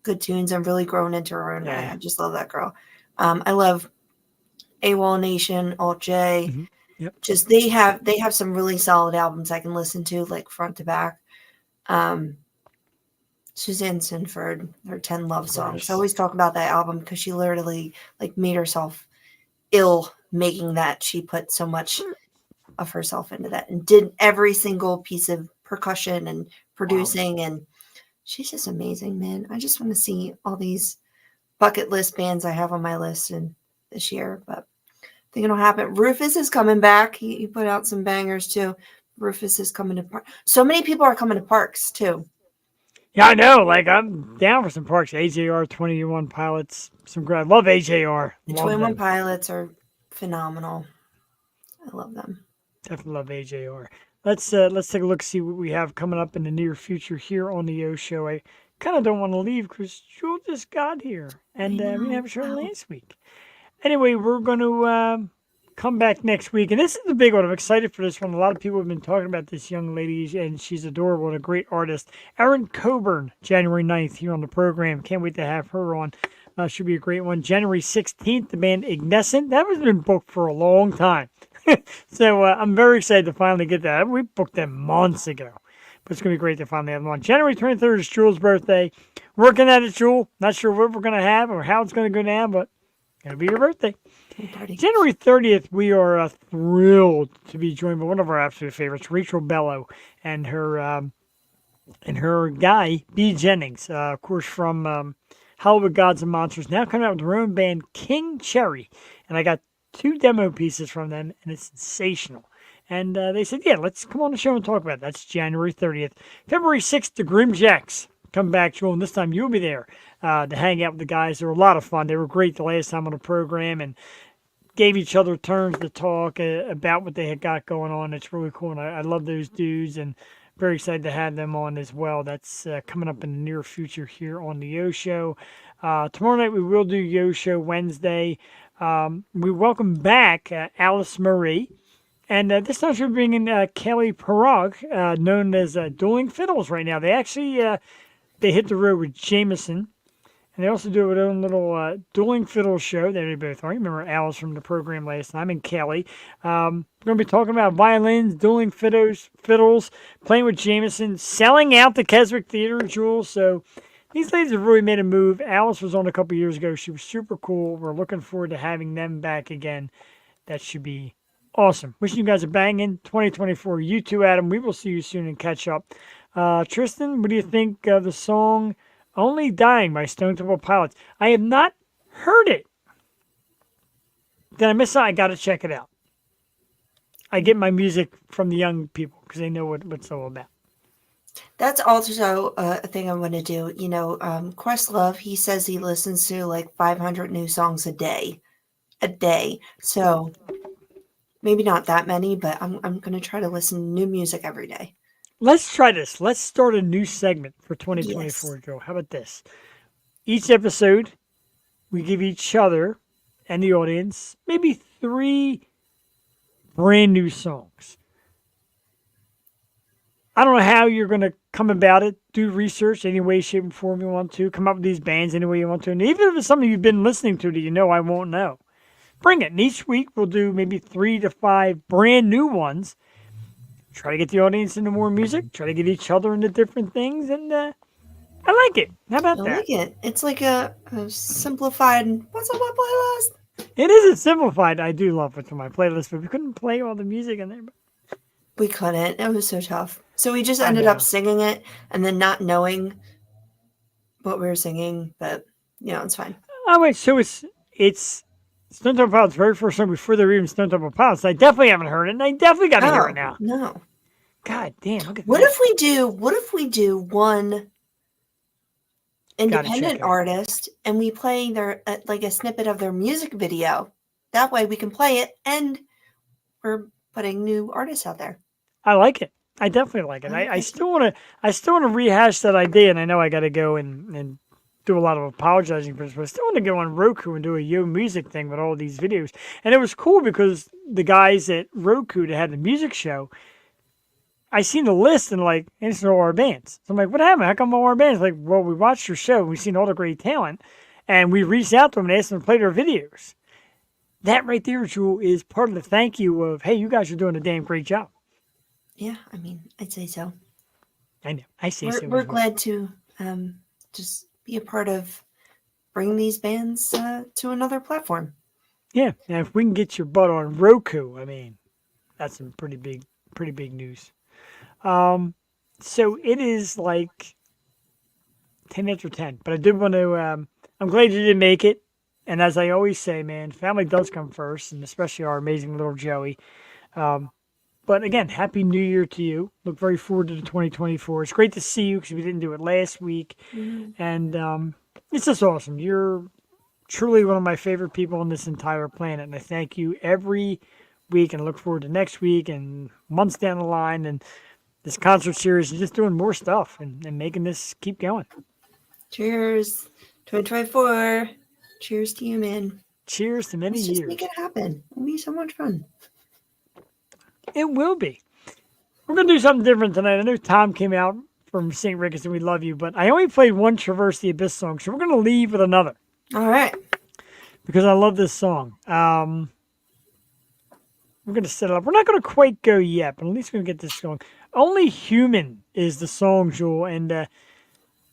good tunes and really grown into her own way. Yeah. I just love that girl. I love AWOL Nation, Alt J. Mhm. Yep. Just they have some really solid albums I can listen to like front to back. Suzanne Sinford, her 10 love songs. I always talk about that album because she literally like made herself ill making that. She put so much of herself into that and did every single piece of percussion and producing, and she's just amazing, man. I just want to see all these bucket list bands I have on my list and this year, but I think it'll happen. Rufus is coming back. He put out some bangers too. Rufus is coming to Parks. So many people are coming to Parks too. Yeah, I know. Like, I'm down for some Parks. AJR, 21 Pilots. I love AJR. The Love 21 them. Pilots are phenomenal. I love them. Definitely love AJR. Let's take a look, see what we have coming up in the near future here on the O Show. I kind of don't want to leave because Jewel just got here, and we didn't have a show last week. Anyway, we're going to come back next week, and this is the big one. I'm excited for this one. A lot of people have been talking about this young lady, and she's adorable and a great artist. Erin Coburn, January 9th here on the program. Can't wait to have her on. Should be a great one. January 16th, the band Ignescent. That has been booked for a long time. So I'm very excited to finally get that. We booked them months ago. But it's going to be great to finally have them on. January 23rd is Jewel's birthday. Working at it, Jewel. Not sure what we're going to have or how it's going to go down, but it'll be your birthday. Party. January 30th, we are thrilled to be joined by one of our absolute favorites, Rachel Bellow, and her guy, B. Jennings, of course, from Hollywood Gods and Monsters, now coming out with their own band, King Cherry. And I got 2 demo pieces from them, and it's sensational. And they said, yeah, let's come on the show and talk about it. That's January 30th. February 6th, the Grim Jacks come back, Joel, and this time you'll be there to hang out with the guys. They were a lot of fun. They were great the last time on the program, and gave each other turns to talk about what they had got going on. It's really cool, and I love those dudes, and very excited to have them on as well. That's coming up in the near future here on the Yo Show. Tomorrow night we will do Yo Show Wednesday. We welcome back Alice Marie. And this time we're bringing Kelly Parag, known as Dueling Fiddles right now. They actually they hit the road with Jameson. And they also do their own little Dueling Fiddles show. There they both are. You remember Alice from the program last time, and Kelly. We're going to be talking about violins, dueling fiddles, playing with Jameson, selling out the Keswick Theater, Jules. So these ladies have really made a move. Alice was on a couple years ago. She was super cool. We're looking forward to having them back again. That should be awesome. Wishing you guys a banging 2024. You too, Adam. We will see you soon and catch up. Tristan, what do you think of the song Only Dying by Stone Temple Pilots? I have not heard it. Did I miss it? I got to check it out. I get my music from the young people because they know what it's all about. That's also a thing I want to do. You know, Questlove, he says he listens to like 500 new songs a day. So maybe not that many, but I'm going to try to listen to new music every day. Let's try this. Let's start a new segment for 2024, Yes. Joe. How about this? Each episode, we give each other and the audience maybe 3 brand new songs. I don't know how you're going to come about it. Do research any way, shape, and form you want to. Come up with these bands any way you want to. And even if it's something you've been listening to that you know I won't know, bring it. And each week we'll do maybe 3 to 5 brand new ones. Try to get the audience into more music. Try to get each other into different things. And I like it. How about I that? like it. It's like a simplified, what's on my playlist? It isn't simplified. I do love what's on my playlist, but we couldn't play all the music in there. We couldn't. It was so tough. So we just I ended know. up singing it and then not knowing what we were singing, but it's fine. Oh, wait. So it's Stone Temple Pilots' very first song before they were even Stone Temple Pilots. I definitely haven't heard it, and I definitely got to hear it now. No. God damn. Look at What that. if we do one check independent it. artist and we play their like a snippet of their music video? That way we can play it and we're putting new artists out there. I like it. I definitely like it. I still want to rehash that idea, and I know I got to go and do a lot of apologizing for this, but I still want to go on Roku and do a Yo Music thing with all these videos. And it was cool because the guys at Roku that had the music show, I seen the list and and it's all our bands. So I'm like, what happened? How come all our bands? Like, well, we watched your show, we've seen all the great talent, and we reached out to them and asked them to play their videos. That right there, Jewel, is part of the thank you of, hey, you guys are doing a damn great job. Yeah, I mean, I'd say so. I know. I say so. We're as well. glad to just be a part of bringing these bands to another platform. Yeah, and if we can get your butt on Roku, I mean, that's some pretty big news. So it is like 10 after 10, but I did want to, I'm glad you didn't make it. And as I always say, man, family does come first, and especially our amazing little Joey. But again, Happy New Year to you. Look very forward to the 2024. It's great to see you because we didn't do it last week. And it's just awesome. You're truly one of my favorite people on this entire planet. And I thank you every week and look forward to next week and months down the line and this concert series and just doing more stuff and making this keep going. Cheers, 2024. Cheers to you, man. Cheers to many Let's just years. make it happen. It'll be so much fun. It will be. We're going to do something different tonight. I know Tom came out from St. Ricketts and we love you, but I only played one Traverse the Abyss song, so we're going to leave with another All right. because I love this song. We're going to set it up. We're not going to quite go yet, but at least we're going to get this going. Only Human is the song, Jewel, and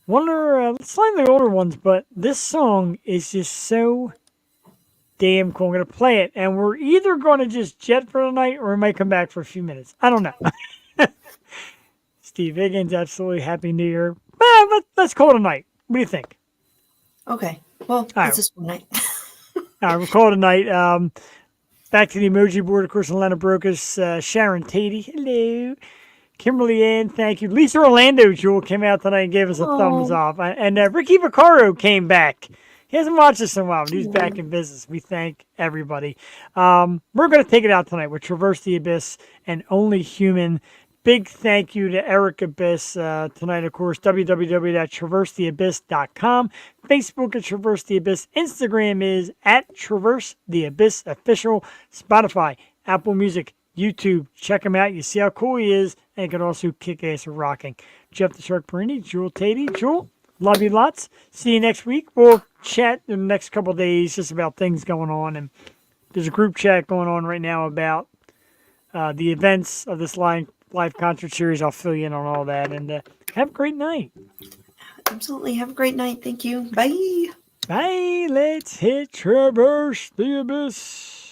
one of the slightly older ones, but this song is just so damn cool. I'm going to play it, and we're either going to just jet for the night or we might come back for a few minutes. I don't know. Steve Higgins, absolutely Happy New Year. Let's call it a night. What do you think? Okay. Well, right. it's this one night. All right, we'll call it a night. Back to the emoji board, of course, Atlanta Brocas, Sharon Tatey, hello. Kimberly Ann, thank you. Lisa Orlando, Jewel, came out tonight and gave us a thumbs up. And Ricky Vaccaro came back. He hasn't watched us in a while, but he's back in business. We thank everybody. We're going to take it out tonight with Traverse the Abyss and Only Human. Big thank you to Eric Abyss tonight, of course, www.traversetheabyss.com, Facebook at Traverse the Abyss, Instagram is at Traverse the Abyss Official, Spotify, Apple Music, YouTube. Check him out. You see how cool he is, and he can also kick ass at rocking. Jeff the Shark Perini, Jewel Tatey. Jewel, love you lots. See you next week. We'll chat in the next couple of days just about things going on, and there's a group chat going on right now about the events of this live concert series. I'll fill you in on all that, and have a great night. Absolutely. Have a great night. Thank you. Bye. Bye. Let's hit Traverse the Abyss.